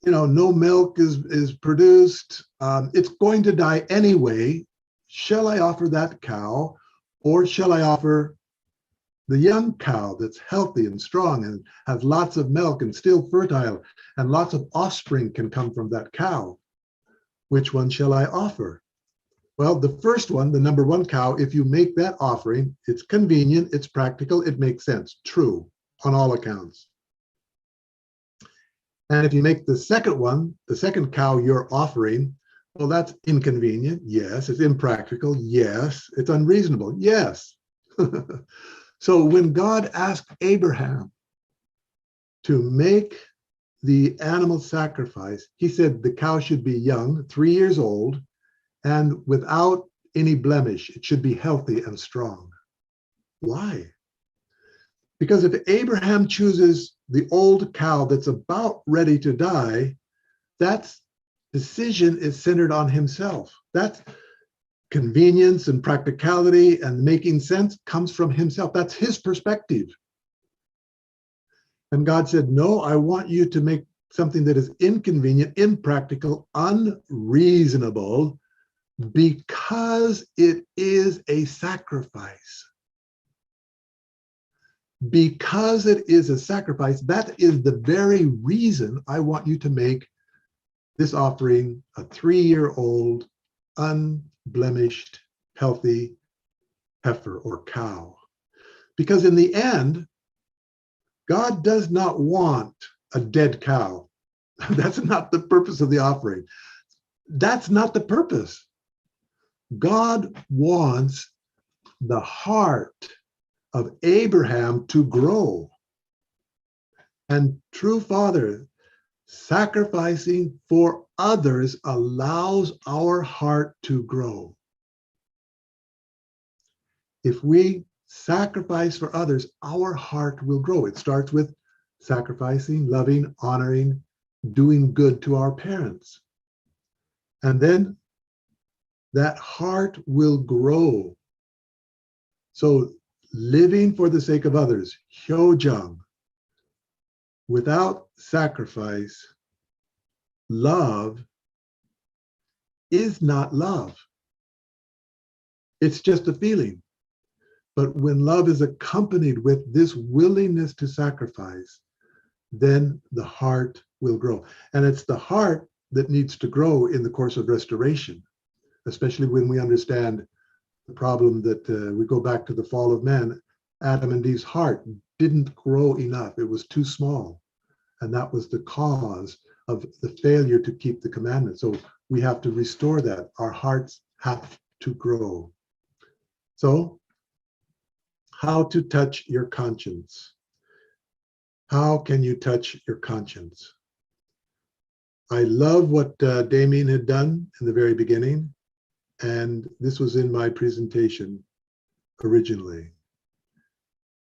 [SPEAKER 5] you know, no milk is produced. It's going to die anyway. Shall I offer that cow, or shall I offer the young cow that's healthy and strong and has lots of milk and still fertile and lots of offspring can come from that cow? Which one shall I offer? Well, the first one, the number one cow, if you make that offering, it's convenient, it's practical, it makes sense, true on all accounts. And if you make the second one, the second cow you're offering, well, that's inconvenient, yes. It's impractical, yes. It's unreasonable, yes. So when God asked Abraham to make the animal sacrifice, he said the cow should be young, 3 years old, and without any blemish. It should be healthy and strong. Why? Because if Abraham chooses the old cow that's about ready to die, that decision is centered on himself. That convenience and practicality and making sense comes from himself. That's his perspective. And God said, no, I want you to make something that is inconvenient, impractical, unreasonable, because it is a sacrifice. Because it is a sacrifice, that is the very reason I want you to make this offering a 3-year-old, unblemished, healthy heifer or cow. Because in the end, God does not want a dead cow. That's not the purpose of the offering. That's not the purpose. God wants the heart of Abraham to grow. And true father, sacrificing for others allows our heart to grow. If we sacrifice for others, our heart will grow. It starts with sacrificing, loving, honoring, doing good to our parents. And then that heart will grow. So living for the sake of others, hyojang, without sacrifice, love is not love. It's just a feeling. But when love is accompanied with this willingness to sacrifice, then the heart will grow. And it's the heart that needs to grow in the course of restoration, especially when we understand the problem that we go back to the fall of man. Adam and Eve's heart didn't grow enough. It was too small. And that was the cause of the failure to keep the commandments. So we have to restore that. Our hearts have to grow. So, how to touch your conscience. How can you touch your conscience? I love what Damien had done in the very beginning, and this was in my presentation originally.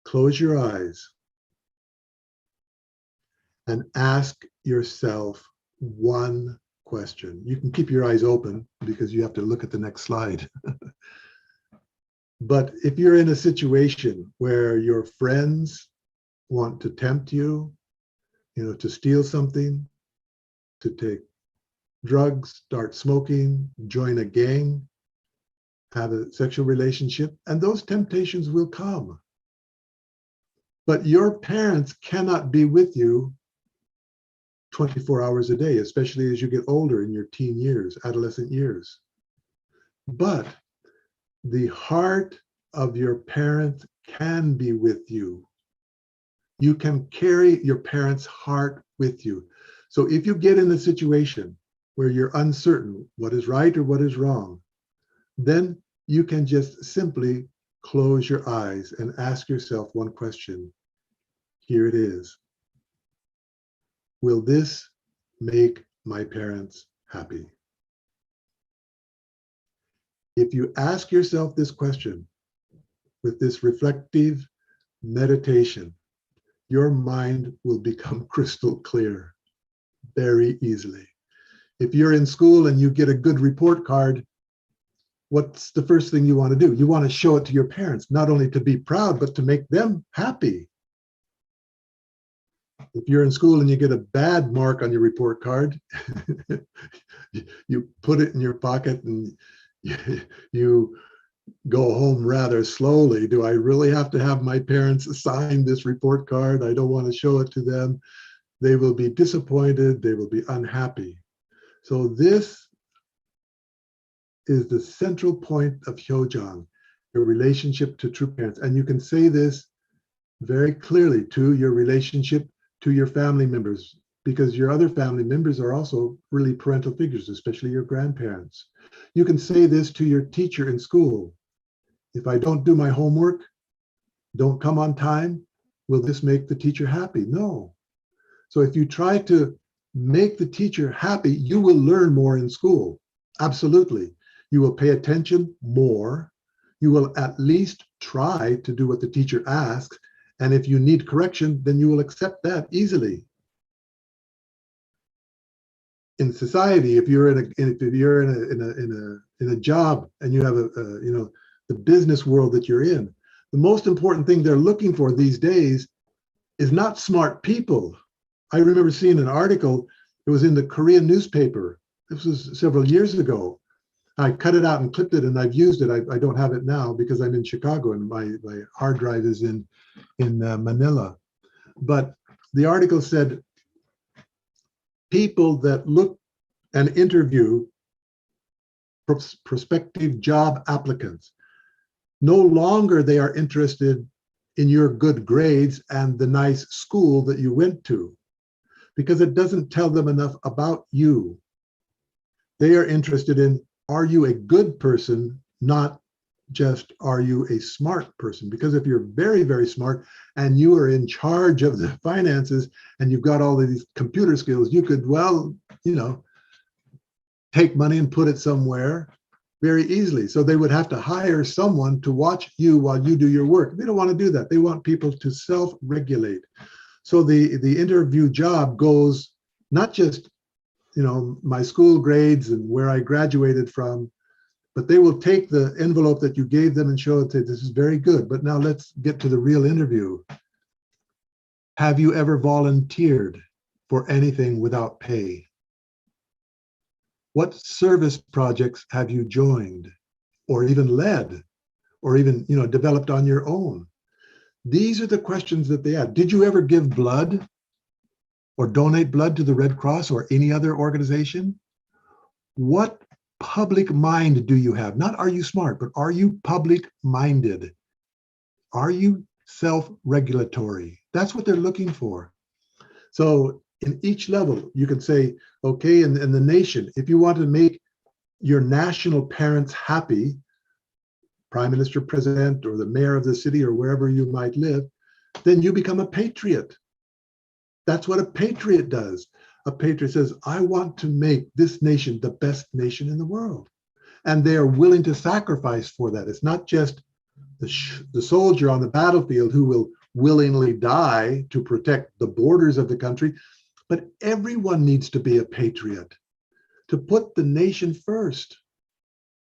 [SPEAKER 5] Close your eyes and ask yourself one question. You can keep your eyes open because you have to look at the next slide. But if you're in a situation where your friends want to tempt you, to steal something, to take drugs, start smoking, join a gang, have a sexual relationship, and those temptations will come. But your parents cannot be with you 24 hours a day, especially as you get older in your teen years, adolescent years. But the heart of your parents can be with you. You can carry your parents' heart with you. So if you get in a situation where you're uncertain what is right or what is wrong, then you can just simply close your eyes and ask yourself one question. Here it is. Will this make my parents happy? If you ask yourself this question with this reflective meditation, your mind will become crystal clear very easily. If you're in school and you get a good report card, what's the first thing you want to do? You want to show it to your parents, not only to be proud, but to make them happy. If you're in school and you get a bad mark on your report card, you put it in your pocket and you go home rather slowly. Do I really have to have my parents sign this report card? I don't want to show it to them. They will be disappointed. They will be unhappy. So this is the central point of Hyojang, your relationship to true parents. And you can say this very clearly to your relationship to your family members, because your other family members are also really parental figures, especially your grandparents. You can say this to your teacher in school. If I don't do my homework, don't come on time, will this make the teacher happy? No. So if you try to make the teacher happy, you will learn more in school. Absolutely. You will pay attention more. You will at least try to do what the teacher asks, And if you need correction, then you will accept that easily. In society, if you're in a job and you have the business world that you're in, the most important thing they're looking for these days is not smart people. I remember seeing an article, it was in the Korean newspaper. This was several years ago. I cut it out and clipped it, and I've used it. I don't have it now because I'm in Chicago and my hard drive is in Manila. But the article said, people that look and interview prospective job applicants, no longer they are interested in your good grades and the nice school that you went to, because it doesn't tell them enough about you. They are interested in, are you a good person, not just are you a smart person? Because if you're very, very smart and you are in charge of the finances and you've got all of these computer skills, you could, well, take money and put it somewhere very easily. So they would have to hire someone to watch you while you do your work. They don't want to do that. They want people to self-regulate. So the interview job goes not just, my school grades and where I graduated from, but they will take the envelope that you gave them and show it, say, this is very good, but now let's get to the real interview. Have you ever volunteered for anything without pay? What service projects have you joined or even led or even, developed on your own? These are the questions that they ask. Did you ever give blood or donate blood to the Red Cross or any other organization? What public mind do you have? Not are you smart, but are you public-minded? Are you self-regulatory? That's what they're looking for. So in each level, you can say, okay, in the nation, if you want to make your national parents happy, prime minister, president, or the mayor of the city, or wherever you might live, then you become a patriot. That's what a patriot does. A patriot says, I want to make this nation the best nation in the world. And they are willing to sacrifice for that. It's not just the soldier on the battlefield who will willingly die to protect the borders of the country, but everyone needs to be a patriot, to put the nation first.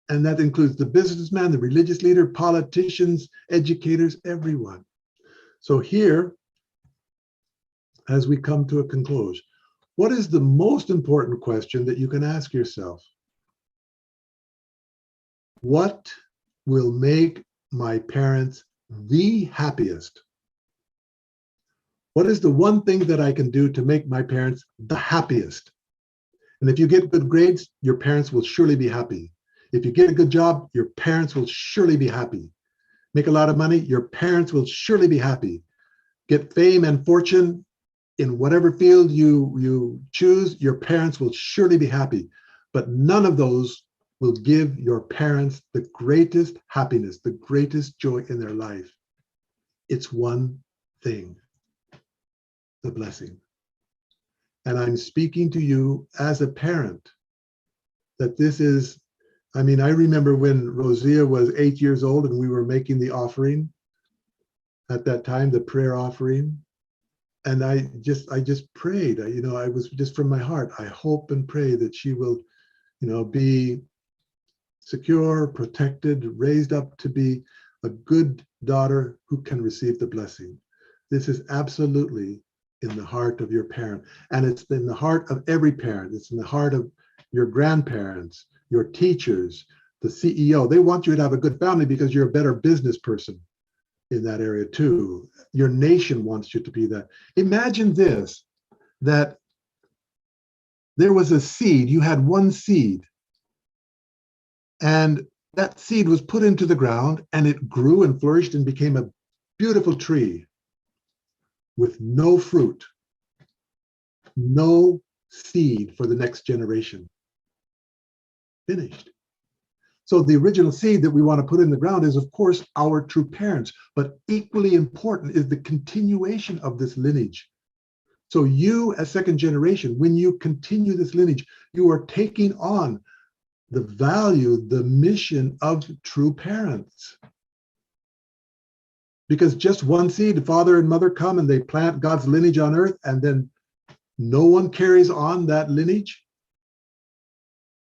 [SPEAKER 5] And that includes the businessman, the religious leader, politicians, educators, everyone. So here, as we come to a conclusion, what is the most important question that you can ask yourself? What will make my parents the happiest? What is the one thing that I can do to make my parents the happiest? And if you get good grades, your parents will surely be happy. If you get a good job, your parents will surely be happy. Make a lot of money, your parents will surely be happy. Get fame and fortune in whatever field you choose, your parents will surely be happy. But none of those will give your parents the greatest happiness, the greatest joy in their life. It's one thing, the blessing. And I'm speaking to you as a parent that this is, I remember when Rosia was 8 years old and we were making the offering at that time, the prayer offering. And I just prayed, I was just from my heart, I hope and pray that she will, be secure, protected, raised up to be a good daughter who can receive the blessing. This is absolutely in the heart of your parent. And it's in the heart of every parent. It's in the heart of your grandparents, your teachers, the CEO. They want you to have a good family because you're a better business person in that area too. Your nation wants you to be that. Imagine this, that there was a seed, you had one seed, and that seed was put into the ground and it grew and flourished and became a beautiful tree with no fruit, no seed for the next generation. Finished. So the original seed that we want to put in the ground is, of course, our true parents, but equally important is the continuation of this lineage. So you, as second generation, when you continue this lineage, you are taking on the value, the mission of true parents. Because just one seed, father and mother come and they plant God's lineage on earth, and then no one carries on that lineage.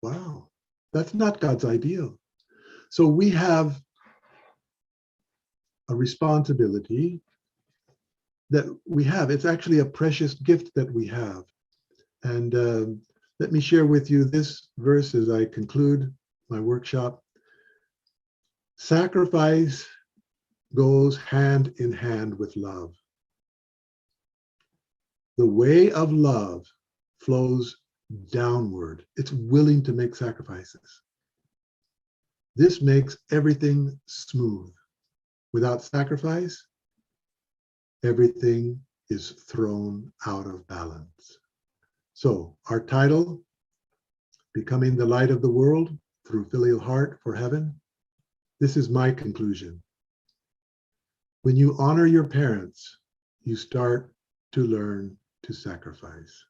[SPEAKER 5] Wow, that's not God's ideal. So we have a responsibility that we have. It's actually a precious gift that we have. And let me share with you this verse as I conclude my workshop. Sacrifice goes hand in hand with love. The way of love flows downward. It's willing to make sacrifices. This makes everything smooth. Without sacrifice, everything is thrown out of balance. So our title, Becoming the Light of the World Through Filial Heart for Heaven, this is my conclusion. When you honor your parents, you start to learn to sacrifice.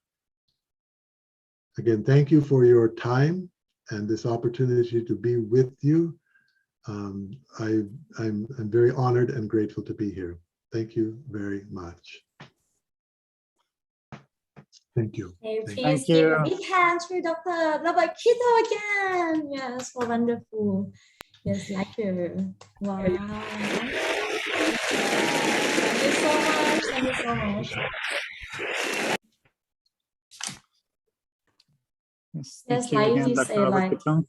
[SPEAKER 5] Again, thank you for your time and this opportunity to be with you. I'm very honored and grateful to be here. Thank you very much. Thank you.
[SPEAKER 2] Okay,
[SPEAKER 5] Thank
[SPEAKER 2] please
[SPEAKER 1] you.
[SPEAKER 2] give a big hand to Dr. Robert Kito again. Yes, for wonderful. Yes, lecture. Wow. Thank you so much. Thank you so much.
[SPEAKER 1] Yes,
[SPEAKER 2] Yes,
[SPEAKER 1] thank you
[SPEAKER 2] like
[SPEAKER 1] again,
[SPEAKER 2] you
[SPEAKER 1] Dr.
[SPEAKER 2] say,
[SPEAKER 1] Robert
[SPEAKER 2] like,
[SPEAKER 1] Kitong.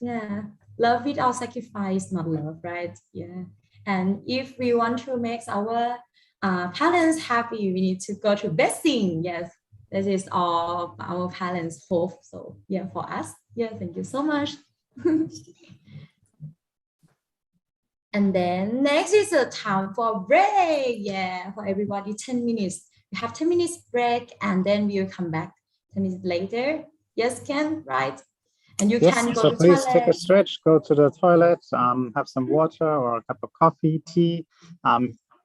[SPEAKER 2] yeah, love without sacrifice, not love, right? Yeah. And if we want to make our parents happy, we need to go to blessing. Yes, that is all our parents hope. So yeah, for us, yeah, thank you so much. And then next is a time for break. Yeah, for everybody, 10 minutes. We have 10 minutes break, and then we'll come back 10 minutes later. Yes, Ken, right? And you can go
[SPEAKER 1] so
[SPEAKER 2] to
[SPEAKER 1] please
[SPEAKER 2] toilet.
[SPEAKER 1] take a stretch, go to the toilet, have some water or a cup of coffee, tea,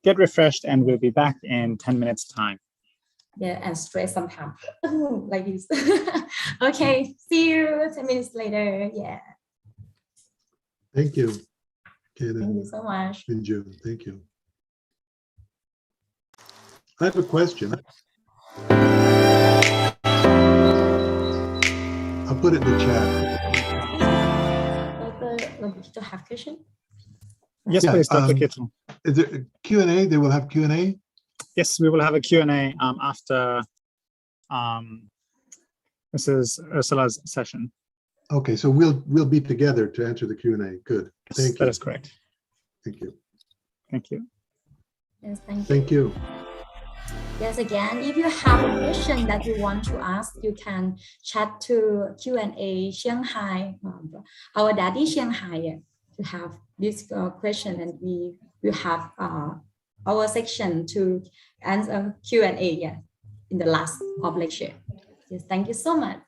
[SPEAKER 1] get refreshed, and we'll be back in 10 minutes time.
[SPEAKER 2] Yeah, and stretch sometime like this. Okay, see you 10 minutes later. Yeah.
[SPEAKER 5] Thank you. Ken
[SPEAKER 2] Thank you so much.
[SPEAKER 5] and June. Thank you. I have a question. I'll put it in the chat.
[SPEAKER 2] Dr. have question?
[SPEAKER 1] Yes, please, Dr. Kitong.
[SPEAKER 5] Is there a Q&A? They will have Q&A?
[SPEAKER 1] Yes, we will have a Q&A after Mrs. Ursula's session.
[SPEAKER 5] Okay, so we'll be together to answer the Q&A. Good.
[SPEAKER 1] Yes,
[SPEAKER 5] Thank you.
[SPEAKER 1] that is correct.
[SPEAKER 5] Thank you.
[SPEAKER 2] Yes, thank you.
[SPEAKER 5] Thank you.
[SPEAKER 2] Yes, again, if you have a question that you want to ask, you can chat to Q&A Shanghai, our daddy Shanghai, to have this question, and we will have our section to answer Q&A in the last of lecture. Yes, thank you so much.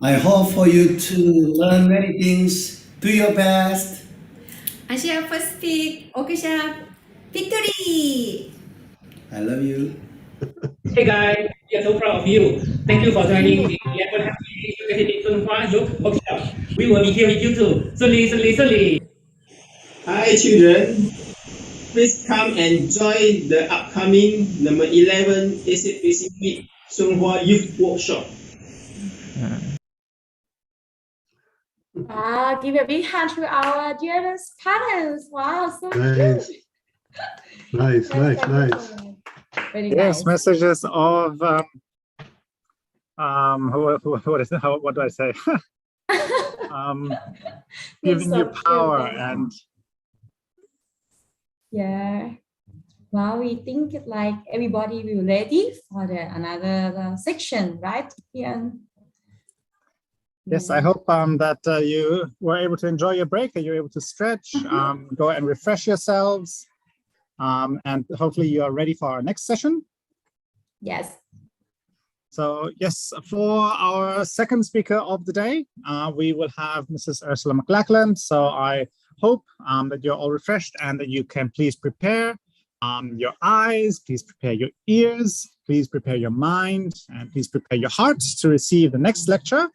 [SPEAKER 18] I hope for you to learn many things. Do your best.
[SPEAKER 19] Asia Pacific, Okisha, victory!
[SPEAKER 18] I love you.
[SPEAKER 20] Hey guys, we are so proud of you. Thank you for joining the 11 Happy Educated Sunghwa Youth Workshop. We will be here with you too. Sunli.
[SPEAKER 21] Hi children, please come and join the upcoming number 11 HPHC Sunghwa Youth Workshop.
[SPEAKER 2] Give a big hand to our dearest parents. Wow, so
[SPEAKER 5] Nice.
[SPEAKER 2] cute.
[SPEAKER 5] Nice.
[SPEAKER 2] Very
[SPEAKER 1] Yes,
[SPEAKER 2] nice.
[SPEAKER 1] messages of what do I say? Giving
[SPEAKER 2] so
[SPEAKER 1] you power
[SPEAKER 2] cute.
[SPEAKER 1] and
[SPEAKER 2] Yeah. Well, we think like everybody will ready for another section, right? Yeah.
[SPEAKER 1] yes, I hope that you were able to enjoy your break, that you're able to stretch, go and refresh yourselves, and hopefully you are ready for our next session.
[SPEAKER 2] Yes.
[SPEAKER 1] So yes, for our second speaker of the day, we will have Mrs. Ursula McLachlan. So I hope that you're all refreshed and that you can please prepare your eyes, please prepare your ears, please prepare your mind, and please prepare your hearts to receive the next lecture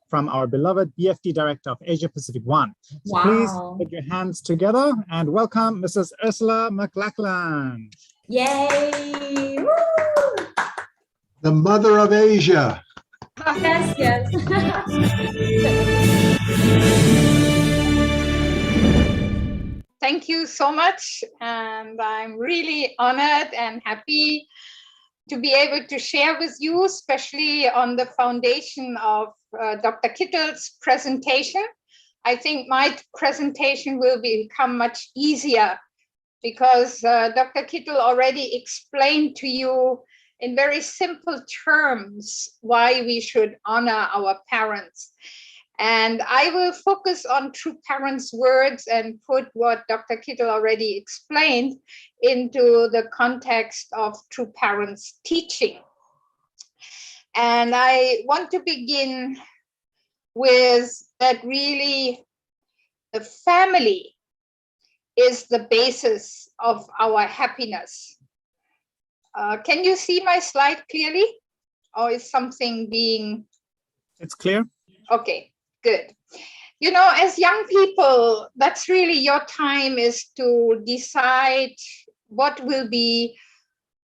[SPEAKER 1] from our beloved BFD Director of Asia Pacific 1. So please put your hands together and welcome Mrs. Ursula McLachlan.
[SPEAKER 2] Yay! Woo!
[SPEAKER 5] The mother of Asia.
[SPEAKER 2] Yes.
[SPEAKER 14] Thank you so much. And I'm really honored and happy to be able to share with you, especially on the foundation of Dr. Kittle's presentation. I think my presentation will become much easier because Dr. Kittle already explained to you in very simple terms why we should honor our parents. And I will focus on true parents' words and put what Dr. Kittle already explained into the context of true parents' teaching. And I want to begin with that really the family is the basis of our happiness. Can you see my slide clearly? Or is something being...
[SPEAKER 1] It's clear.
[SPEAKER 14] Okay, good. You know, as young people, that's really your time is to decide what will be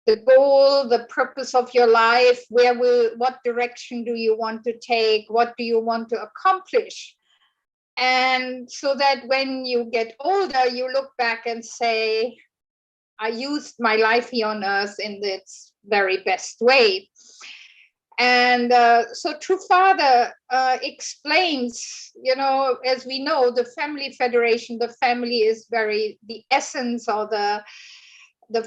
[SPEAKER 14] the goal, the purpose of your life, what direction do you want to take, what do you want to accomplish? And so that when you get older, you look back and say, I used my life here on earth in its very best way. And so True Father explains, you know, as we know, the family federation, the family is the essence or the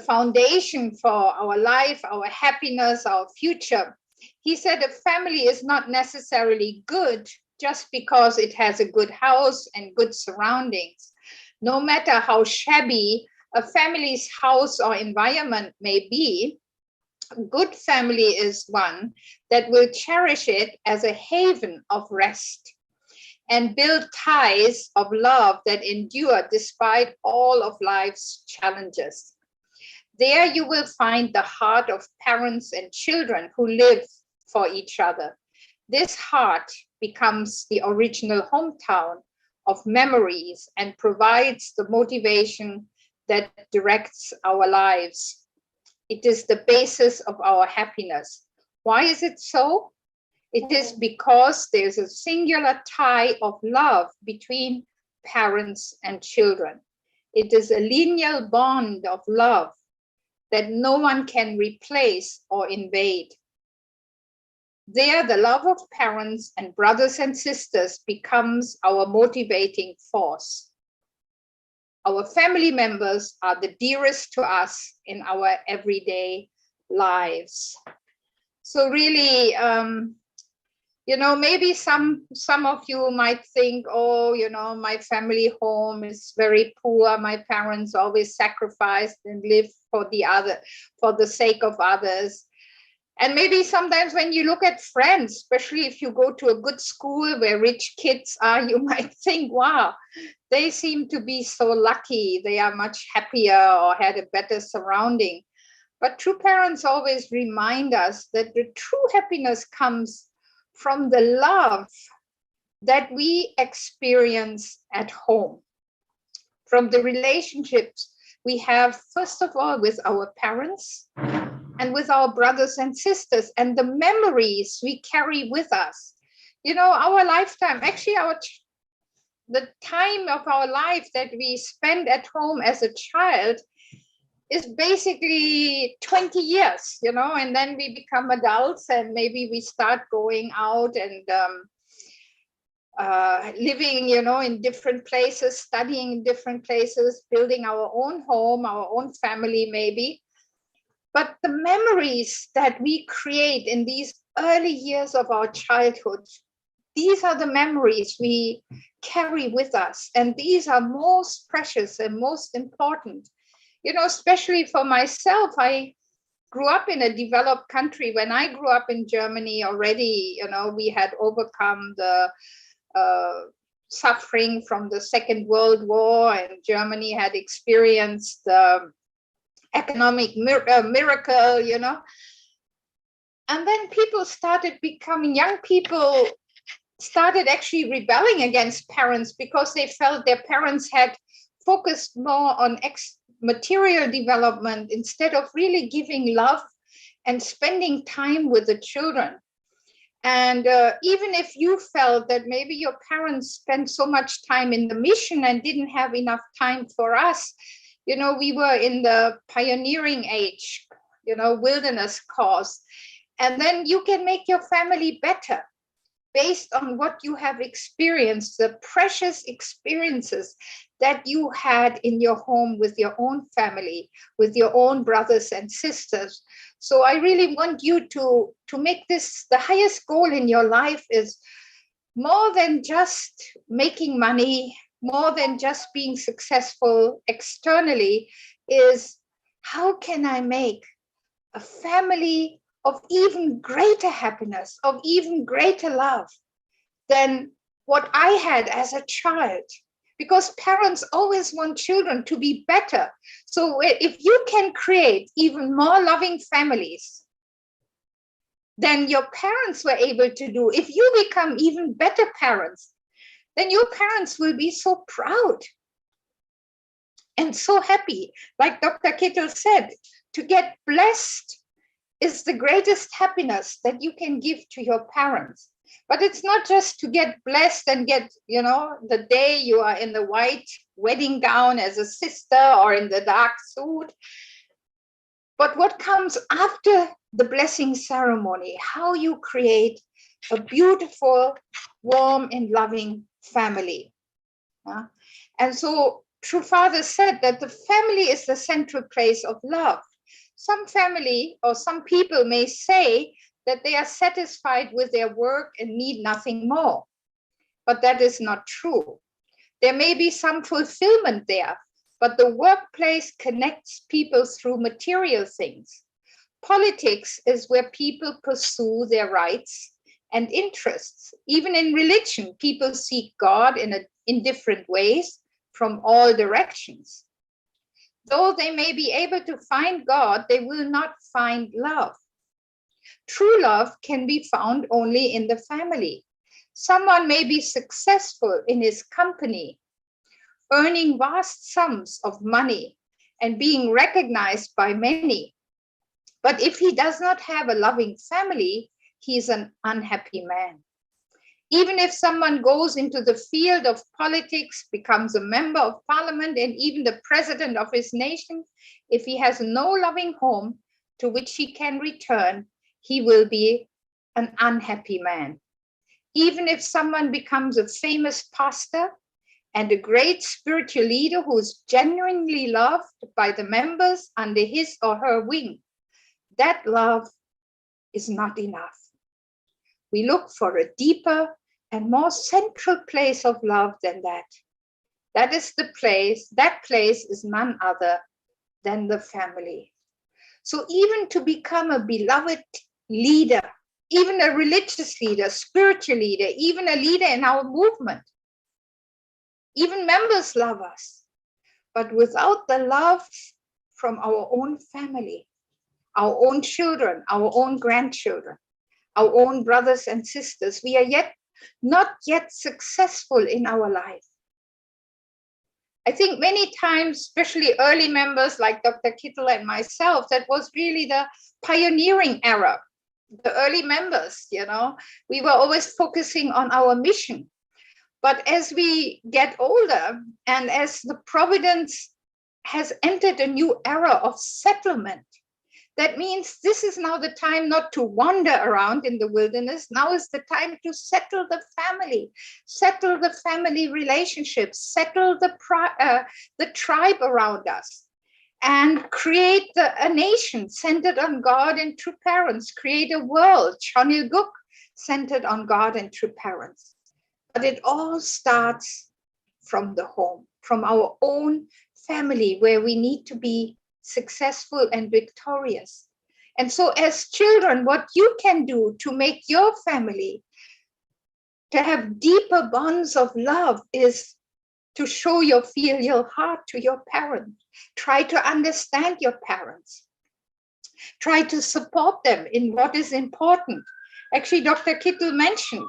[SPEAKER 14] foundation for our life, our happiness, our future. He said a family is not necessarily good just because it has a good house and good surroundings. No matter how shabby a family's house or environment may be, a good family is one that will cherish it as a haven of rest and build ties of love that endure despite all of life's challenges. There you will find the heart of parents and children who live for each other. This heart becomes the original hometown of memories and provides the motivation that directs our lives. It is the basis of our happiness. Why is it so? It is because there's a singular tie of love between parents and children. It is a lineal bond of love that no one can replace or invade. There, the love of parents and brothers and sisters becomes our motivating force. Our family members are the dearest to us in our everyday lives. So really, you know, maybe some of you might think, oh, you know, my family home is very poor. My parents always sacrificed and lived for the sake of others. And maybe sometimes when you look at friends, especially if you go to a good school where rich kids are, you might think, wow, they seem to be so lucky. They are much happier or had a better surrounding. But true parents always remind us that the true happiness comes from the love that we experience at home, from the relationships we have, first of all, with our parents and with our brothers and sisters, and the memories we carry with us. You know, our lifetime, actually the time of our life that we spend at home as a child is basically 20 years, you know, and then we become adults and maybe we start going out and living, you know, in different places, studying in different places, building our own home, our own family maybe. But the memories that we create in these early years of our childhood, these are the memories we carry with us. And these are most precious and most important. You know, especially for myself, I grew up in a developed country. When I grew up in Germany already, you know, we had overcome the suffering from the Second World War, and Germany had experienced the economic miracle, you know. And then people started becoming, young people started actually rebelling against parents because they felt their parents had focused more on material development instead of really giving love and spending time with the children. And even if you felt that maybe your parents spent so much time in the mission and didn't have enough time for us, you know, we were in the pioneering age, you know, wilderness cause. And then you can make your family better based on what you have experienced, the precious experiences that you had in your home with your own family, with your own brothers and sisters. So I really want you to make this the highest goal in your life, is more than just making money, more than just being successful externally, is how can I make a family of even greater happiness, of even greater love than what I had as a child? Because parents always want children to be better. So if you can create even more loving families than your parents were able to do, if you become even better parents, then your parents will be so proud and so happy. Like Dr. Kittel said, to get blessed is the greatest happiness that you can give to your parents. But it's not just to get blessed and get, you know, the day you are in the white wedding gown as a sister or in the dark suit. But what comes after the blessing ceremony, how you create a beautiful, warm and loving family. And so True Father said that the family is the central place of love. Some family or some people may say that they are satisfied with their work and need nothing more. But that is not true. There may be some fulfillment there, but the workplace connects people through material things. Politics is where people pursue their rights and interests. Even in religion, people seek God in different ways from all directions. Though they may be able to find God, they will not find love. True love can be found only in the family. Someone may be successful in his company, earning vast sums of money and being recognized by many. But if he does not have a loving family, he is an unhappy man. Even if someone goes into the field of politics, becomes a member of parliament, and even the president of his nation, if he has no loving home to which he can return, he will be an unhappy man. Even if someone becomes a famous pastor and a great spiritual leader who is genuinely loved by the members under his or her wing, that love is not enough. We look for a deeper and more central place of love than that. That place is none other than the family. So even to become a beloved leader, even a religious leader, spiritual leader, even a leader in our movement. Even members love us. But without the love from our own family, our own children, our own grandchildren, our own brothers and sisters, we are not yet successful in our life. I think many times, especially early members like Dr. Kittel and myself, that was really the pioneering era. The early members, we were always focusing on our mission. But as we get older and as the Providence has entered a new era of settlement, that means this is now the time not to wander around in the wilderness. Now is the time to settle the family relationships, settle the tribe around us, and create a nation centered on God and true parents, create a world, Chonilguk, centered on God and true parents. But it all starts from the home, from our own family, where we need to be successful and victorious. And so as children, what you can do to make your family to have deeper bonds of love is to show your filial heart to your parents. Try to understand your parents. Try to support them in what is important. Actually, Dr. Kittel mentioned,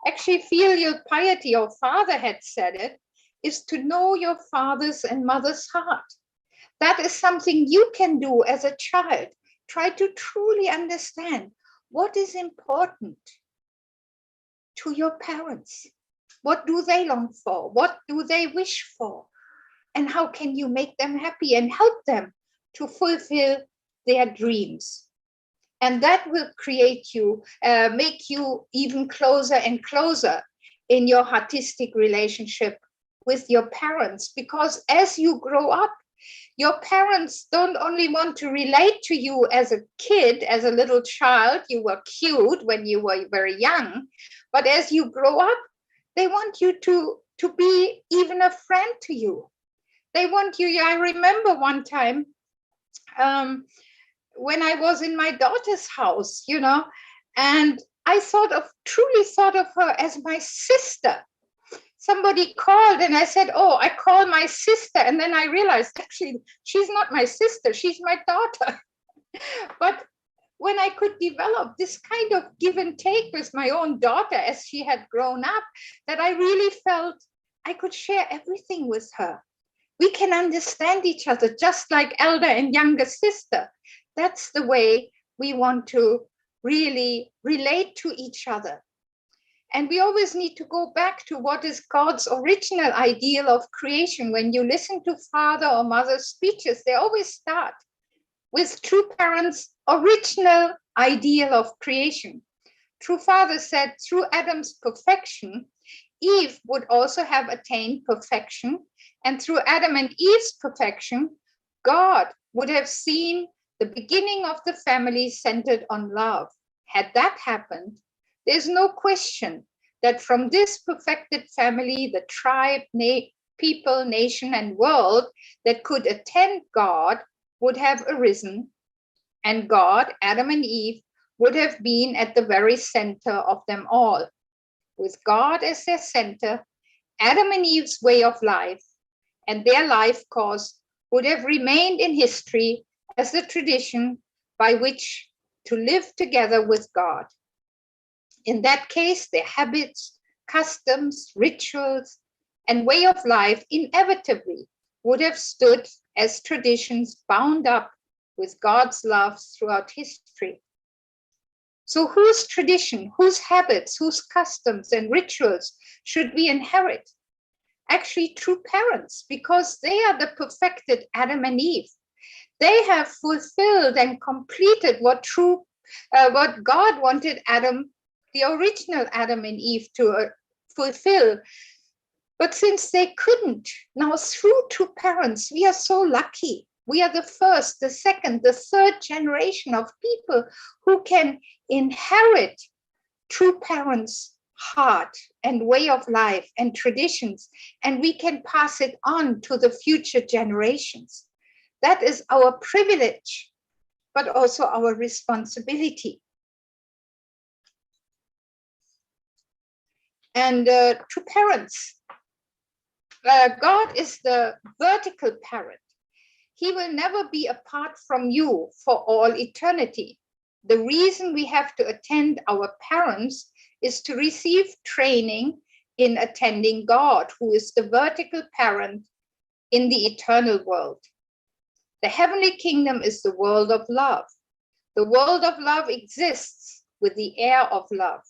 [SPEAKER 14] actually filial piety, your father had said it, is to know your father's and mother's heart. That is something you can do as a child. Try to truly understand what is important to your parents. What do they long for? What do they wish for? And how can you make them happy and help them to fulfill their dreams? And that will make you even closer and closer in your artistic relationship with your parents. Because as you grow up, your parents don't only want to relate to you as a kid, as a little child, you were cute when you were very young, but as you grow up, they want you to be even a friend to you. They want you, I remember one time when I was in my daughter's house, and I truly thought of her as my sister. Somebody called and I said, oh, I call my sister. And then I realized, actually, she's not my sister, she's my daughter. But when I could develop this kind of give and take with my own daughter as she had grown up, that I really felt I could share everything with her. We can understand each other just like elder and younger sister. That's the way we want to really relate to each other. And we always need to go back to what is God's original ideal of creation. When you listen to father or mother's speeches, they always start with true parents' original ideal of creation. True father said, through Adam's perfection, Eve would also have attained perfection. And through Adam and Eve's perfection, God would have seen the beginning of the family centered on love. Had that happened, there's no question that from this perfected family, the tribe, people, nation, and world that could attend God would have arisen, and God, Adam and Eve, would have been at the very center of them all. With God as their center, Adam and Eve's way of life and their life course would have remained in history as the tradition by which to live together with God. In that case, their habits, customs, rituals, and way of life inevitably would have stood as traditions bound up with God's love throughout history. So whose tradition, whose habits, whose customs and rituals should we inherit? Actually, true parents, because they are the perfected Adam and Eve. They have fulfilled and completed what God wanted Adam, the original Adam and Eve, to fulfill. But since they couldn't, now through true parents, we are so lucky. We are the first, the second, the third generation of people who can inherit true parents' heart and way of life and traditions, and we can pass it on to the future generations. That is our privilege, but also our responsibility. And to parents, God is the vertical parent. He will never be apart from you for all eternity. The reason we have to attend our parents is to receive training in attending God, who is the vertical parent in the eternal world. The heavenly kingdom is the world of love. The world of love exists with the air of love.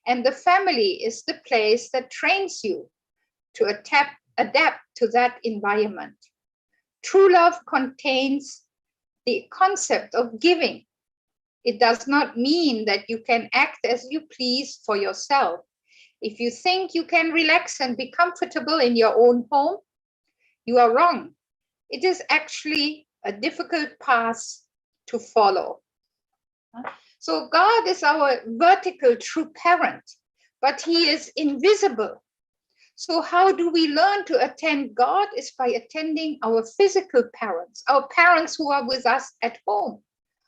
[SPEAKER 14] And the family is the place that trains you to adapt to that environment. True love contains the concept of giving. It does not mean that you can act as you please for yourself. If you think you can relax and be comfortable in your own home, you are wrong. It is actually a difficult path to follow. So God is our vertical true parent, but he is invisible. So how do we learn to attend God? Is by attending our physical parents, our parents who are with us at home.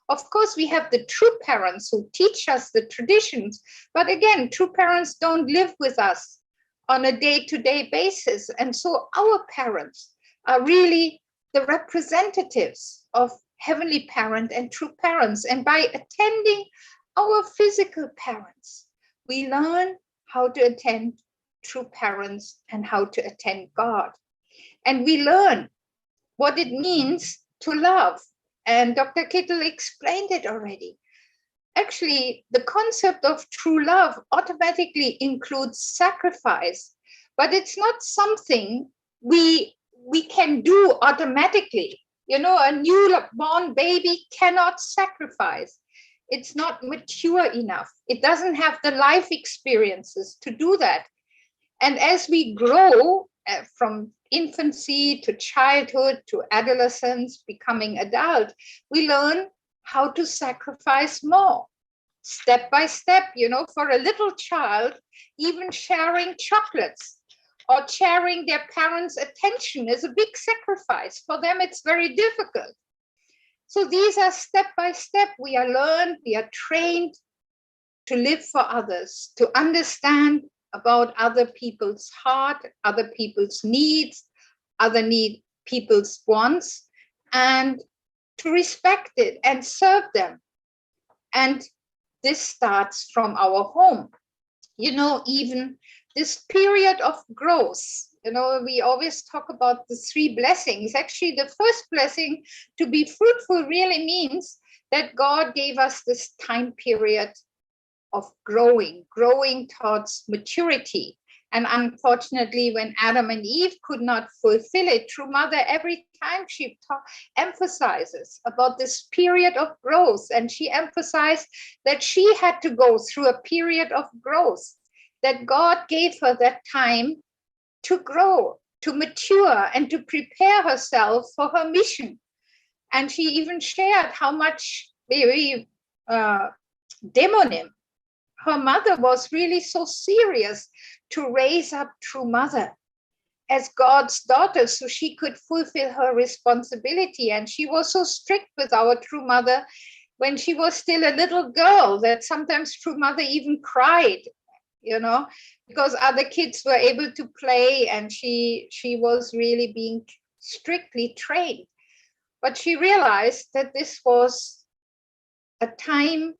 [SPEAKER 14] Of course, we have the true parents who teach us the traditions, but again, true parents don't live with us on a day-to-day basis. And so our parents are really the representatives of heavenly parent and true parents. And by attending our physical parents, we learn how to attend true parents and how to attend God. And we learn what it means to love. And Dr. Kittel explained it already. Actually, the concept of true love automatically includes sacrifice, but it's not something we can do automatically. You know, a newborn baby cannot sacrifice. It's not mature enough. It doesn't have the life experiences to do that. And as we grow from infancy to childhood to adolescence, becoming adult, we learn how to sacrifice more. Step by step, you know, for a little child, even sharing chocolates or sharing their parents' attention is a big sacrifice. For them, it's very difficult. So these are step by step. We are learned, we are trained to live for others, to understand about other people's heart, other people's needs, people's wants, and to respect it and serve them. And this starts from our home. You know, even this period of growth, you know, we always talk about the 3 blessings. Actually, the first blessing, to be fruitful, really means that God gave us this time period of growing towards maturity. And unfortunately, when Adam and Eve could not fulfill it, True Mother, every time she emphasizes about this period of growth, and she emphasized that she had to go through a period of growth, that God gave her that time to grow, to mature, and to prepare herself for her mission. And she even shared how much demonym her mother was really so serious to raise up True Mother as God's daughter so she could fulfill her responsibility. And she was so strict with our True Mother when she was still a little girl that sometimes True Mother even cried, you know, because other kids were able to play and she was really being strictly trained. But she realized that this was a time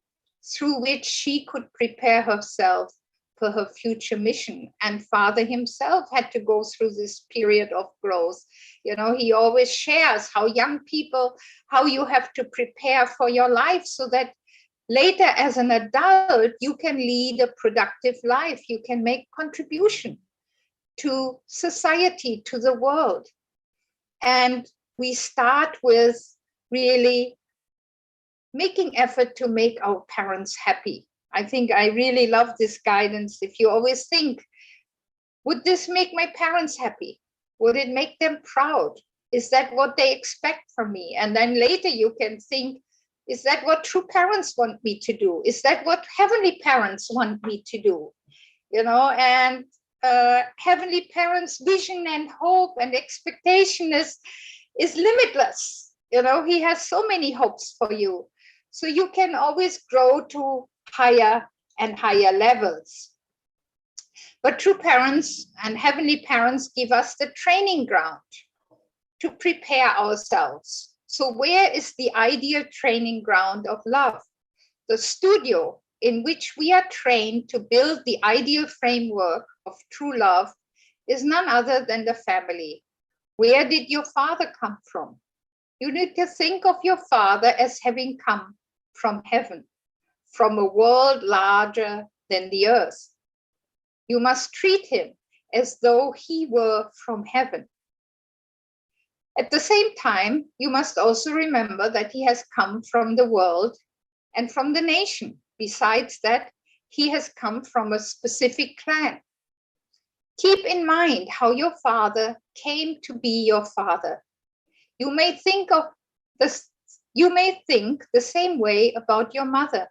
[SPEAKER 14] through which she could prepare herself for her future mission. And Father himself had to go through this period of growth. You know, he always shares how young people, how you have to prepare for your life so that later as an adult, you can lead a productive life. You can make contribution to society, to the world. And we start with really making effort to make our parents happy. I think I really love this guidance. If you always think, would this make my parents happy? Would it make them proud? Is that what they expect from me? And then later you can think, is that what true parents want me to do? Is that what heavenly parents want me to do? You know, and heavenly parents' vision and hope and expectation is limitless. You know, he has so many hopes for you. So you can always grow to higher and higher levels. But true parents and heavenly parents give us the training ground to prepare ourselves. So where is the ideal training ground of love? The studio in which we are trained to build the ideal framework of true love is none other than the family. Where did your father come from? You need to think of your father as having come from heaven, from a world larger than the earth. You must treat him as though he were from heaven. At the same time, you must also remember that he has come from the world and from the nation. Besides that, he has come from a specific clan. Keep in mind how your father came to be your father. You may think the same way about your mother.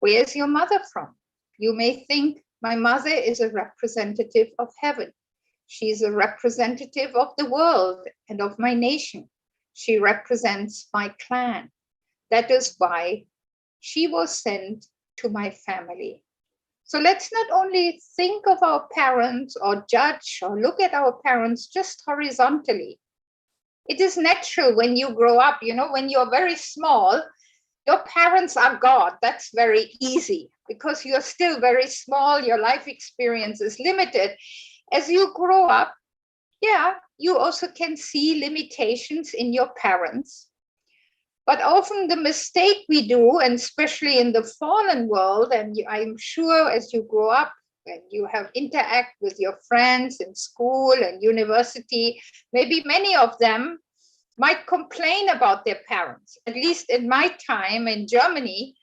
[SPEAKER 14] Where's your mother from? You may think, my mother is a representative of heaven. She is a representative of the world and of my nation. She represents my clan. That is why she was sent to my family. So let's not only think of our parents or judge or look at our parents just horizontally. It is natural when you grow up, when you're very small, your parents are God. That's very easy because you're still very small. Your life experience is limited. As you grow up, you also can see limitations in your parents. But often the mistake we do, and especially in the fallen world, and I'm sure as you grow up and you have interact with your friends in school and university, maybe many of them might complain about their parents. At least in my time in Germany,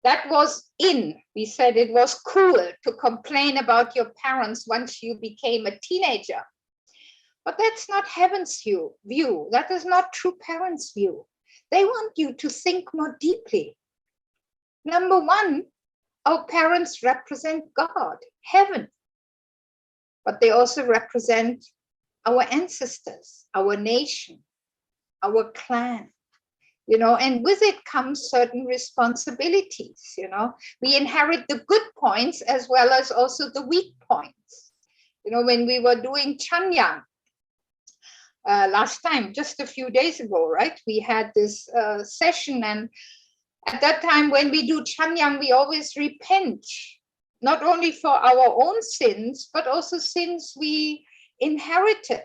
[SPEAKER 14] that was in. We said it was cool to complain about your parents once you became a teenager. But that's not heaven's view. That is not true parents' view. They want you to think more deeply. Number one, our parents represent God, heaven. But they also represent our ancestors, our nation, our clan. And with it comes certain responsibilities. We inherit the good points as well as also the weak points. When we were doing Chanyang last time, just a few days ago, right? We had this session, and at that time when we do Chanyang, we always repent, not only for our own sins, but also sins we inherited.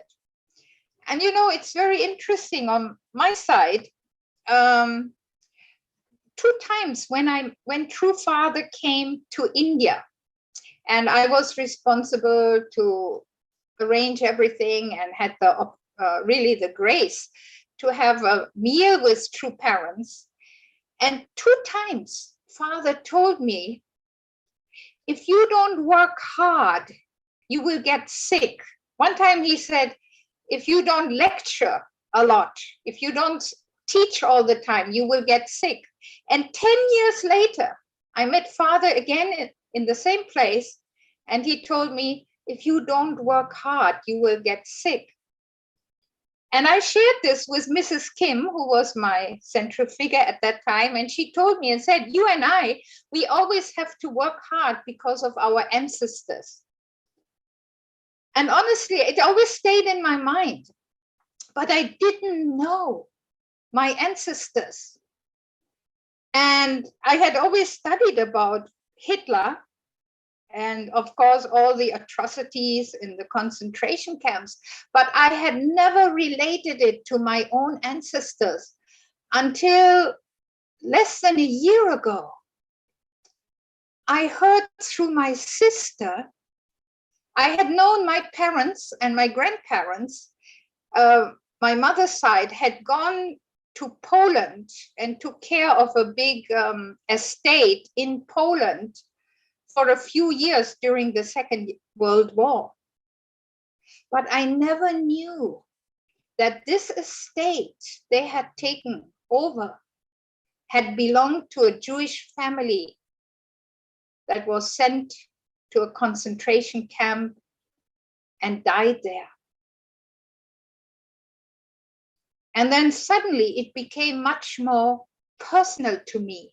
[SPEAKER 14] And it's very interesting on my side. 2 times when True Father came to India, and I was responsible to arrange everything and had really the grace to have a meal with True Parents. And 2 times Father told me, if you don't work hard, you will get sick. One time he said, if you don't lecture a lot, if you don't teach all the time, you will get sick. And 10 years later, I met Father again in the same place, and he told me, if you don't work hard, you will get sick. And I shared this with Mrs. Kim, who was my central figure at that time, and she told me and said, you and I, we always have to work hard because of our ancestors. And honestly, it always stayed in my mind, but I didn't know my ancestors. And I had always studied about Hitler and of course all the atrocities in the concentration camps, but I had never related it to my own ancestors until less than a year ago. I heard through my sister. I had known my parents and my grandparents. My mother's side had gone to Poland and took care of a big estate in Poland for a few years during the Second World War. But I never knew that this estate they had taken over had belonged to a Jewish family that was sent to a concentration camp and died there. And then suddenly it became much more personal to me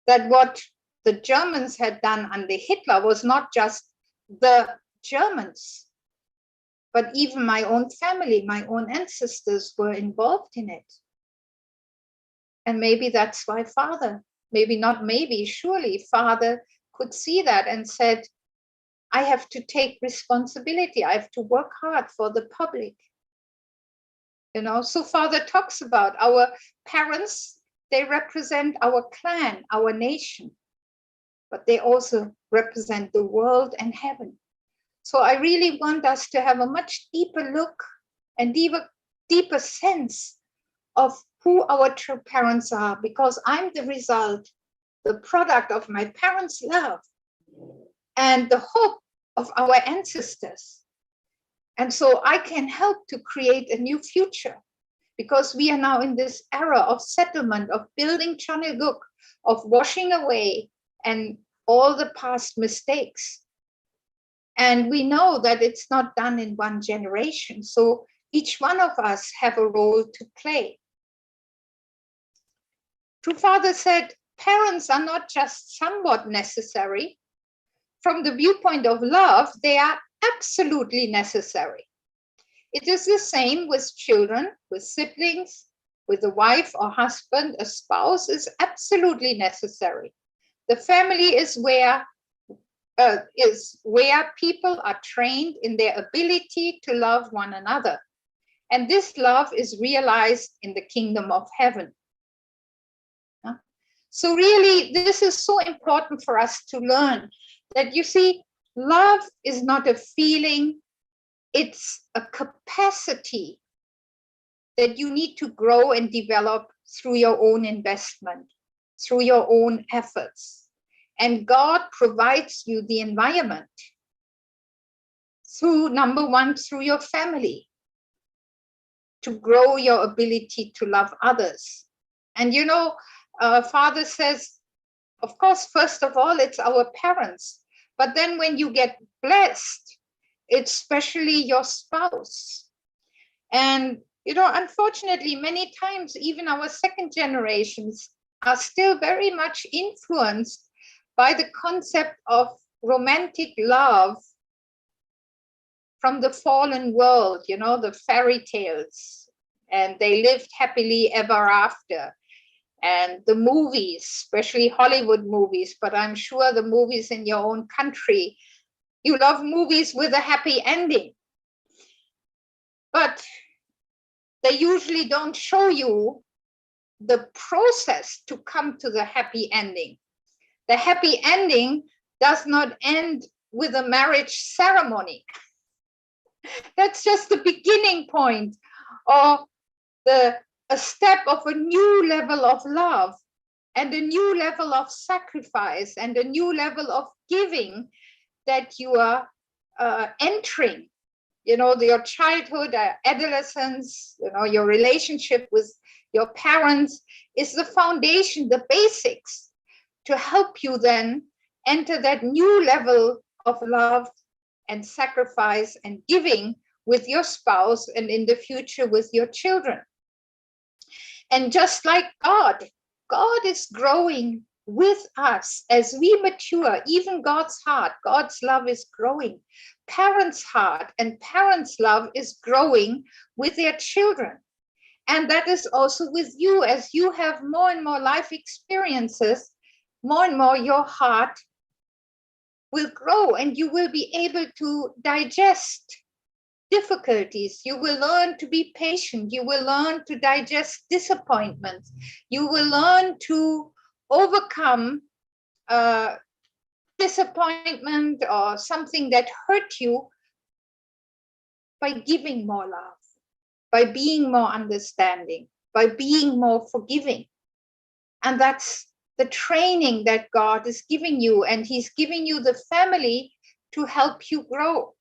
[SPEAKER 14] that what the Germans had done under Hitler was not just the Germans, but even my own family, my own ancestors were involved in it. And maybe that's why Father, maybe not maybe, surely Father could see that and said, I have to take responsibility. I have to work hard for the public. You know, so Father talks about our parents, they represent our clan, our nation, but they also represent the world and heaven. So I really want us to have a much deeper look and deeper sense of who our true parents are, because I'm the result, the product of my parents' love and the hope of our ancestors. And so I can help to create a new future, because we are now in this era of settlement, of building Chonilguk, of washing away and all the past mistakes. And we know that it's not done in one generation. So each one of us have a role to play. True Father said, parents are not just somewhat necessary. From the viewpoint of love, they are absolutely necessary. It is the same with children, with siblings, with a wife or husband. A spouse is absolutely necessary. The family is where people are trained in their ability to love one another. And this love is realized in the kingdom of heaven. So really, this is so important for us to learn that, you see, love is not a feeling, it's a capacity that you need to grow and develop through your own investment, through your own efforts. And God provides you the environment through, number one, through your family, to grow your ability to love others. And you know, Father says, of course, first of all, it's our parents. But then when you get blessed, it's especially your spouse. And, you know, unfortunately, many times, even our second generations are still very much influenced by the concept of romantic love from the fallen world, you know, the fairy tales, and they lived happily ever after. And the movies, especially Hollywood movies, but I'm sure the movies in your own country, you love movies with a happy ending. But they usually don't show you the process to come to the happy ending. The happy ending does not end with a marriage ceremony. That's just the beginning point, or a step of a new level of love and a new level of sacrifice and a new level of giving that you are entering. You know, your childhood, adolescence, you know, your relationship with your parents is the foundation, the basics to help you then enter that new level of love and sacrifice and giving with your spouse and in the future with your children. And just like God is growing with us as we mature. Even God's heart, God's love is growing. Parents' heart and parents' love is growing with their children. And that is also with you. As you have more and more life experiences, more and more your heart will grow and you will be able to digest difficulties. You will learn to be patient. You will learn to digest disappointments. You will learn to overcome disappointment or something that hurt you by giving more love, by being more understanding, by being more forgiving. And that's the training that God is giving you, and He's giving you the family to help you grow.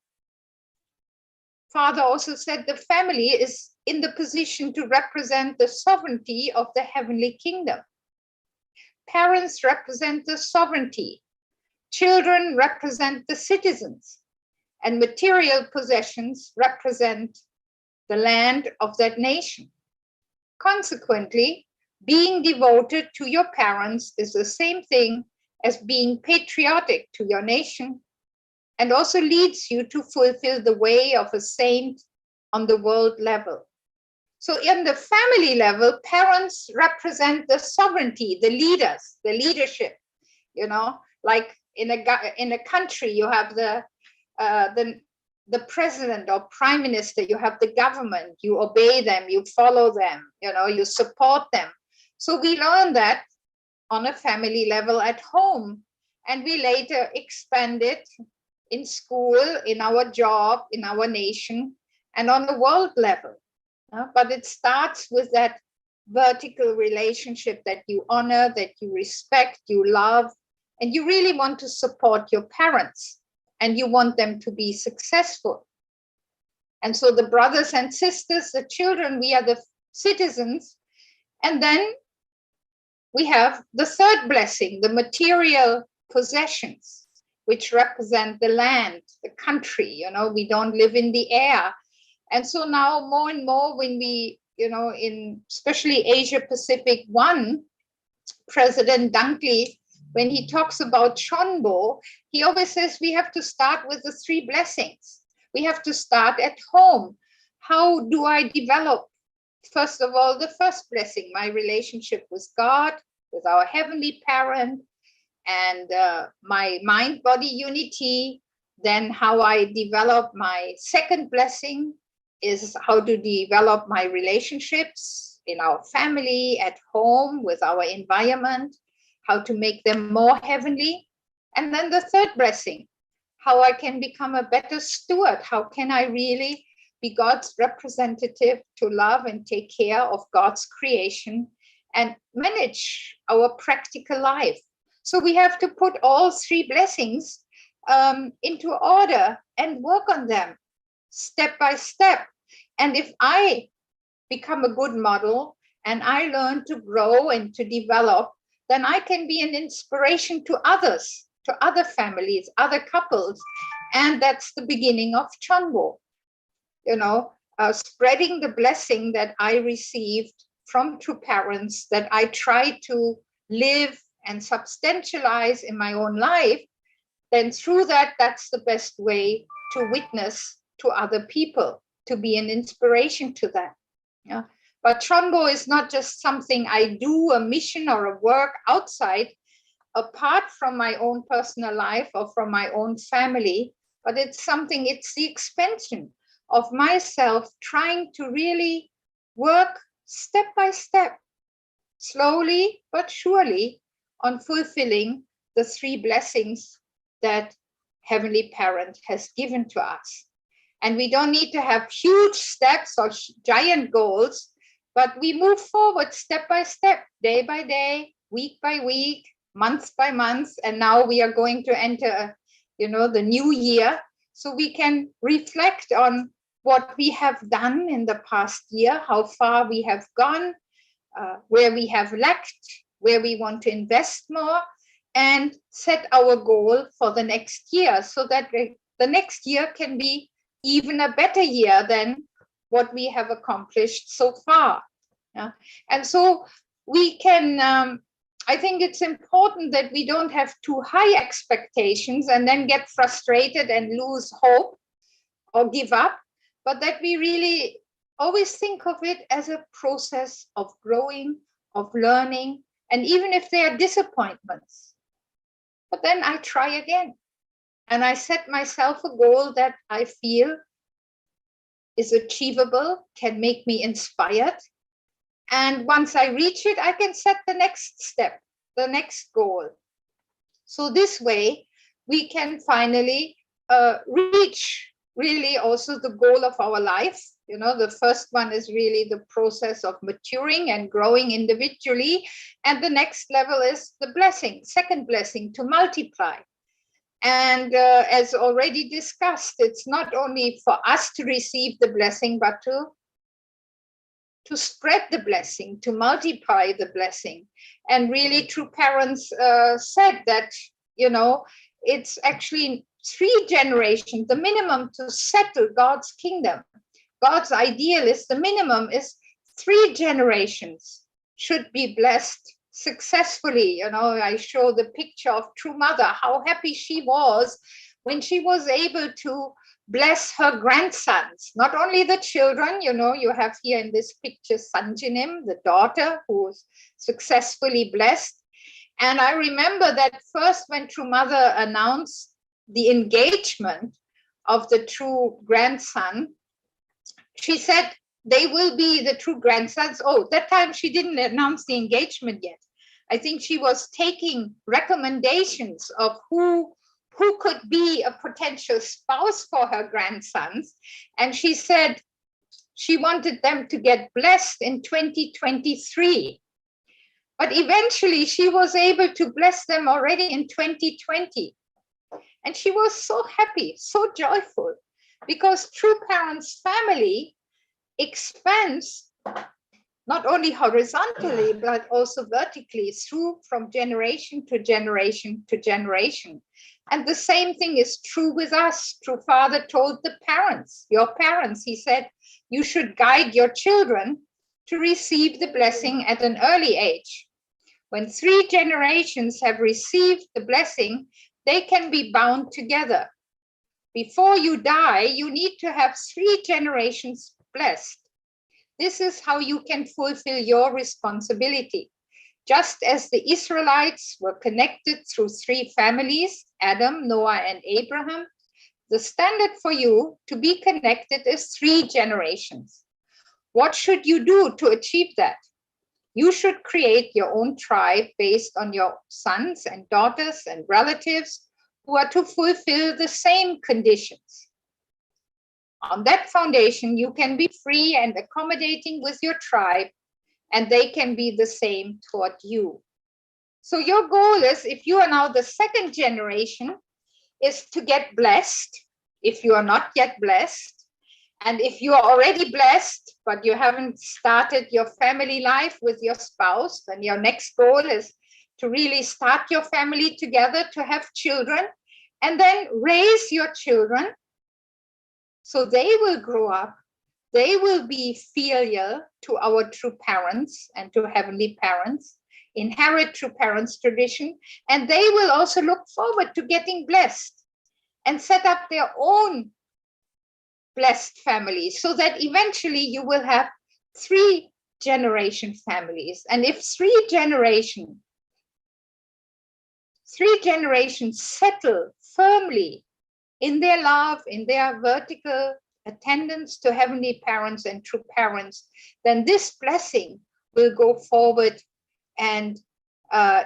[SPEAKER 14] Father also said the family is in the position to represent the sovereignty of the heavenly kingdom. Parents represent the sovereignty. Children represent the citizens. And material possessions represent the land of that nation. Consequently, being devoted to your parents is the same thing as being patriotic to your nation, and also leads you to fulfill the way of a saint on the world level. So in the family level, parents represent the sovereignty, the leaders, the leadership, you know, like in a country, you have the president or prime minister, you have the government, you obey them, you follow them, you know, you support them. So we learn that on a family level at home, and we later expand it in school, in our job, in our nation, and on the world level. But it starts with that vertical relationship that you honor, that you respect, you love, and you really want to support your parents, and you want them to be successful. And so the brothers and sisters, the children, we are the citizens. And then we have the third blessing, the material possessions, which represent the land, the country, you know, we don't live in the air. And so now more and more when we, you know, in especially Asia Pacific 1, President Dunkley, when he talks about Chonbo, he always says we have to start with the 3 blessings. We have to start at home. How do I develop? First of all, the first blessing, my relationship with God, with our heavenly parent, and my mind-body unity. Then how I develop my second blessing is how to develop my relationships in our family, at home, with our environment, how to make them more heavenly. And then the third blessing, how I can become a better steward. How can I really be God's representative to love and take care of God's creation and manage our practical life? So we have to put all 3 blessings into order and work on them step by step. And if I become a good model and I learn to grow and to develop, then I can be an inspiration to others, to other families, other couples. And that's the beginning of Chonbo, you know, spreading the blessing that I received from true parents, that I try to live and substantialize in my own life. Then through that, that's the best way to witness to other people, to be an inspiration to them. Yeah. But Chonbo is not just something I do, a mission or a work outside, apart from my own personal life or from my own family, but it's something, it's the expansion of myself trying to really work step by step, slowly but surely, on fulfilling the 3 blessings that Heavenly Parent has given to us. And we don't need to have huge steps or giant goals, but we move forward step by step, day by day, week by week, month by month. And now we are going to enter, you know, the new year. So we can reflect on what we have done in the past year, how far we have gone, where we have lacked, where we want to invest more, and set our goal for the next year so that the next year can be even a better year than what we have accomplished so far. Yeah? And so we can, I think it's important that we don't have too high expectations and then get frustrated and lose hope or give up, but that we really always think of it as a process of growing, of learning, and even if there are disappointments, but then I try again. And I set myself a goal that I feel is achievable, can make me inspired. And once I reach it, I can set the next step, the next goal. So this way, we can finally reach really also the goal of our life. You know, the first one is really the process of maturing and growing individually. And the next level is the blessing, second blessing, to multiply. And as already discussed, it's not only for us to receive the blessing, but to spread the blessing, to multiply the blessing. And really, true parents said that, you know, it's actually 3 generations, the minimum to settle God's kingdom. God's ideal is the minimum is 3 generations should be blessed successfully. I show the picture of true mother, how happy she was when she was able to bless her grandsons, not only the children. You have here in this picture Sanjinim, the daughter, who was successfully blessed. And I remember that first when True Mother announced the engagement of the true grandson, she said they will be the true grandsons. Oh, that time she didn't announce the engagement yet. I think she was taking recommendations of who could be a potential spouse for her grandsons. And she said she wanted them to get blessed in 2023. But eventually she was able to bless them already in 2020. And she was so happy, so joyful, because True Parents family expands not only horizontally, but also vertically from generation to generation to generation. And the same thing is true with us. True Father told the parents, your parents, he said, you should guide your children to receive the blessing at an early age. When 3 generations have received the blessing, they can be bound together. Before you die, you need to have 3 generations blessed. This is how you can fulfill your responsibility. Just as the Israelites were connected through 3 families, Adam, Noah, and Abraham, the standard for you to be connected is 3 generations. What should you do to achieve that? You should create your own tribe based on your sons and daughters and relatives who are to fulfill the same conditions. On that foundation, you can be free and accommodating with your tribe, and they can be the same toward you. So your goal is, if you are now the 2nd generation, is to get blessed, if you are not yet blessed. And if you are already blessed, but you haven't started your family life with your spouse, then your next goal is to really start your family together, to have children, and then raise your children so they will grow up. They will be filial to our true parents and to heavenly parents, inherit true parents' tradition, and they will also look forward to getting blessed and set up their own blessed families, so that eventually you will have 3 generation families. And if 3 generations settle firmly in their love, in their vertical attendance to heavenly parents and true parents, then this blessing will go forward, and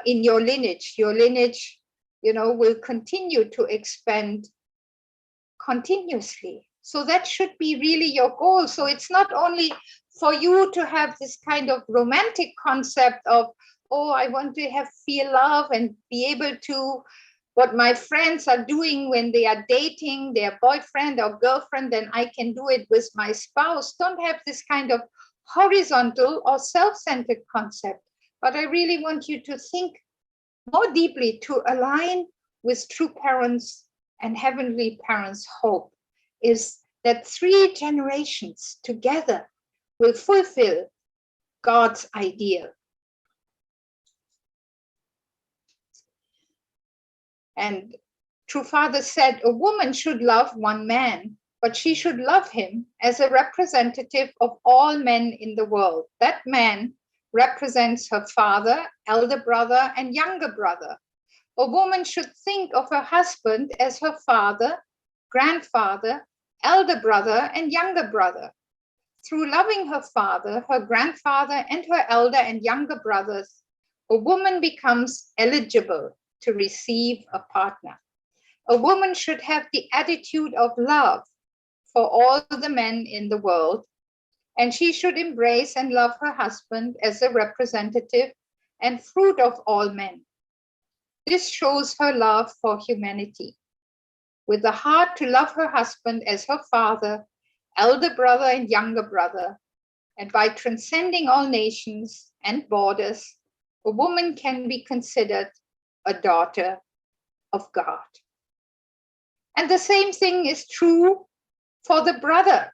[SPEAKER 14] in your lineage, will continue to expand continuously. So that should be really your goal. So it's not only for you to have this kind of romantic concept of, oh, I want to feel love and be able to, what my friends are doing when they are dating their boyfriend or girlfriend, then I can do it with my spouse. Don't have this kind of horizontal or self-centered concept. But I really want you to think more deeply to align with true parents and heavenly parents' hope is that 3 generations together will fulfill God's ideal. And True Father said, a woman should love one man, but she should love him as a representative of all men in the world. That man represents her father, elder brother, and younger brother. A woman should think of her husband as her father, grandfather, elder brother, and younger brother. Through loving her father, her grandfather, and her elder and younger brothers, a woman becomes eligible to receive a partner. A woman should have the attitude of love for all the men in the world, and she should embrace and love her husband as a representative and fruit of all men. This shows her love for humanity. With the heart to love her husband as her father, elder brother, and younger brother, and by transcending all nations and borders, a woman can be considered a daughter of God. And the same thing is true for the brother,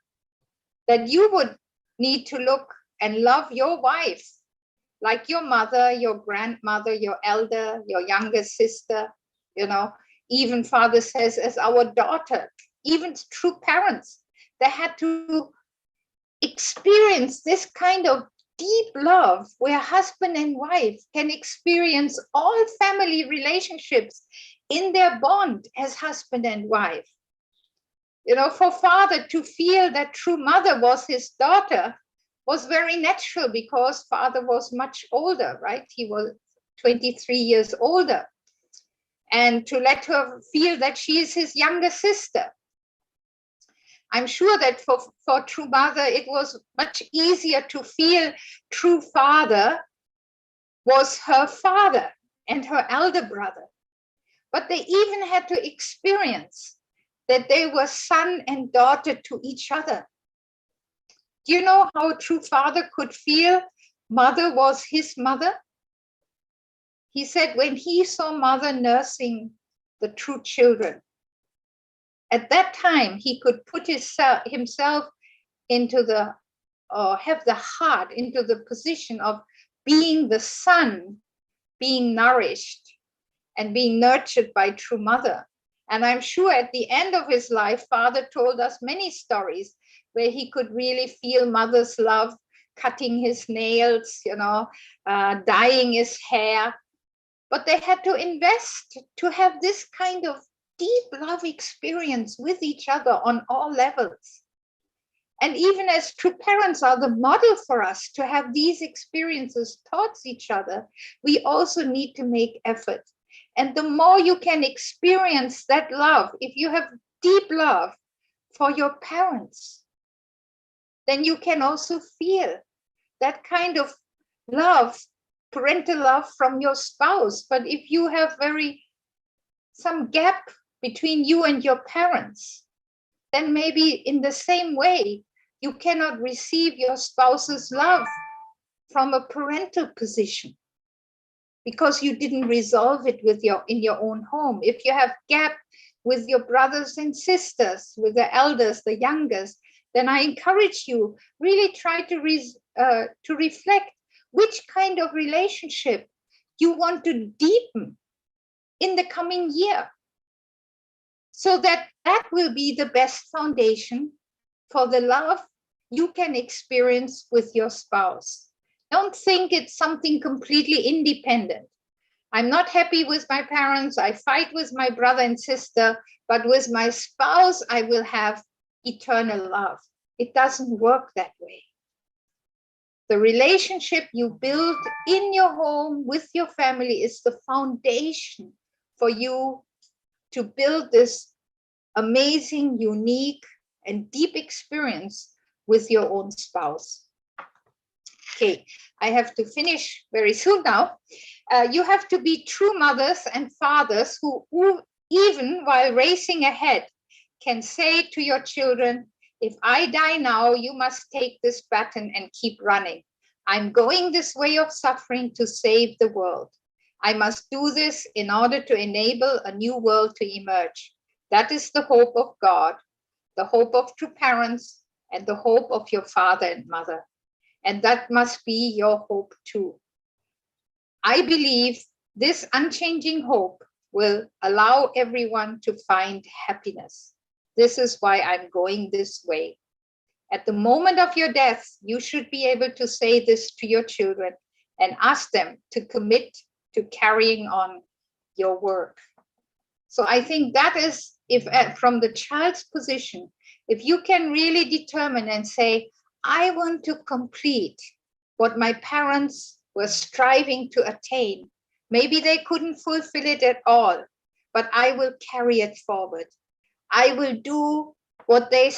[SPEAKER 14] that you would need to look and love your wife like your mother, your grandmother, your elder, your younger sister, you know, even father says as our daughter, even true parents, they had to experience this kind of deep love where husband and wife can experience all family relationships in their bond as husband and wife. You know, for father to feel that true mother was his daughter was very natural because father was much older, right? He was 23 years older. And to let her feel that she is his younger sister. I'm sure that for true mother, it was much easier to feel true father was her father and her elder brother. But they even had to experience that they were son and daughter to each other. Do you know how a true father could feel mother was his mother? He said when he saw mother nursing the true children, at that time he could put himself into the, or have the heart into the position of being the son, being nourished and being nurtured by true mother. And I'm sure at the end of his life, father told us many stories where he could really feel mother's love, cutting his nails, you know, dyeing his hair. But they had to invest to have this kind of deep love experience with each other on all levels. And even as true parents are the model for us to have these experiences towards each other, we also need to make effort. And the more you can experience that love, if you have deep love for your parents, then you can also feel that kind of love, parental love from your spouse. But if you have some gap between you and your parents, then maybe in the same way, you cannot receive your spouse's love from a parental position because you didn't resolve it in your own home. If you have gap with your brothers and sisters, with the elders, the youngest, then I encourage you, really try to reflect which kind of relationship you want to deepen in the coming year, so that will be the best foundation for the love you can experience with your spouse. Don't think it's something completely independent. I'm not happy with my parents, I fight with my brother and sister, but with my spouse, I will have eternal love. It doesn't work that way. The relationship you build in your home with your family is the foundation for you to build this amazing, unique, and deep experience with your own spouse. Okay, I have to finish very soon now. You have to be true mothers and fathers who even while racing ahead, can say to your children, if I die now, you must take this baton and keep running. I'm going this way of suffering to save the world. I must do this in order to enable a new world to emerge. That is the hope of God, the hope of true parents, and the hope of your father and mother. And that must be your hope too. I believe this unchanging hope will allow everyone to find happiness. This is why I'm going this way. At the moment of your death, you should be able to say this to your children and ask them to commit to carrying on your work. So I think that is, if from the child's position, if you can really determine and say, I want to complete what my parents were striving to attain. Maybe they couldn't fulfill it at all, but I will carry it forward. I will do what they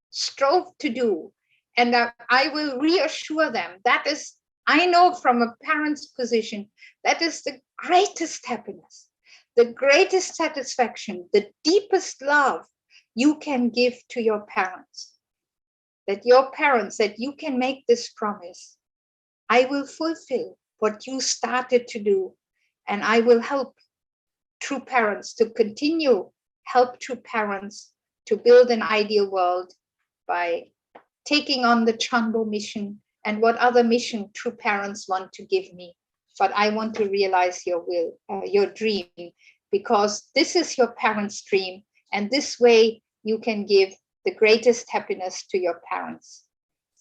[SPEAKER 14] strove to do. And I will reassure them. That is, I know from a parent's position, that is the greatest happiness, the greatest satisfaction, the deepest love you can give to your parents. That you can make this promise. I will fulfill what you started to do, and I will help true parents to continue, help true parents to build an ideal world by taking on the Chanbo mission and what other mission true parents want to give me. But I want to realize your will, your dream, because this is your parents' dream. And this way you can give the greatest happiness to your parents.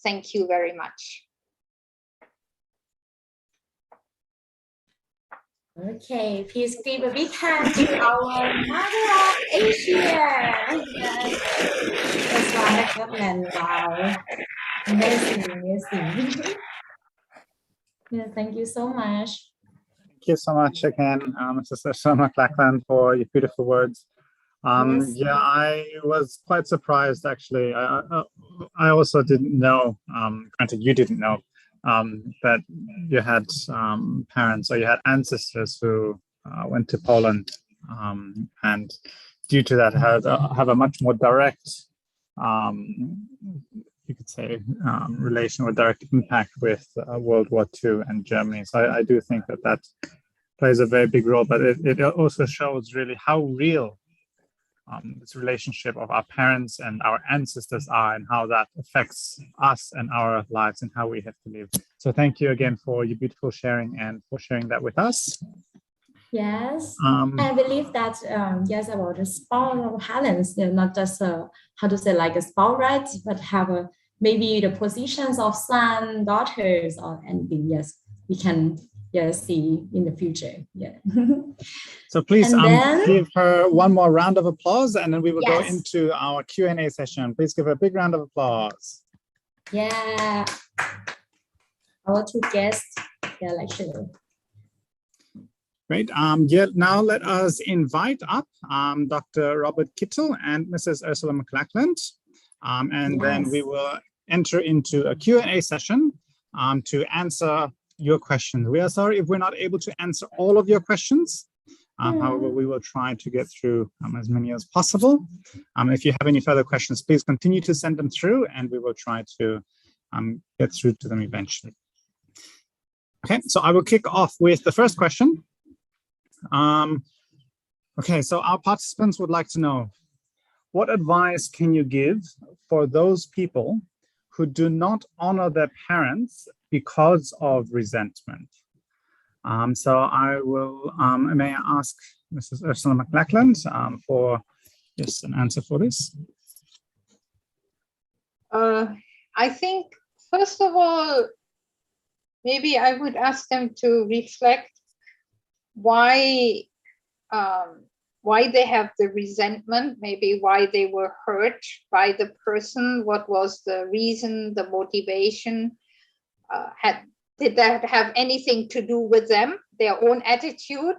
[SPEAKER 14] Thank you very much.
[SPEAKER 2] Okay, please give a big hand to our mother of Asia. Yes. That's wonderful. Wow. Amazing, amazing. Yeah, thank you so much.
[SPEAKER 1] Thank you so much again, Mrs. Ursula McLachlan, for your beautiful words.
[SPEAKER 2] Yes.
[SPEAKER 1] Yeah, I was quite surprised, actually. I also didn't know, granted you didn't know, that you had parents or you had ancestors who went to Poland, and due to that have a much more direct, you could say, relation or direct impact with World War II and Germany. So I do think that that plays a very big role, but it also shows really how real this relationship of our parents and our ancestors are, and how that affects us and our lives and how we have to live. So thank you again for your beautiful sharing and for sharing that with us.
[SPEAKER 2] Yes, I believe that yes, about the spouse parents, they're not just how to say like a spouse rights, but have maybe the positions of son, daughters, or anything. Yes, we can see in the future. Yeah.
[SPEAKER 1] So please
[SPEAKER 2] then,
[SPEAKER 1] give her one more round of applause, and then we will go
[SPEAKER 2] yes,
[SPEAKER 1] into our Q&A session. Please give her a big round of applause.
[SPEAKER 2] Yeah, our two guests, their lecturer.
[SPEAKER 1] Great. Yeah, now let us invite up Dr. Robert Kittel and Mrs. Ursula McLachlan, and then we will enter into a Q&A session to answer your questions. We are sorry if we're not able to answer all of your questions. However, we will try to get through as many as possible. If you have any further questions, please continue to send them through, and we will try to get through to them eventually. Okay, so I will kick off with the first question. Okay, so our participants would like to know, what advice can you give for those people who do not honor their parents because of resentment? So I will, may I ask Mrs. Ursula McLachlan for an answer for this?
[SPEAKER 14] I think, first of all, maybe I would ask them to reflect why they have the resentment, maybe why they were hurt by the person, what was the reason, the motivation, did that have anything to do with them, their own attitude?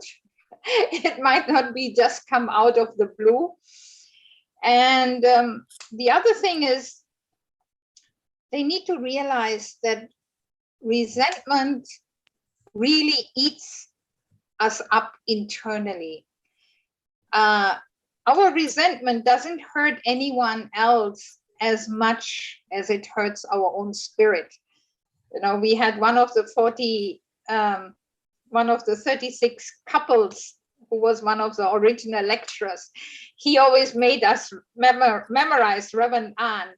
[SPEAKER 14] It might not be just come out of the blue. And the other thing is, they need to realize that resentment really eats us up internally. Our resentment doesn't hurt anyone else as much as it hurts our own spirit. You know, we had one of the 36 couples who was one of the original lecturers. He always made us memorize Reverend An.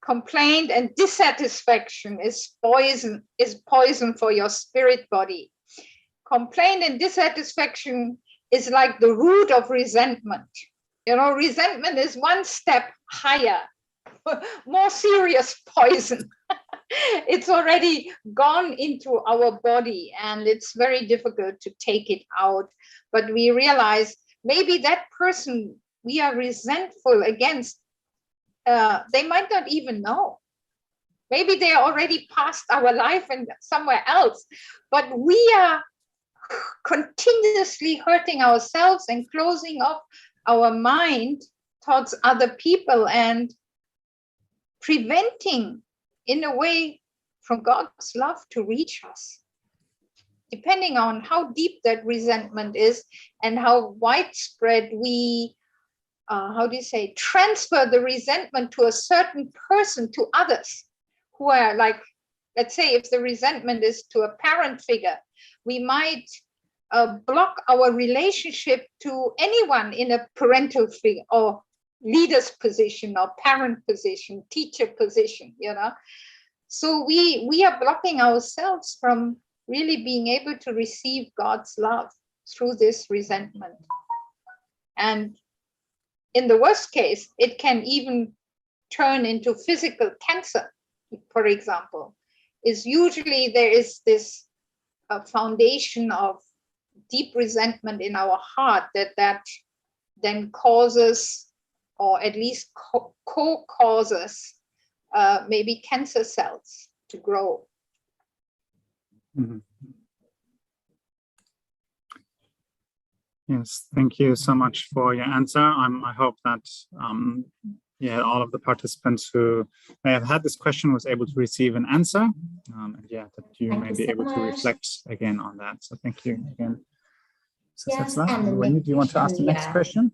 [SPEAKER 14] Complaint and dissatisfaction is poison for your spirit body. Complaint and dissatisfaction is like the root of resentment. You know, resentment is one step higher, more serious poison. It's already gone into our body and it's very difficult to take it out. But we realize maybe that person we are resentful against, they might not even know. Maybe they are already past our life and somewhere else, but we are continuously hurting ourselves and closing off our mind towards other people and preventing, in a way, from God's love to reach us. Depending on how deep that resentment is and how widespread we transfer the resentment to a certain person, to others who are like, let's say if the resentment is to a parent figure, we might block our relationship to anyone in a parental figure or leader's position or parent position, teacher position, you know. So we are blocking ourselves from really being able to receive God's love through this resentment. And in the worst case, it can even turn into physical cancer, for example. Is usually there is this foundation of deep resentment in our heart that then causes, or at least co-causes, maybe cancer cells to grow.
[SPEAKER 1] Mm-hmm. Yes, thank you so much for your answer. I hope that all of the participants who may have had this question was able to receive an answer, and that you may be able to reflect again on that. So thank you again.
[SPEAKER 2] Yes,
[SPEAKER 1] Do
[SPEAKER 2] and
[SPEAKER 1] you want to ask the next question?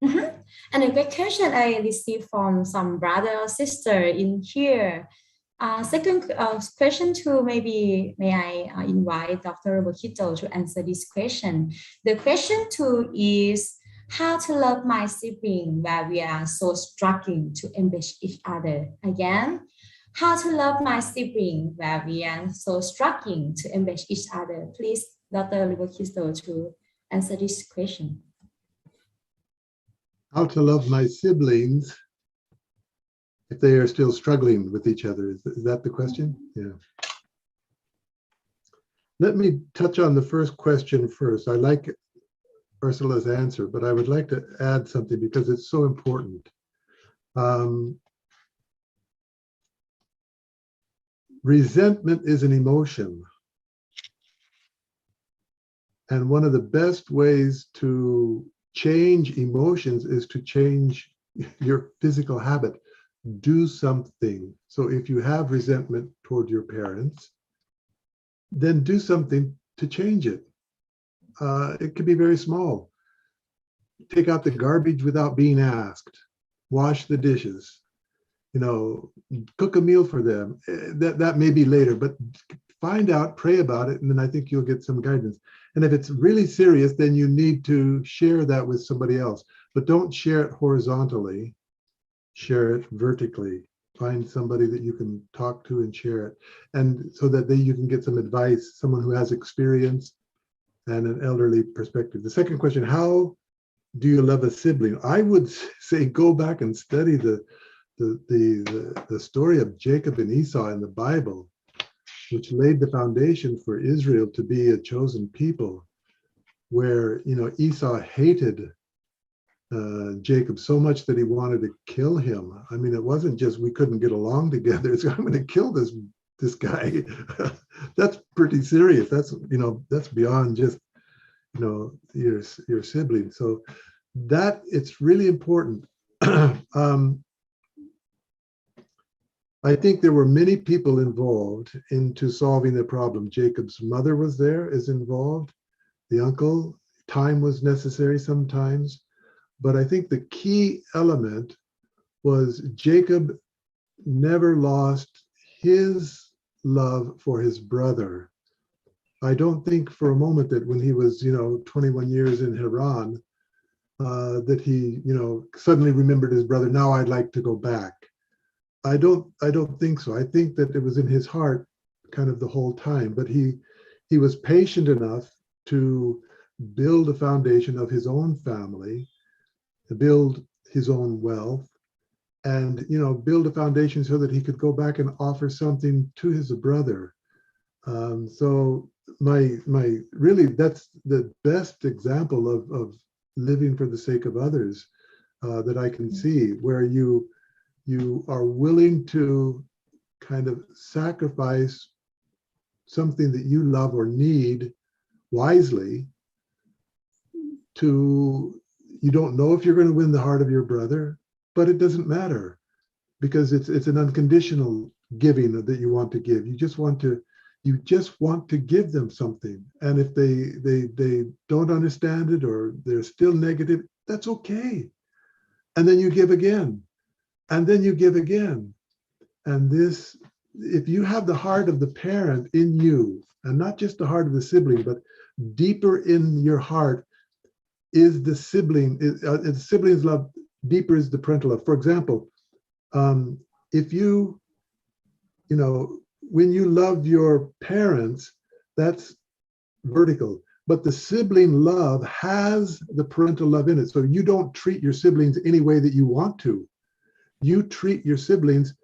[SPEAKER 2] Mm-hmm. And a great question I received from some brother or sister in here. Second question two, maybe may I invite Dr. Bokito to answer this question. The question two is how to love my sibling where we are so struggling to embrace each other. Again, how to love my sibling where we are so struggling to embrace each other. Please, Dr. Bokito, to answer this question.
[SPEAKER 5] How to love my siblings if they are still struggling with each other. Is that the question? Yeah. Let me touch on the first question first. I like Ursula's answer, but I would like to add something because it's so important. Resentment is an emotion. And one of the best ways to change emotions is to change your physical habit. Do something. So if you have resentment toward your parents, then do something to change it. It could be very small. Take out the garbage without being asked. Wash the dishes. Cook a meal for them. That may be later, but find out, pray about it, and then I think you'll get some guidance. And if it's really serious, then you need to share that with somebody else. But don't share it horizontally. Share it vertically. Find somebody that you can talk to and share it. And so that you can get some advice, someone who has experience and an elderly perspective. The second question, how do you love a sibling? I would say go back and study the story of Jacob and Esau in the Bible, which laid the foundation for Israel to be a chosen people, where Esau hated Jacob so much that he wanted to kill him. I mean, it wasn't just we couldn't get along together. It's I'm going to kill this guy. That's pretty serious. That's beyond just your sibling. So that it's really important. I think there were many people involved into solving the problem. Jacob's mother is involved. The uncle, time was necessary sometimes. But I think the key element was Jacob never lost his love for his brother. I don't think for a moment that when he was, 21 years in Haran, that he, suddenly remembered his brother. Now I'd like to go back. I don't think so. I think that it was in his heart kind of the whole time, but he was patient enough to build a foundation of his own family, to build his own wealth, and build a foundation so that he could go back and offer something to his brother. So my really, that's the best example of living for the sake of others that I can see, where you are willing to kind of sacrifice something that you love or need wisely to, you don't know if you're going to win the heart of your brother, but it doesn't matter because it's an unconditional giving that you want to give. You just want to give them something. And if they don't understand it or they're still negative, that's okay. And then you give again. And then you give again. And this, if you have the heart of the parent in you, and not just the heart of the sibling, but deeper in your heart is the sibling, the sibling's love, deeper is the parental love. For example, if you when you love your parents, that's vertical. But the sibling love has the parental love in it. So you don't treat your siblings any way that you want to. You treat your siblings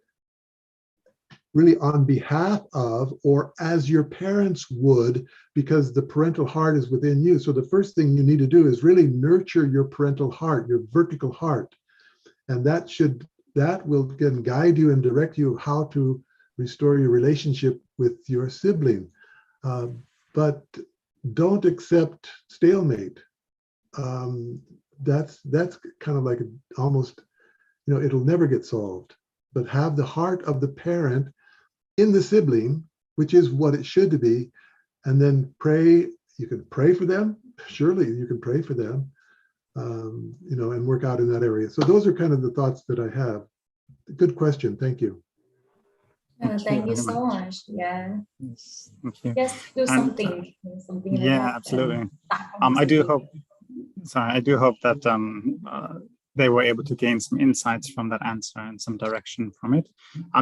[SPEAKER 5] really on behalf of or as your parents would, because the parental heart is within you. So the first thing you need to do is really nurture your parental heart, your vertical heart. And that will again guide you and direct you how to restore your relationship with your sibling. But don't accept stalemate. That's kind of like almost, it'll never get solved. But have the heart of the parent in the sibling, which is what it should be, and then pray. You can pray for them. Surely you can pray for them, and work out in that area. So those are kind of the thoughts that I have. Good question. Thank you.
[SPEAKER 2] Thank you so much. Yeah.
[SPEAKER 1] Yes, thank you.
[SPEAKER 2] Yes, do
[SPEAKER 1] And,
[SPEAKER 2] something. Something like that.
[SPEAKER 1] Absolutely. I do hope that they were able to gain some insights from that answer and some direction from it.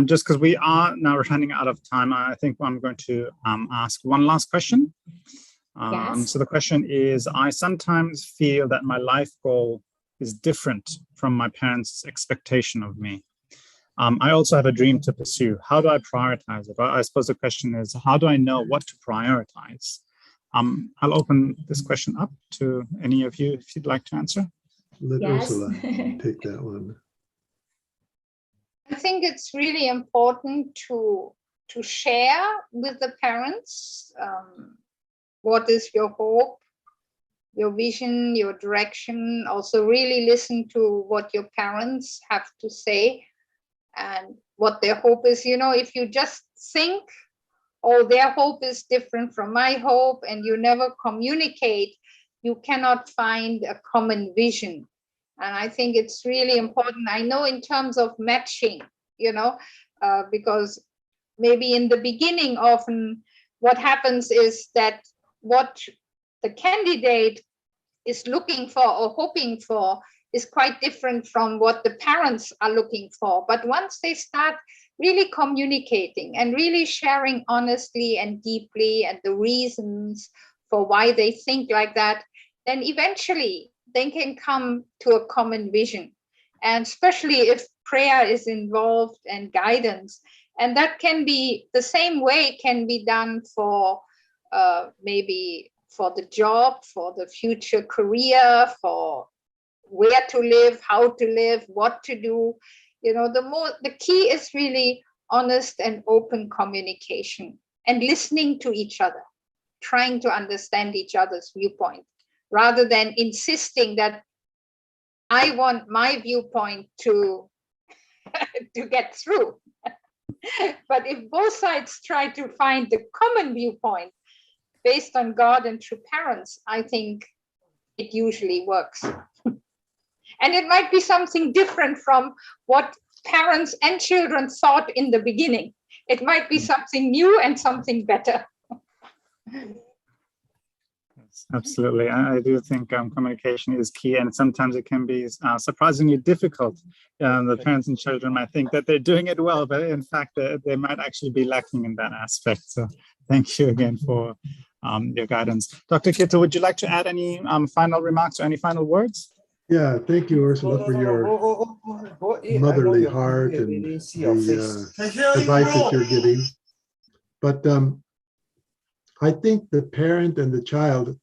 [SPEAKER 1] Just because we are now running out of time, I think I'm going to ask one last question.
[SPEAKER 2] Yes.
[SPEAKER 1] So the question is, I sometimes feel that my life goal is different from my parents' expectation of me. I also have a dream to pursue. How do I prioritize it? I suppose the question is, how do I know what to prioritize? I'll open this question up to any of you if you'd like to answer.
[SPEAKER 5] Let
[SPEAKER 2] Yes.
[SPEAKER 5] Ursula take that one.
[SPEAKER 14] I think it's really important to share with the parents what is your hope, your vision, your direction. Also really listen to what your parents have to say and what their hope is. If you just think, oh, their hope is different from my hope, and you never communicate, you cannot find a common vision. And I think it's really important. I know in terms of matching, because maybe in the beginning, often what happens is that what the candidate is looking for or hoping for is quite different from what the parents are looking for. But once they start really communicating and really sharing honestly and deeply and the reasons for why they think like that, then eventually they can come to a common vision. And especially if prayer is involved and guidance, and that can be the same way can be done for maybe for the job, for the future career, for where to live, how to live, what to do. The key is really honest and open communication and listening to each other, trying to understand each other's viewpoint, rather than insisting that I want my viewpoint to get through. But if both sides try to find the common viewpoint based on God and through parents, I think it usually works. And it might be something different from what parents and children thought in the beginning. It might be something new and something better.
[SPEAKER 1] Yes, absolutely. I do think communication is key, and sometimes it can be surprisingly difficult. The parents and children might think that they're doing it well, but in fact, they might actually be lacking in that aspect. So thank you again for your guidance. Dr. Kito, would you like to add any final remarks or any final words?
[SPEAKER 5] Yeah, thank you, Ursula, for your motherly heart and the advice that you're giving. But I think the parent and the child,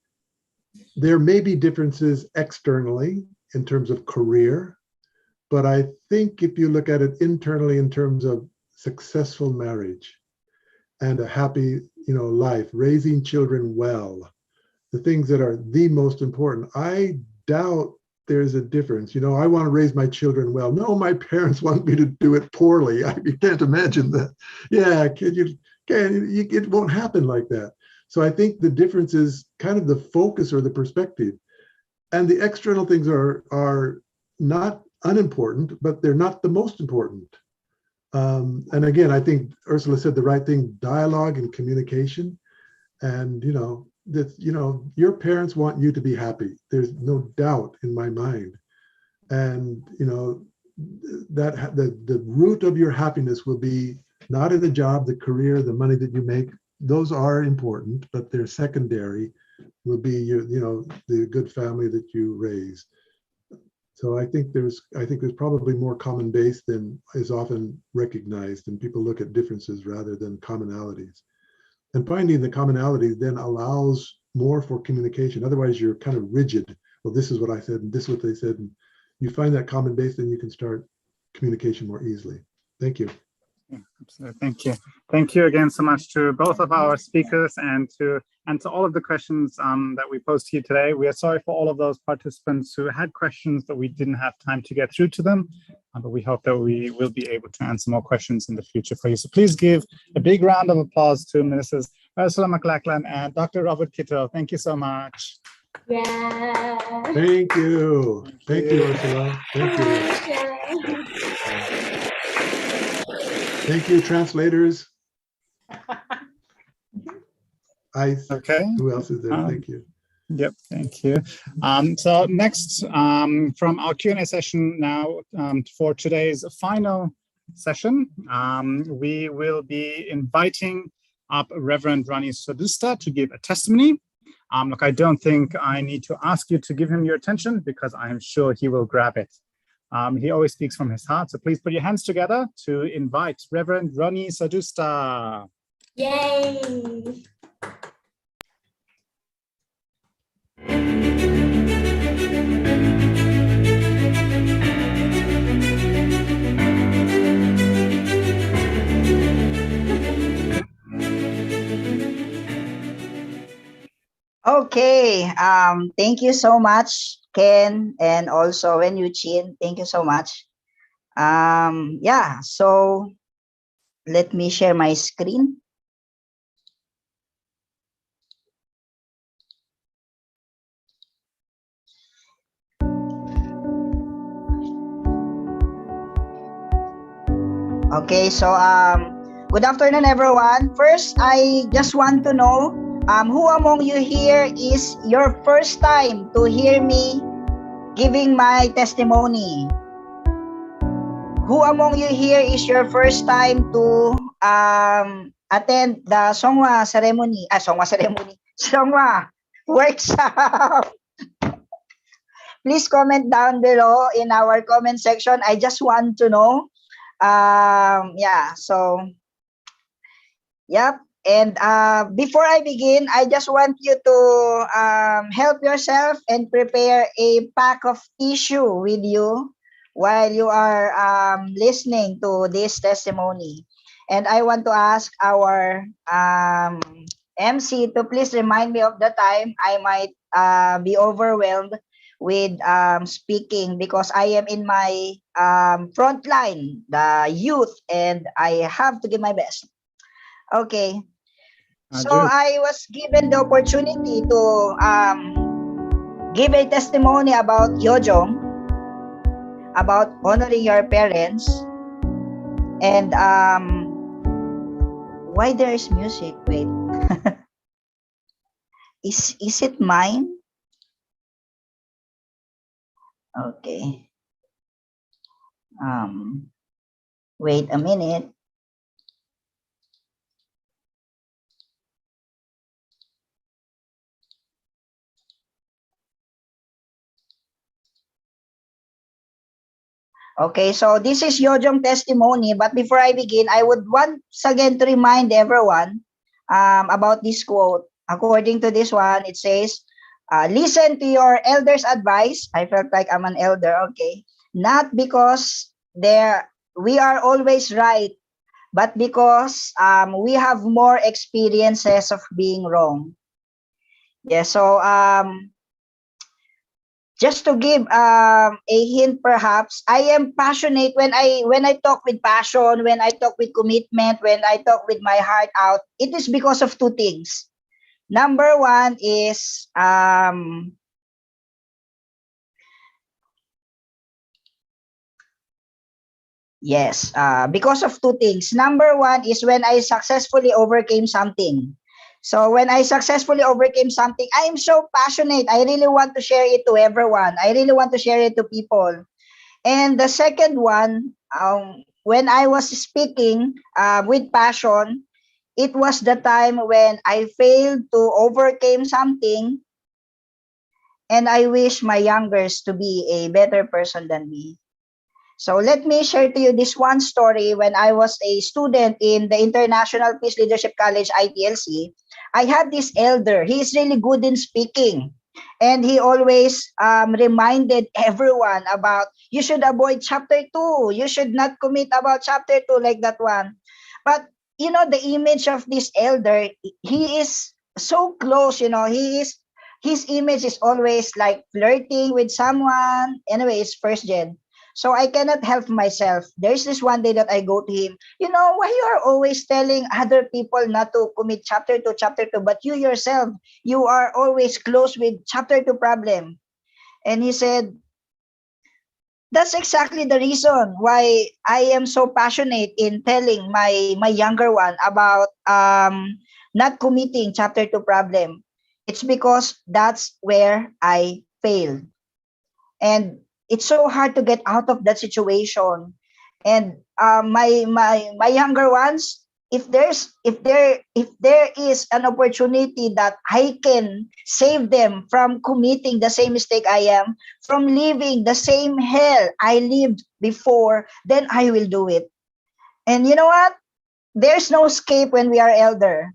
[SPEAKER 5] there may be differences externally in terms of career, but I think if you look at it internally in terms of successful marriage and a happy, life, raising children well, the things that are the most important, I doubt there's a difference. I want to raise my children well. No, my parents want me to do it poorly. You can't imagine that. Yeah, it won't happen like that. So I think the difference is kind of the focus or the perspective. And the external things are not unimportant, but they're not the most important. And again, I think Ursula said the right thing, dialogue and communication. And, your parents want you to be happy. There's no doubt in my mind. And, that the root of your happiness will be not in the job, the career, the money that you make. Those are important, but they're secondary. Will be the good family that you raise. So I think there's probably more common base than is often recognized, and people look at differences rather than commonalities. And finding the commonalities then allows more for communication. Otherwise, you're kind of rigid. Well, this is what I said, and this is what they said. And you find that common base, then you can start communication more easily. Thank you.
[SPEAKER 1] Yeah, absolutely. Thank you. Thank you again so much to both of our speakers and to all of the questions that we posed to you today. We are sorry for all of those participants who had questions that we didn't have time to get through to them, but we hope that we will be able to answer more questions in the future for you. So please give a big round of applause to Mrs. Ursula McLachlan and Dr. Robert Kittel. Thank you so much.
[SPEAKER 2] Yeah.
[SPEAKER 5] Thank you. Thank you, Ursula. Thank you. Thank you, translators.
[SPEAKER 1] Okay.
[SPEAKER 5] Who else is there? Thank you.
[SPEAKER 1] Yep, thank you. So next, from our Q&A session now, for today's final session, we will be inviting up Reverend Ronnie Sodusta to give a testimony. Look, I don't think I need to ask you to give him your attention because I am sure he will grab it. He always speaks from his heart, so please put your hands together to invite Reverend Ronnie Sodusta.
[SPEAKER 2] Yay!
[SPEAKER 13] Okay, thank you so much, Ken, and also Wen Yuchin. Thank you so much. Yeah, so let me share my screen. Okay, so good afternoon, everyone. First, I just want to know who among you here is your first time to hear me giving my testimony? Who among you here is your first time to attend the Sunghwa ceremony? Sunghwa workshop. Please comment down below in our comment section. I just want to know. Yeah, so, yep. And before I begin, I just want you to help yourself and prepare a pack of tissue with you while you are listening to this testimony. And I want to ask our MC to please remind me of the time. I might be overwhelmed with speaking because I am in my front line, the youth, and I have to give my best. Okay. So I was given the opportunity to give a testimony about Yojong, about honoring your parents, and why there is music? Wait, is it mine? Okay. Wait a minute. Okay, so this is Yojong testimony, but before I begin, I would once again to remind everyone about this quote. According to this one, it says, listen to your elders' advice. I felt like I'm an elder, okay. Not because we are always right, but because we have more experiences of being wrong. Yeah, so just to give a hint, perhaps, I am passionate when I talk with passion, when I talk with commitment, when I talk with my heart out. It is because of two things. Number one is yes, because of two things. Number one is when I successfully overcame something. So when I successfully overcame something, I am so passionate. I really want to share it to everyone. I really want to share it to people. And the second one, when I was speaking with passion, it was the time when I failed to overcome something, and I wish my youngers to be a better person than me. So let me share to you this one story. When I was a student in the International Peace Leadership College, ITLC, I had this elder. He is really good in speaking. And he always reminded everyone about, you should avoid chapter 2. You should not commit about chapter 2, like that one. But, you know, the image of this elder, he is so close, you know, his image is always like flirting with someone. Anyway, it's first gen. So I cannot help myself. There's this one day that I go to him, you know, why you are always telling other people not to commit chapter 2, but you yourself, you are always close with chapter 2 problem. And he said, that's exactly the reason why I am so passionate in telling my younger one about not committing chapter 2 problem. It's because that's where I failed. And it's so hard to get out of that situation. And my younger ones, if there is an opportunity that I can save them from committing the same mistake I am, from living the same hell I lived before, then I will do it. And you know what? There's no escape when we are elder.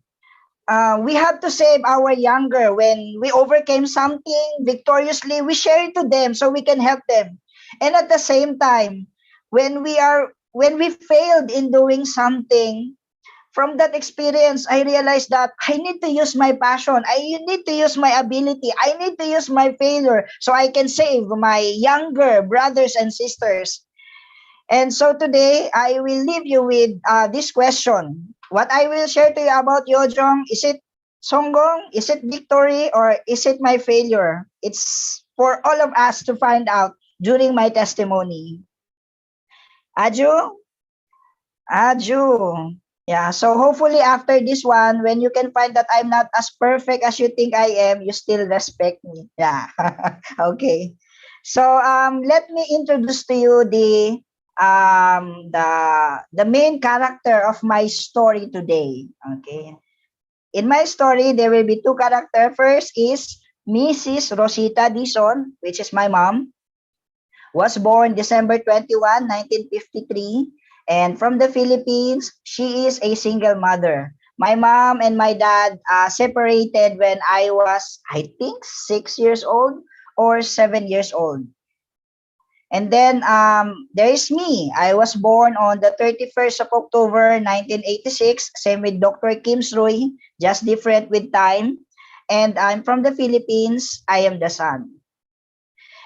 [SPEAKER 13] We have to save our younger. When we overcame something victoriously, we share it to them so we can help them. And at the same time, when we failed in doing something, from that experience, I realized that I need to use my passion. I need to use my ability. I need to use my failure so I can save my younger brothers and sisters. And so today, I will leave you with this question. What I will share to you about Yojong, is it Songgong? Is it victory? Or is it my failure? It's for all of us to find out during my testimony. Aju? Aju. Yeah, so hopefully after this one, when you can find that I'm not as perfect as you think I am, you still respect me. Yeah. Okay. So let me introduce to you the main character of my story today. Okay. In my story, there will be two characters. First is Mrs. Rosita Dizon, which is my mom, was born December 21, 1953. And from the Philippines, she is a single mother. My mom and my dad separated when I was, I think, 6 years old or 7 years old. And then there is me. I was born on the 31st of October, 1986. Same with Dr. Kim Sroy, just different with time. And I'm from the Philippines. I am the son.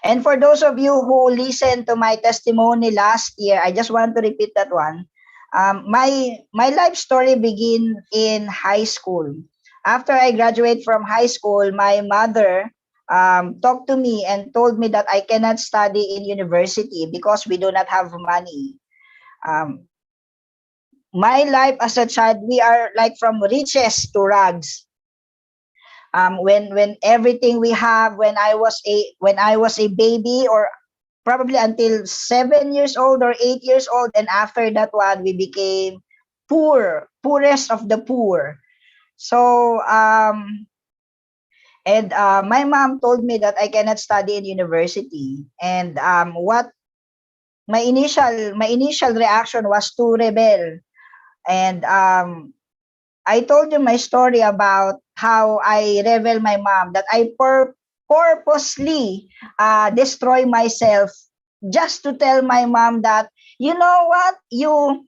[SPEAKER 13] And for those of you who listened to my testimony last year, I just want to repeat that one. My life story began in high school. After I graduated from high school, my mother talked to me and told me that I cannot study in university because we do not have money. My life as a child, we are like from riches to rags. When everything we have, when I was a baby, or probably until 7 years old or 8 years old, and after that one we became poorest of the poor. So my mom told me that I cannot study in university, and what my initial reaction was to rebel. And I told you my story about how I rebel my mom, that I purposely destroy myself just to tell my mom that, you know what, you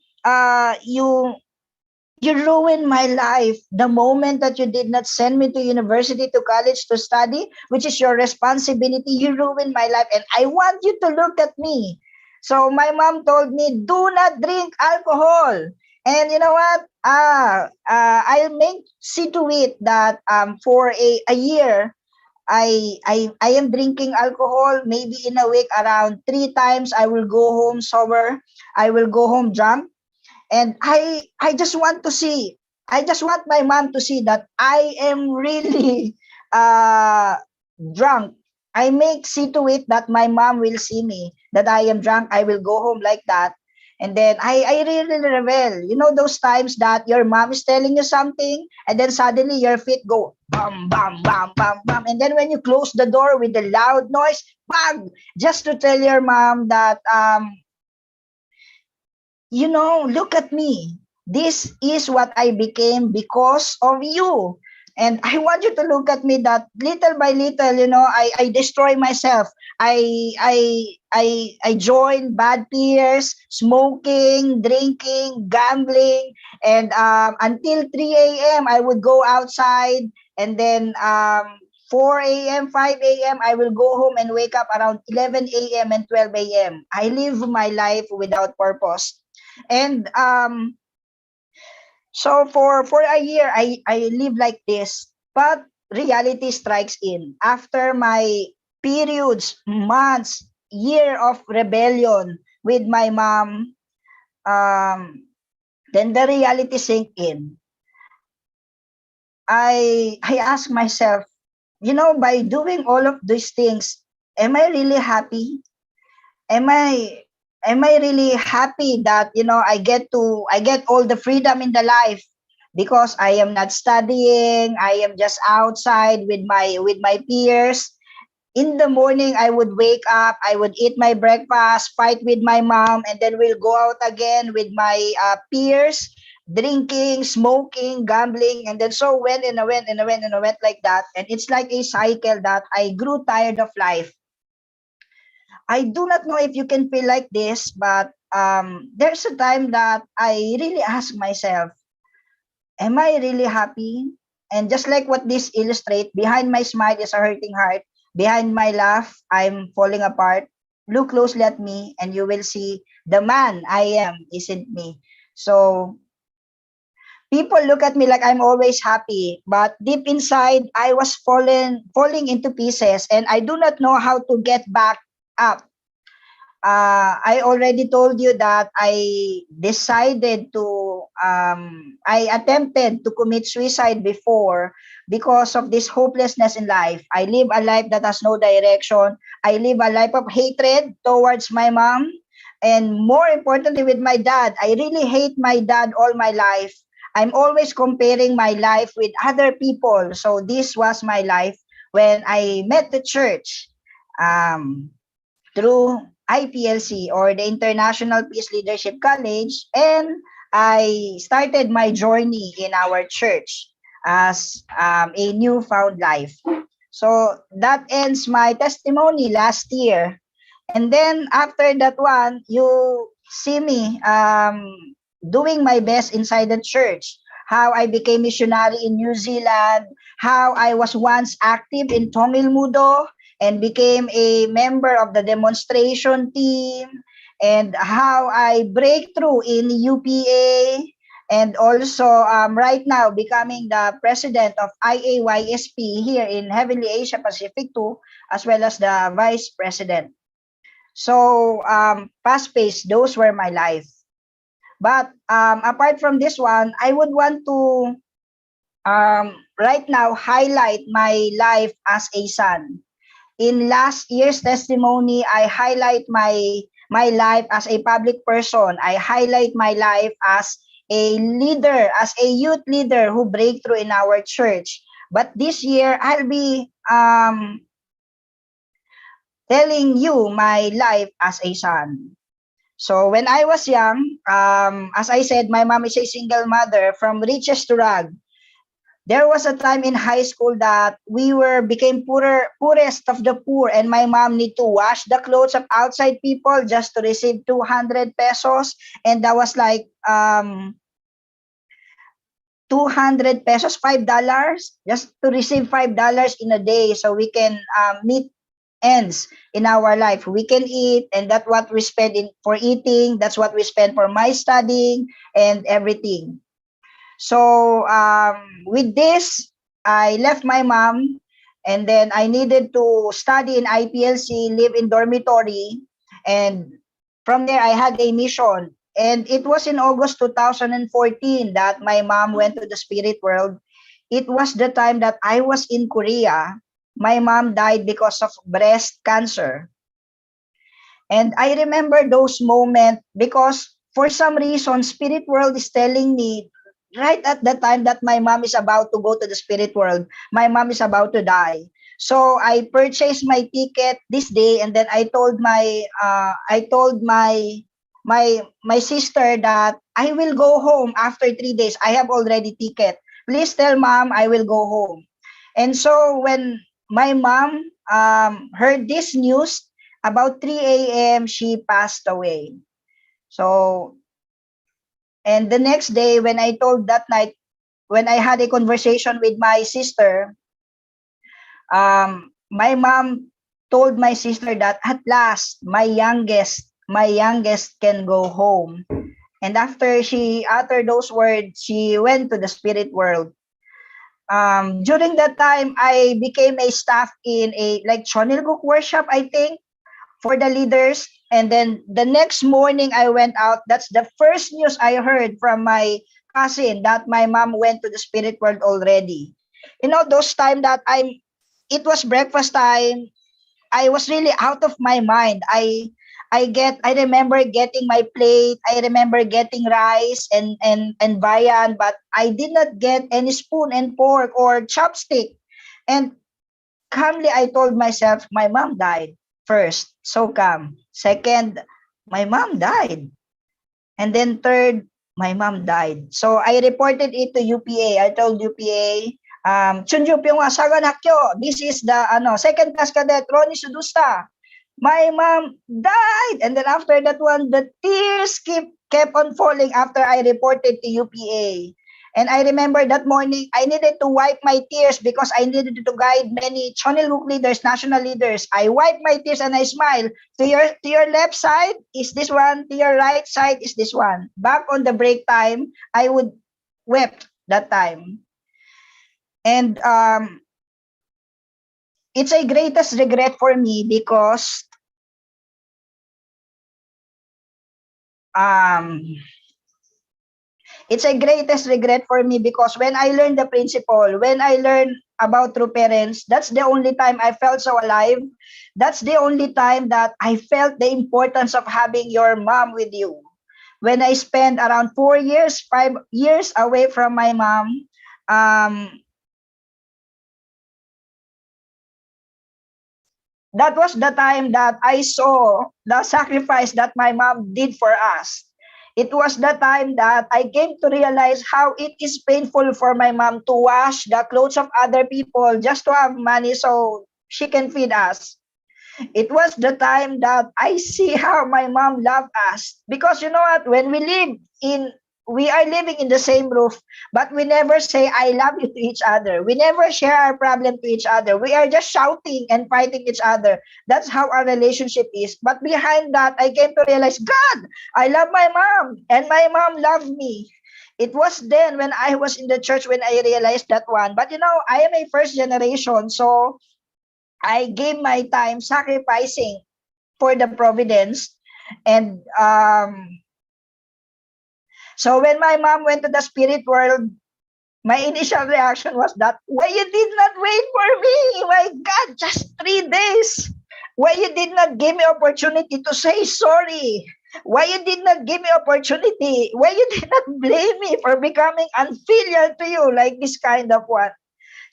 [SPEAKER 13] ruined my life the moment that you did not send me to university, to college to study, which is your responsibility. You ruined my life, and I want you to look at me. So my mom told me, do not drink alcohol. And you know what? I'll see to it that for a year, I am drinking alcohol. Maybe in a week, around 3 times, I will go home sober. I will go home drunk. And I just want my mom to see that I am really drunk. I see to it that my mom will see me, that I am drunk. I will go home like that. And then I really rebel. You know those times that your mom is telling you something and then suddenly your feet go bam, bam, bam, bam, bam. And then when you close the door with the loud noise, bang, just to tell your mom that, you know, look at me. This is what I became because of you. And I want you to look at me that little by little, you know, I destroy myself. I join bad peers, smoking, drinking, gambling, and until 3 a.m. I would go outside, and then 4 a.m., 5 a.m. I will go home and wake up around 11 a.m. and 12 a.m. I live my life without purpose. And so for a year, I live like this. But reality strikes in. After my periods, months, year of rebellion with my mom, then the reality sink in. I ask myself, you know, by doing all of these things, am I really happy? Am I really happy that, you know, I get all the freedom in the life because I am not studying, I am just outside with my peers. In the morning, I would wake up, I would eat my breakfast, fight with my mom, and then we'll go out again with my peers, drinking, smoking, gambling, and then so went and I went and I went and I went like that. And it's like a cycle that I grew tired of life. I do not know if you can feel like this, but there's a time that I really ask myself, am I really happy? And just like what this illustrates, behind my smile is a hurting heart. Behind my laugh, I'm falling apart. Look closely at me and you will see the man I am isn't me. So people look at me like I'm always happy, but deep inside, I was falling into pieces and I do not know how to get back up. I already told you that I decided to, I attempted to commit suicide before because of this hopelessness in life. I live a life that has no direction. I live a life of hatred towards my mom. And more importantly, with my dad, I really hate my dad all my life. I'm always comparing my life with other people. So this was my life when I met the church through IPLC or the International Peace Leadership College, and I started my journey in our church as a newfound life. So that ends my testimony last year. And then after that one, you see me doing my best inside the church. How I became missionary in New Zealand, how I was once active in Tongil Mudo and became a member of the demonstration team, and how I break through in UPA, and also right now becoming the president of IAYSP here in Heavenly Asia Pacific too, as well as the vice president. So fast-paced, those were my life. But apart from this one, I would want to right now highlight my life as a son. In last year's testimony, I highlight my life as a public person. I highlight my life as a leader, as a youth leader who break through in our church. But this year, I'll be telling you my life as a son. So when I was young, as I said, my mom is a single mother from riches to rag. There was a time in high school that we became poorest of the poor, and my mom need to wash the clothes of outside people just to receive 200 pesos, and that was like 200 pesos, $5, just to receive $5 in a day, so we can meet ends in our life. We can eat, and that's what we spend for eating. That's what we spend for my studying and everything. So with this, I left my mom, and then I needed to study in IPLC, live in dormitory, and from there I had a mission. And it was in August 2014 that my mom went to the spirit world. It was the time that I was in Korea. My mom died because of breast cancer. And I remember those moments because for some reason, spirit world is telling me right at the time that my mom is about to go to the spirit world, my mom is about to die. So I purchased my ticket this day, and then I told my sister that I will go home after 3 days. I have already ticket. Please tell mom I will go home. And so when my mom heard this news, about 3 a.m. she passed away. So, and the next day when I told that night, when I had a conversation with my sister, my mom told my sister that at last my youngest can go home. And after she uttered those words, she went to the spirit world. During that time, I became a staff in a like Chonilguk workshop, I think, for the leaders. And then the next morning I went out. That's the first news I heard from my cousin that my mom went to the spirit world already. You know, those time that it was breakfast time, I was really out of my mind. I remember getting my plate, I remember getting rice and bayan, but I did not get any spoon and fork or chopstick. And calmly I told myself, my mom died. First, so calm. Second, my mom died. And then third, my mom died. So I reported it to UPA. I told UPA, Chunjupyo nga saganakyo. This is the second class cadet Ronnie Sudusta. My mom died. And then after that one, the tears kept on falling after I reported to UPA. And I remember that morning, I needed to wipe my tears because I needed to guide many Chonilguk leaders, national leaders. I wiped my tears and I smile. To your left side is this one. To your right side is this one. Back on the break time, I would wept that time. And it's a greatest regret for me because it's a greatest regret for me because when I learned the principle, when I learned about true parents, that's the only time I felt so alive. That's the only time that I felt the importance of having your mom with you. When I spent around 5 years away from my mom, that was the time that I saw the sacrifice that my mom did for us. It was the time that I came to realize how it is painful for my mom to wash the clothes of other people just to have money so she can feed us. It was the time that I see how my mom loved us. Because you know what, when we are living in the same roof, but we never say I love you to each other. We never share our problem to each other. We are just shouting and fighting each other. That's how our relationship is. But behind that, I came to realize, God, I love my mom and my mom loved me. It was then when I was in the church when I realized that one. But you know, I am a first generation, so I gave my time sacrificing for the providence. And so when my mom went to the spirit world, my initial reaction was that, why you did not wait for me? My God, just 3 days. Why you did not give me opportunity to say sorry? Why you did not give me opportunity? Why you did not blame me for becoming unfilial to you, like this kind of one?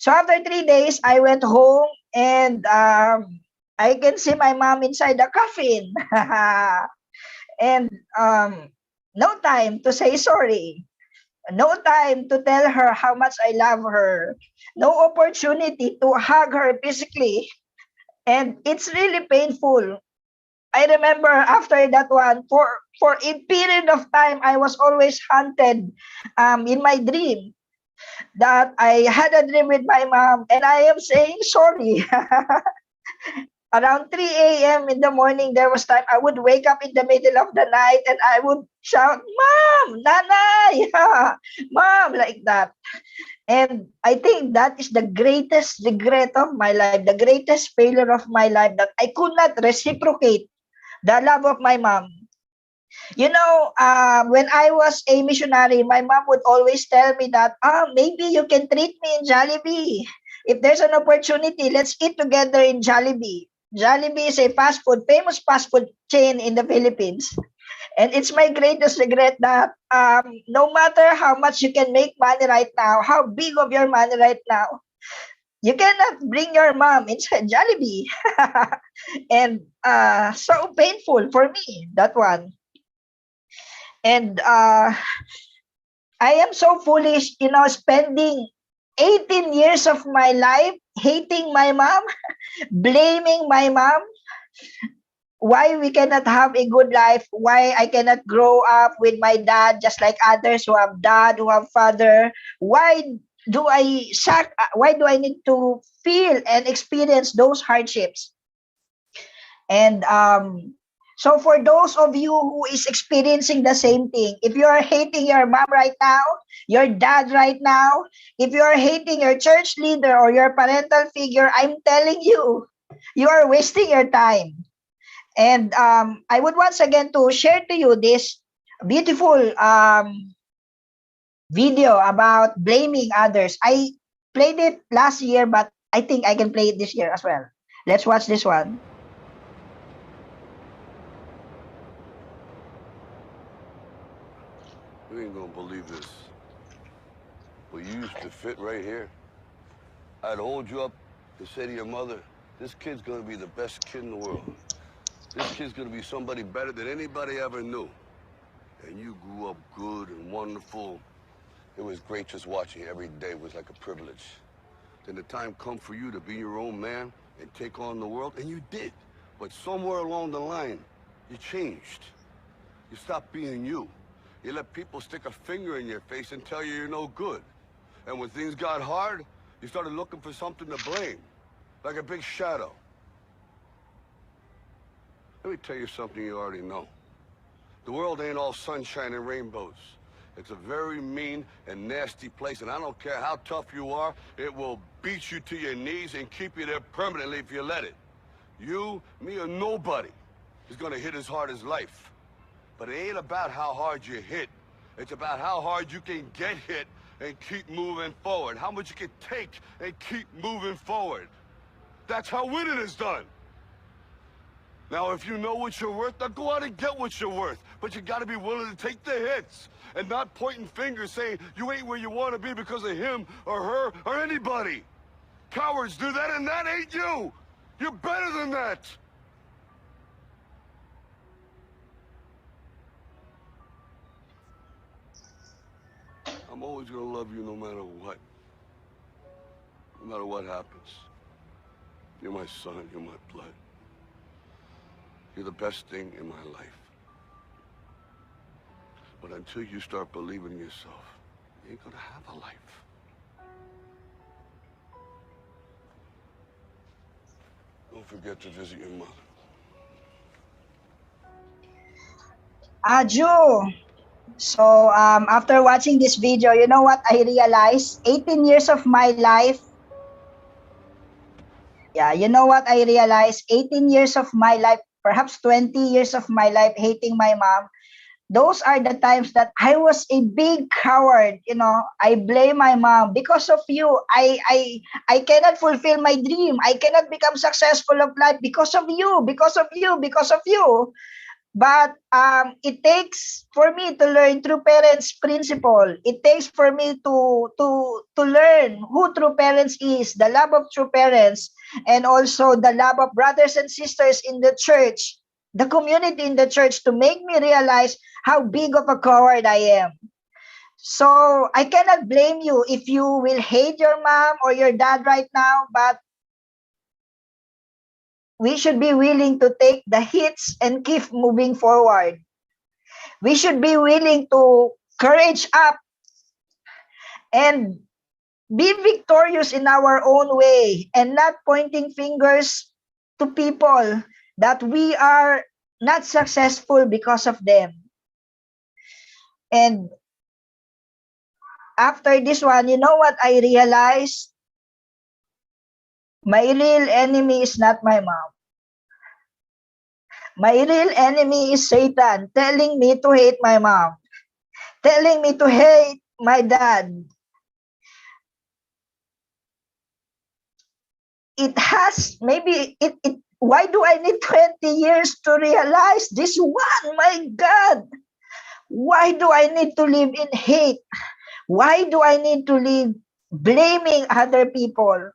[SPEAKER 13] So after 3 days, I went home and I can see my mom inside the coffin. And no time to say sorry. No time to tell her how much I love her. No opportunity to hug her physically. And it's really painful. I remember after that one, for a period of time, I was always haunted in my dream that I had a dream with my mom and I am saying sorry. Around 3 a.m. in the morning, there was time I would wake up in the middle of the night and I would shout, Mom, Nanay, Mom, like that. And I think that is the greatest regret of my life, the greatest failure of my life, that I could not reciprocate the love of my mom. You know, when I was a missionary, my mom would always tell me that, maybe you can treat me in Jollibee. If there's an opportunity, let's eat together in Jollibee. Jollibee is a famous fast food chain in the Philippines. And it's my greatest regret that no matter how much you can make money right now, how big of your money right now, you cannot bring your mom inside Jollibee. And so painful for me, that one. And I am so foolish, spending 18 years of my life hating my mom, blaming my mom, why we cannot have a good life, why I cannot grow up with my dad just like others who have dad, who have father. Why do I need to feel and experience those hardships? And so for those of you who is experiencing the same thing, if you are hating your mom right now, your dad right now, if you are hating your church leader or your parental figure, I'm telling you, you are wasting your time. And I would once again to share to you this beautiful video about blaming others. I played it last year, but I think I can play it this year as well. Let's watch this one.
[SPEAKER 3] You ain't gonna believe this, but you used to fit right here. I'd hold you up and say to your mother, this kid's gonna be the best kid in the world. This kid's gonna be somebody better than anybody ever knew. And you grew up good and wonderful. It was great just watching you every day. It was like a privilege. Then the time come for you to be your own man and take on the world, and you did. But somewhere along the line, you changed. You stopped being you. You let people stick a finger in your face and tell you you're no good. And when things got hard, you started looking for something to blame, like a big shadow. Let me tell you something you already know. The world ain't all sunshine and rainbows. It's a very mean and nasty place, and I don't care how tough you are, it will beat you to your knees and keep you there permanently if you let it. You, me, or nobody is gonna hit as hard as life. But it ain't about how hard you hit. It's about how hard you can get hit and keep moving forward. How much you can take and keep moving forward. That's how winning is done. Now, if you know what you're worth, now go out and get what you're worth. But you gotta be willing to take the hits and not pointing fingers saying you ain't where you wanna be because of him or her or anybody. Cowards do that, and that ain't you. You're better than that. I'm always gonna love you no matter what. No matter what happens. You're my son, you're my blood. You're the best thing in my life. But until you start believing in yourself, you ain't gonna have a life. Don't forget to visit your mother.
[SPEAKER 13] Aju. So after watching this video, you know what I realized? 18 years of my life. Yeah, you know what I realized? 18 years of my life, perhaps 20 years of my life hating my mom. Those are the times that I was a big coward. I blame my mom. Because of you, I cannot fulfill my dream. I cannot become successful of life because of you, because of you, because of you. But it takes for me to learn true parents principle. It takes for me to learn who true parents is, the love of true parents, and also the love of brothers and sisters in the church, the community in the church, to make me realize how big of a coward I am. So I cannot blame you if you will hate your mom or your dad right now, but we should be willing to take the hits and keep moving forward. We should be willing to courage up and be victorious in our own way and not pointing fingers to people that we are not successful because of them. And after this one, you know what I realized? My real enemy is not my mom. My real enemy is Satan, telling me to hate my mom, telling me to hate my dad. It has, maybe it Why do I need 20 years to realize this one? My God. Why do I need to live in hate? Why do I need to live blaming other people?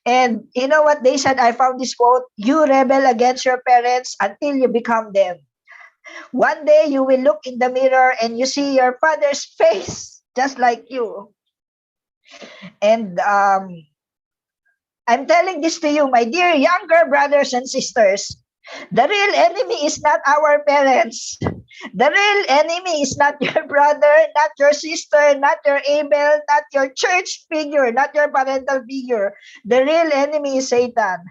[SPEAKER 13] And you know what they said? I found this quote: you rebel against your parents until you become them. One day you will look in the mirror and you see your father's face just like you. And I'm telling this to you, my dear younger brothers and sisters. The real enemy is not our parents. The real enemy is not your brother, not your sister, not your Abel, not your church figure, not your parental figure. The real enemy is Satan.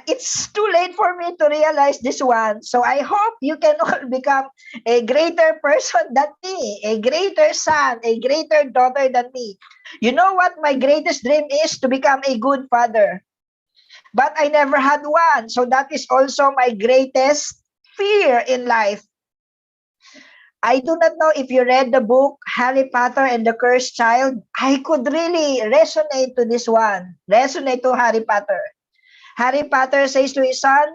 [SPEAKER 13] It's too late for me to realize this one. So I hope you can all become a greater person than me, a greater son, a greater daughter than me. You know what my greatest dream is? To become a good father. But I never had one. So that is also my greatest fear in life. I do not know if you read the book Harry Potter and the Cursed Child. I could really resonate to this one. Resonate to Harry Potter. Harry Potter says to his son,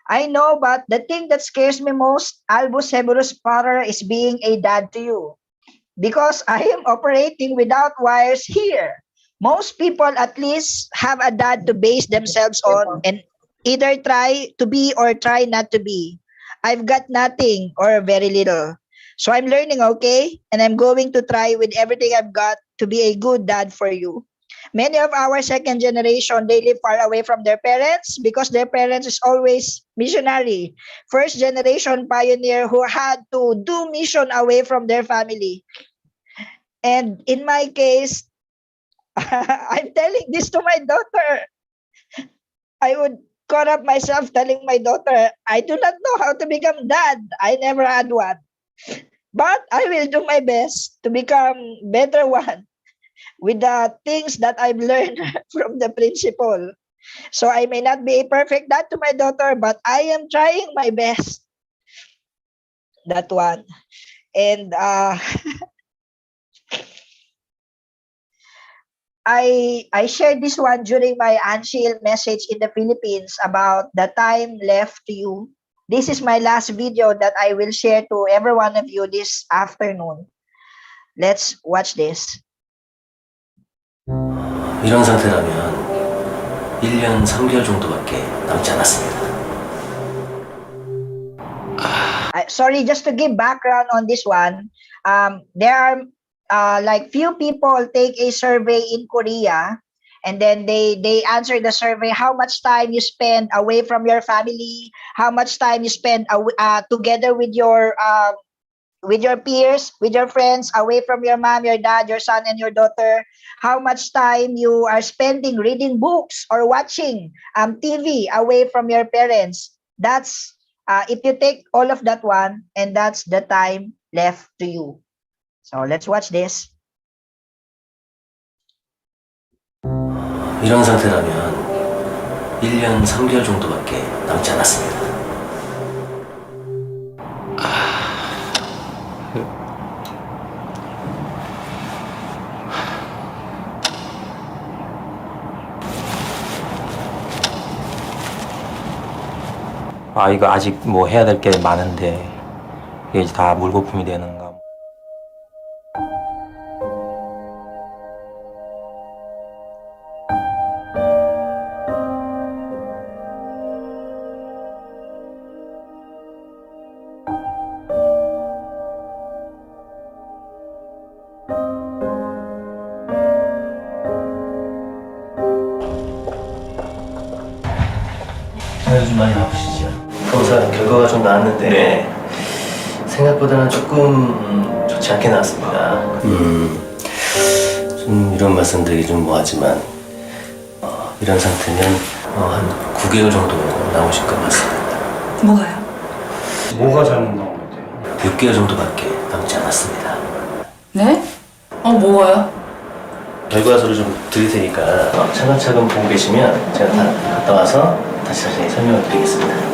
[SPEAKER 13] I know, but the thing that scares me most, Albus Severus Potter, is being a dad to you. Because I am operating without wires here. Most people at least have a dad to base themselves on and either try to be or try not to be. I've got nothing or very little. So I'm learning, okay? And I'm going to try with everything I've got to be a good dad for you. Many of our second generation, they live far away from their parents because their parents is always missionary. First generation pioneer who had to do mission away from their family. And in my case, I'm telling this to my daughter. I would caught up myself telling my daughter, I do not know how to become dad. I never had one. But I will do my best to become better one with the things that I've learned from the principal. So I may not be a perfect dad to my daughter, but I am trying my best. That one. And I shared this one during my Anshil message in the Philippines about the time left to you. This is my last video that I will share to every one of you this afternoon. Let's watch this.
[SPEAKER 4] 이런 상태라면 1년 3개월 정도밖에 남지 않았습니다.
[SPEAKER 13] Sorry, just to give background on this one, there are like few people take a survey in Korea, and then they answer the survey how much time you spend away from your family, how much time you spend together with your peers, with your friends, away from your mom, your dad, your son, and your daughter, how much time you are spending reading books or watching TV away from your parents. That's if you take all of that one, and that's the time left to you. So let's watch this.
[SPEAKER 4] 이런 상태라면 1년 3개월 정도밖에 남지 않았습니다.
[SPEAKER 22] 이거 아직 뭐 해야 될 게 많은데 이게 이제 다 물거품이 되는가.
[SPEAKER 4] 요즘 많이 바쁘시죠? 검사 결과가 좀 나왔는데 생각보다는 조금 좋지 않게 나왔습니다. 좀 이런 말씀드리기 좀 뭐하지만 이런 상태면 한 9개월 정도 나오실 것 같습니다.
[SPEAKER 11] 뭐가요?
[SPEAKER 22] 뭐가 잘못 나온 건데요?
[SPEAKER 4] 6개월 정도밖에 남지 않았습니다.
[SPEAKER 11] 네? 뭐가요?
[SPEAKER 4] 결과서를 좀 드릴 테니까 차근차근 보고 계시면 제가 다 갔다 와서 다시 자세히 설명을 드리겠습니다.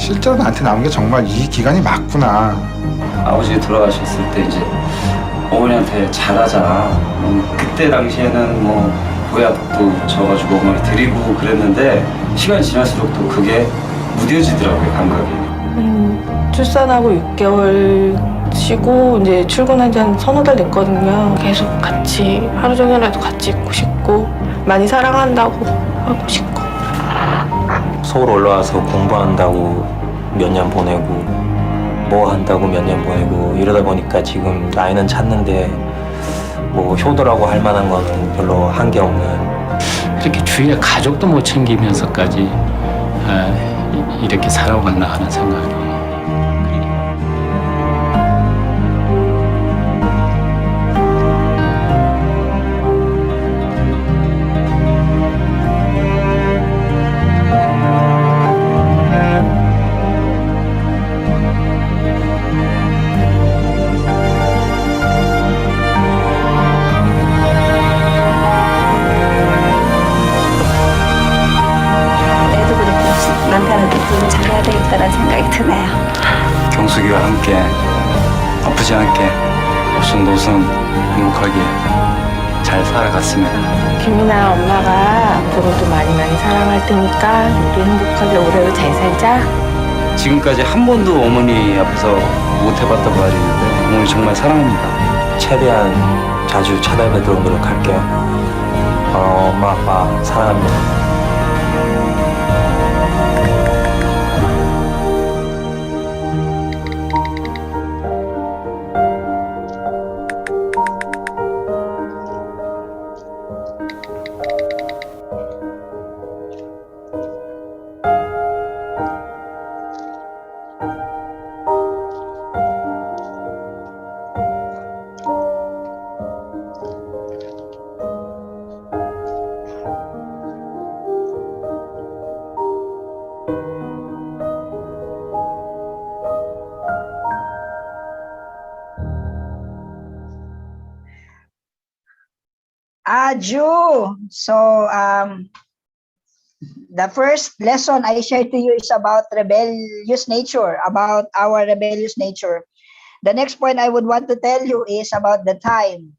[SPEAKER 6] 실제로 나한테 남은 게 정말 이 기간이 맞구나.
[SPEAKER 8] 아버지가 돌아가셨을 때 이제 어머니한테 잘하자. 그때 당시에는 뭐 보약도 져가지고 어머니 드리고 그랬는데 시간이 지날수록 또 그게 무뎌지더라고요, 감각이.
[SPEAKER 11] 출산하고 6개월 쉬고 이제 출근한 지 한 서너 달 됐거든요. 계속 같이 하루 종일이라도 같이 있고 싶고 많이 사랑한다고 하고 싶고.
[SPEAKER 22] 서울 올라와서 공부한다고 몇 년 보내고 뭐 한다고 몇 년 보내고 이러다 보니까 지금 나이는 찼는데 뭐 효도라고 할 만한 건 별로 한 게 없는.
[SPEAKER 23] 이렇게 주위에 가족도 못 챙기면서까지 이렇게 살아왔나 하는 생각이.
[SPEAKER 11] 남편한테 좀 잘해야 되겠다는 생각이 드네요.
[SPEAKER 23] 경숙이와 함께 아프지 않게 오순도순 행복하게 잘 살아갔습니다.
[SPEAKER 11] 김이나 엄마가 앞으로도 많이 사랑할 테니까 우리 행복하게 오래도 잘 살자.
[SPEAKER 8] 지금까지 한 번도 어머니 앞에서 못 해봤다고 말이 있는데 어머니 정말 사랑합니다.
[SPEAKER 22] 최대한 자주 찾아뵙도록 노력할게요. 엄마 아빠 사랑합니다.
[SPEAKER 13] Ju. So the first lesson I shared to you is about rebellious nature, about our rebellious nature. The next point I would want to tell you is about the time.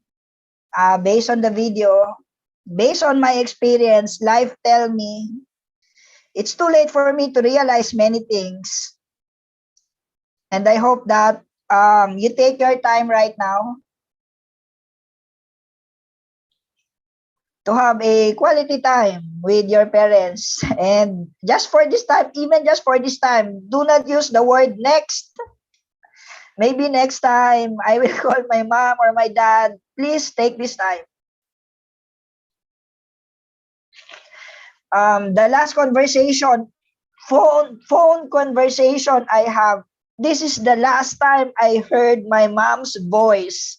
[SPEAKER 13] Based on the video, based on my experience, life tell me it's too late for me to realize many things. And I hope that you take your time right now to have a quality time with your parents. And just for this time, even just for this time, do not use the word next. Maybe next time I will call my mom or my dad. Please take this time. The last conversation, phone conversation I have, this is the last time I heard my mom's voice.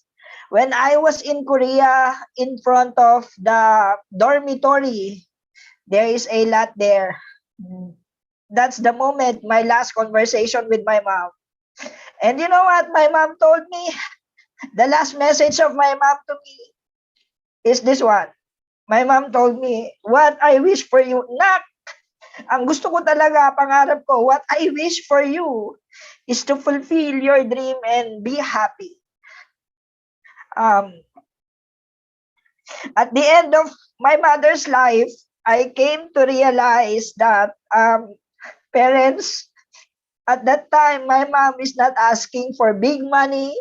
[SPEAKER 13] When I was in Korea, in front of the dormitory, there is a lot there. That's the moment, my last conversation with my mom. And you know what my mom told me? The last message of my mom to me is this one. My mom told me, what I wish for you, Nak, ang gusto ko talaga, pangarap ko, what I wish for you is to fulfill your dream and be happy. At the end of my mother's life, I came to realize that parents, at that time, my mom is not asking for big money,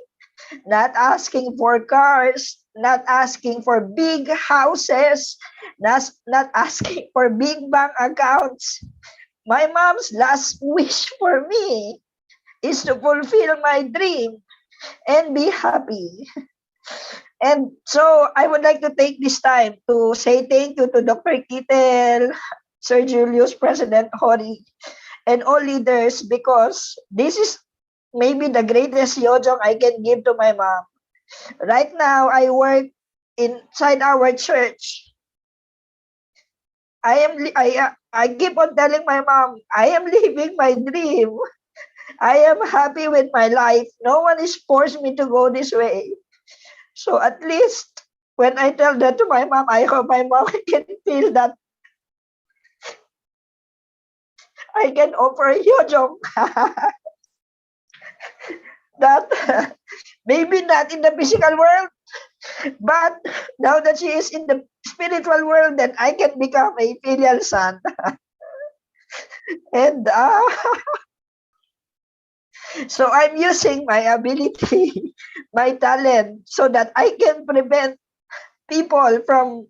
[SPEAKER 13] not asking for cars, not asking for big houses, not asking for big bank accounts. My mom's last wish for me is to fulfill my dream and be happy. And so I would like to take this time to say thank you to Dr. Kitel, Sir Julius, President Hori, and all leaders, because this is maybe the greatest yojong I can give to my mom. Right now, I work inside our church. I keep on telling my mom, I am living my dream. I am happy with my life. No one is forced me to go this way. So at least when I tell that to my mom, I hope my mom can feel that I can offer Hyojong that maybe not in the physical world, but now that she is in the spiritual world, then I can become a filial son. And so I'm using my ability, my talent, so that I can prevent people from,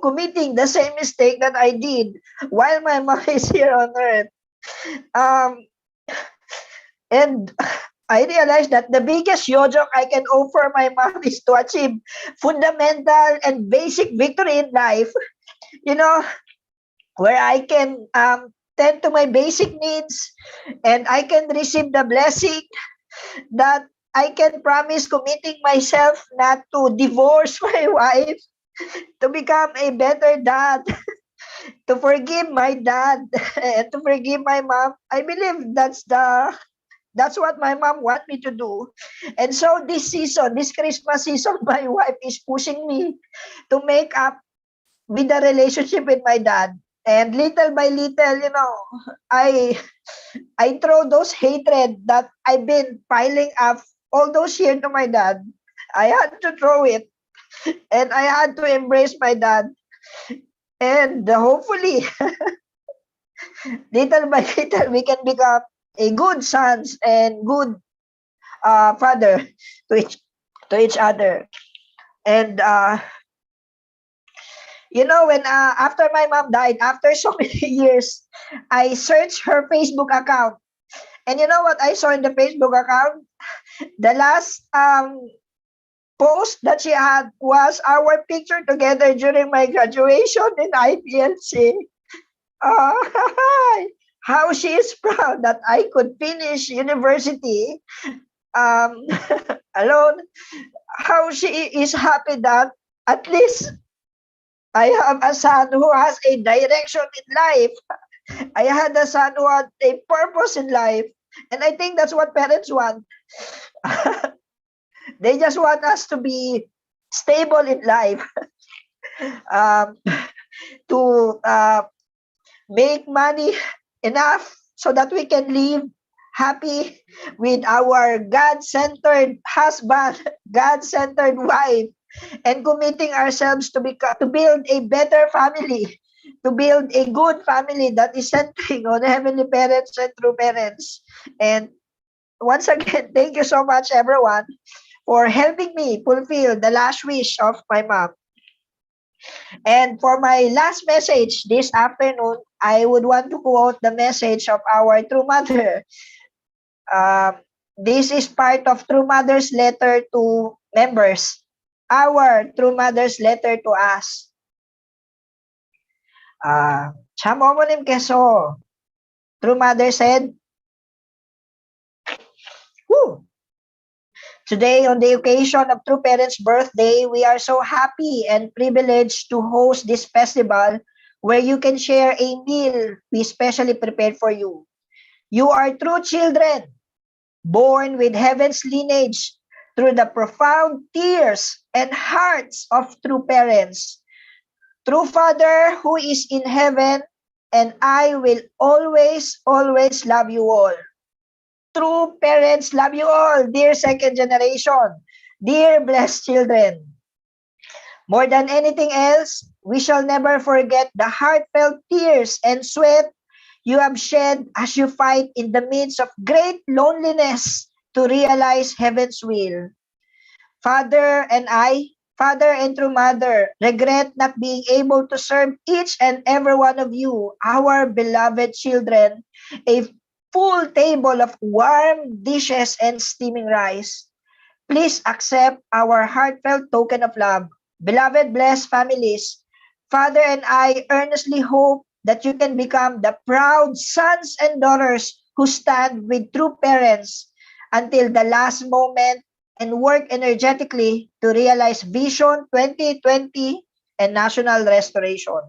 [SPEAKER 13] committing the same mistake that I did while my mom is here on earth. And I realized that the biggest yojok I can offer my mom is to achieve fundamental and basic victory in life, where I can tend to my basic needs and I can receive the blessing that I can promise committing myself not to divorce my wife, to become a better dad, to forgive my dad, and to forgive my mom. I believe that's what my mom want me to do. And so this season, this Christmas season, my wife is pushing me to make up with the relationship with my dad. And little by little, I throw those hatred that I've been piling up all those years to my dad. I had to throw it, and I had to embrace my dad. And hopefully, little by little, we can become a good sons and good father to each other. And when after my mom died, after so many years, I searched her Facebook account. And you know what I saw in the Facebook account? The last post that she had was our picture together during my graduation in IPLC. How she is proud that I could finish university alone. How she is happy that at least I have a son who has a direction in life. I had a son who had a purpose in life. And I think that's what parents want. They just want us to be stable in life, to make money enough so that we can live happy with our God-centered husband, God-centered wife, and committing ourselves to build a better family, to build a good family that is centering on heavenly parents and true parents. And once again, thank you so much, everyone, for helping me fulfill the last wish of my mom. And for my last message this afternoon, I would want to quote the message of our True Mother. This is part of True Mother's letter to members. Our True Mother's letter to us. Chamomonim keso. True Mother said, Woo! Today, on the occasion of True Parents' birthday, we are so happy and privileged to host this festival where you can share a meal we specially prepared for you. You are true children, born with heaven's lineage through the profound tears and hearts of true parents. True Father who is in heaven, and I will always, always love you all. True parents love you all, dear second generation, dear blessed children. More than anything else, we shall never forget the heartfelt tears and sweat you have shed as you fight in the midst of great loneliness to realize heaven's will. Father and True Mother, regret not being able to serve each and every one of you, our beloved children, a full table of warm dishes and steaming rice. Please accept our heartfelt token of love. Beloved blessed families, Father and I earnestly hope that you can become the proud sons and daughters who stand with true parents until the last moment and work energetically to realize Vision 2020 and national restoration.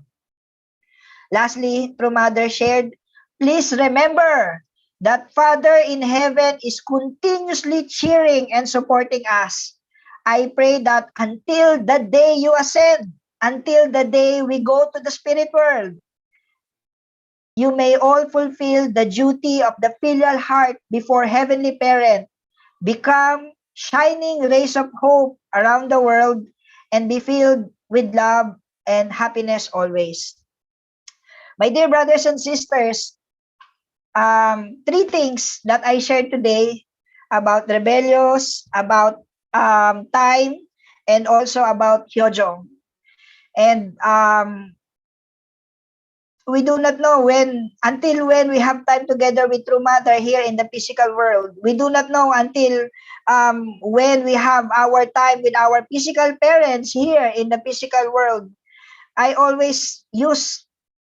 [SPEAKER 13] Lastly, True Mother shared, please remember that Father in heaven is continuously cheering and supporting us. I pray that until the day you ascend, until the day we go to the spirit world, you may all fulfill the duty of the filial heart before Heavenly Parent, become shining rays of hope around the world, and be filled with love and happiness always. My dear brothers and sisters, three things that I shared today about rebellious, about time, and also about Hyojong. And we do not know until when we have time together with True Mother here in the physical world. We do not know until when we have our time with our physical parents here in the physical world. I always use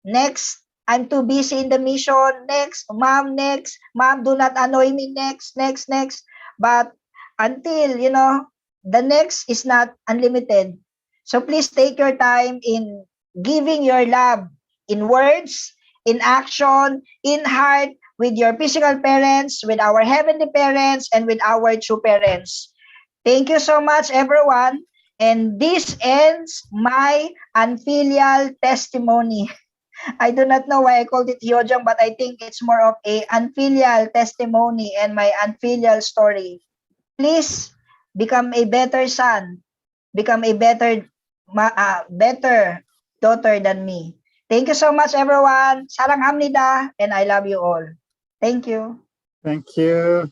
[SPEAKER 13] next. I'm too busy in the mission. Next. Mom, do not annoy me. Next. But until, the next is not unlimited. So please take your time in giving your love in words, in action, in heart, with your physical parents, with our heavenly parents, and with our true parents. Thank you so much, everyone. And this ends my unfilial testimony. I do not know why I called it Hyojong, but I think it's more of a unfilial testimony and my unfilial story. Please become a better son, become a better daughter than me. Thank you so much, everyone. Saranghamnida, and I love you all. Thank you.
[SPEAKER 1] Thank you.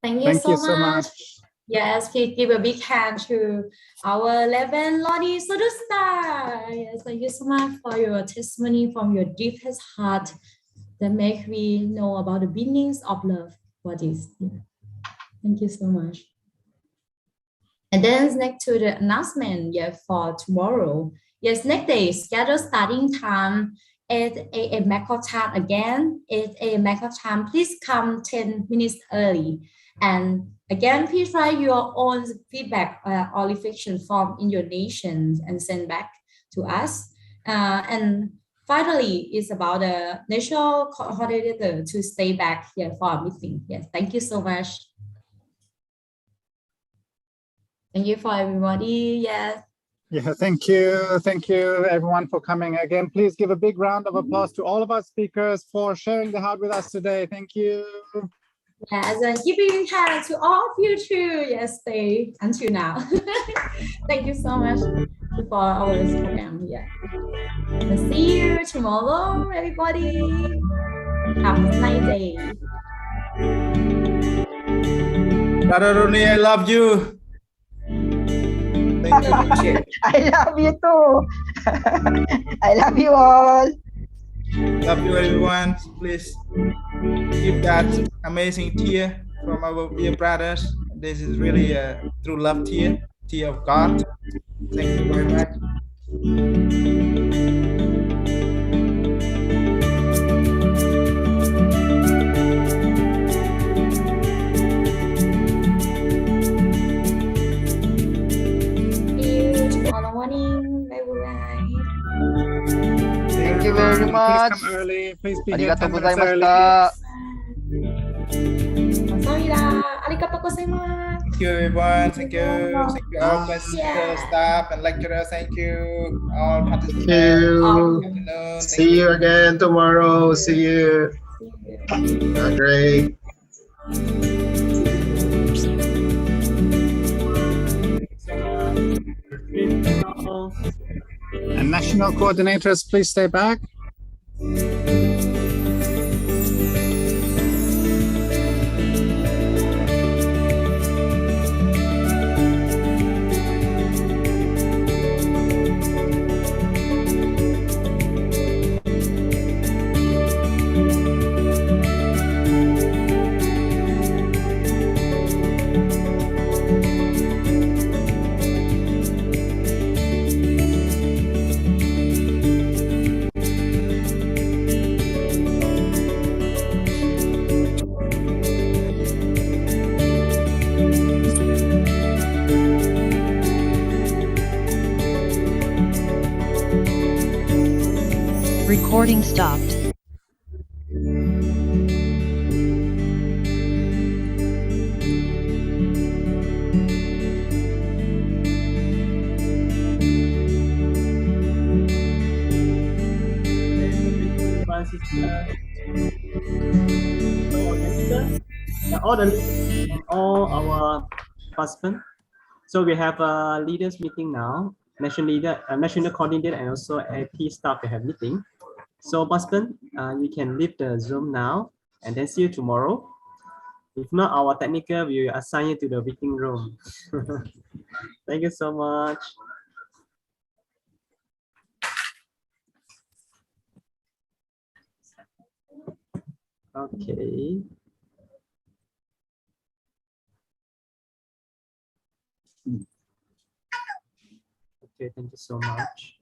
[SPEAKER 2] Thank you so much. Yes, please give a big hand to our 11 Lodi Superstar. Yes, thank you so much for your testimony from your deepest heart that make me know about the beginnings of love. What is? Yeah. Thank you so much. And then next to the announcement, for tomorrow. Yes, next day, scheduled starting time 8 a.m. Bangkok time again. 8 a.m. Bangkok time. Please come 10 minutes early. And again, please write your own feedback or reflection form in your nations and send back to us. And finally, it's about the national coordinator to stay back here for a meeting. Yes, thank you so much. Thank you for everybody. Yes.
[SPEAKER 1] Yeah, thank you. Thank you, everyone, for coming again. Please give a big round of applause to all of our speakers for sharing the heart with us today. Thank you.
[SPEAKER 2] Yes, and giving hand to all of you too. Yes, stay until now. Thank you so much for our program. Yeah. We'll see you tomorrow, everybody. Have a nice day.
[SPEAKER 18] Brother Rooney, I love you. Thank you.
[SPEAKER 13] I love you too. I love you all.
[SPEAKER 18] Love you, everyone. Please give that amazing tear from our dear brothers. This is really a true love tear of God. Thank you very much.
[SPEAKER 2] Tomorrow morning. Bye-bye.
[SPEAKER 1] Thank you very much. Please come early. Please be here 10 minutes early.
[SPEAKER 2] Arigatou gozaimasu.
[SPEAKER 18] Thank you, everyone. Thank you. Thank you, all my staff and lecturers. Thank you, all participants.
[SPEAKER 7] See you again tomorrow. See you. Great.
[SPEAKER 1] And national coordinators, please stay back.
[SPEAKER 12] Recording stopped.
[SPEAKER 9] all our participants. So we have a leaders meeting now, national coordinator, and also AP staff we have meeting. So participant, you can leave the Zoom now, and then see you tomorrow. If not, our technical will assign you to the meeting room. Thank you so much. Okay. Okay, thank you so much.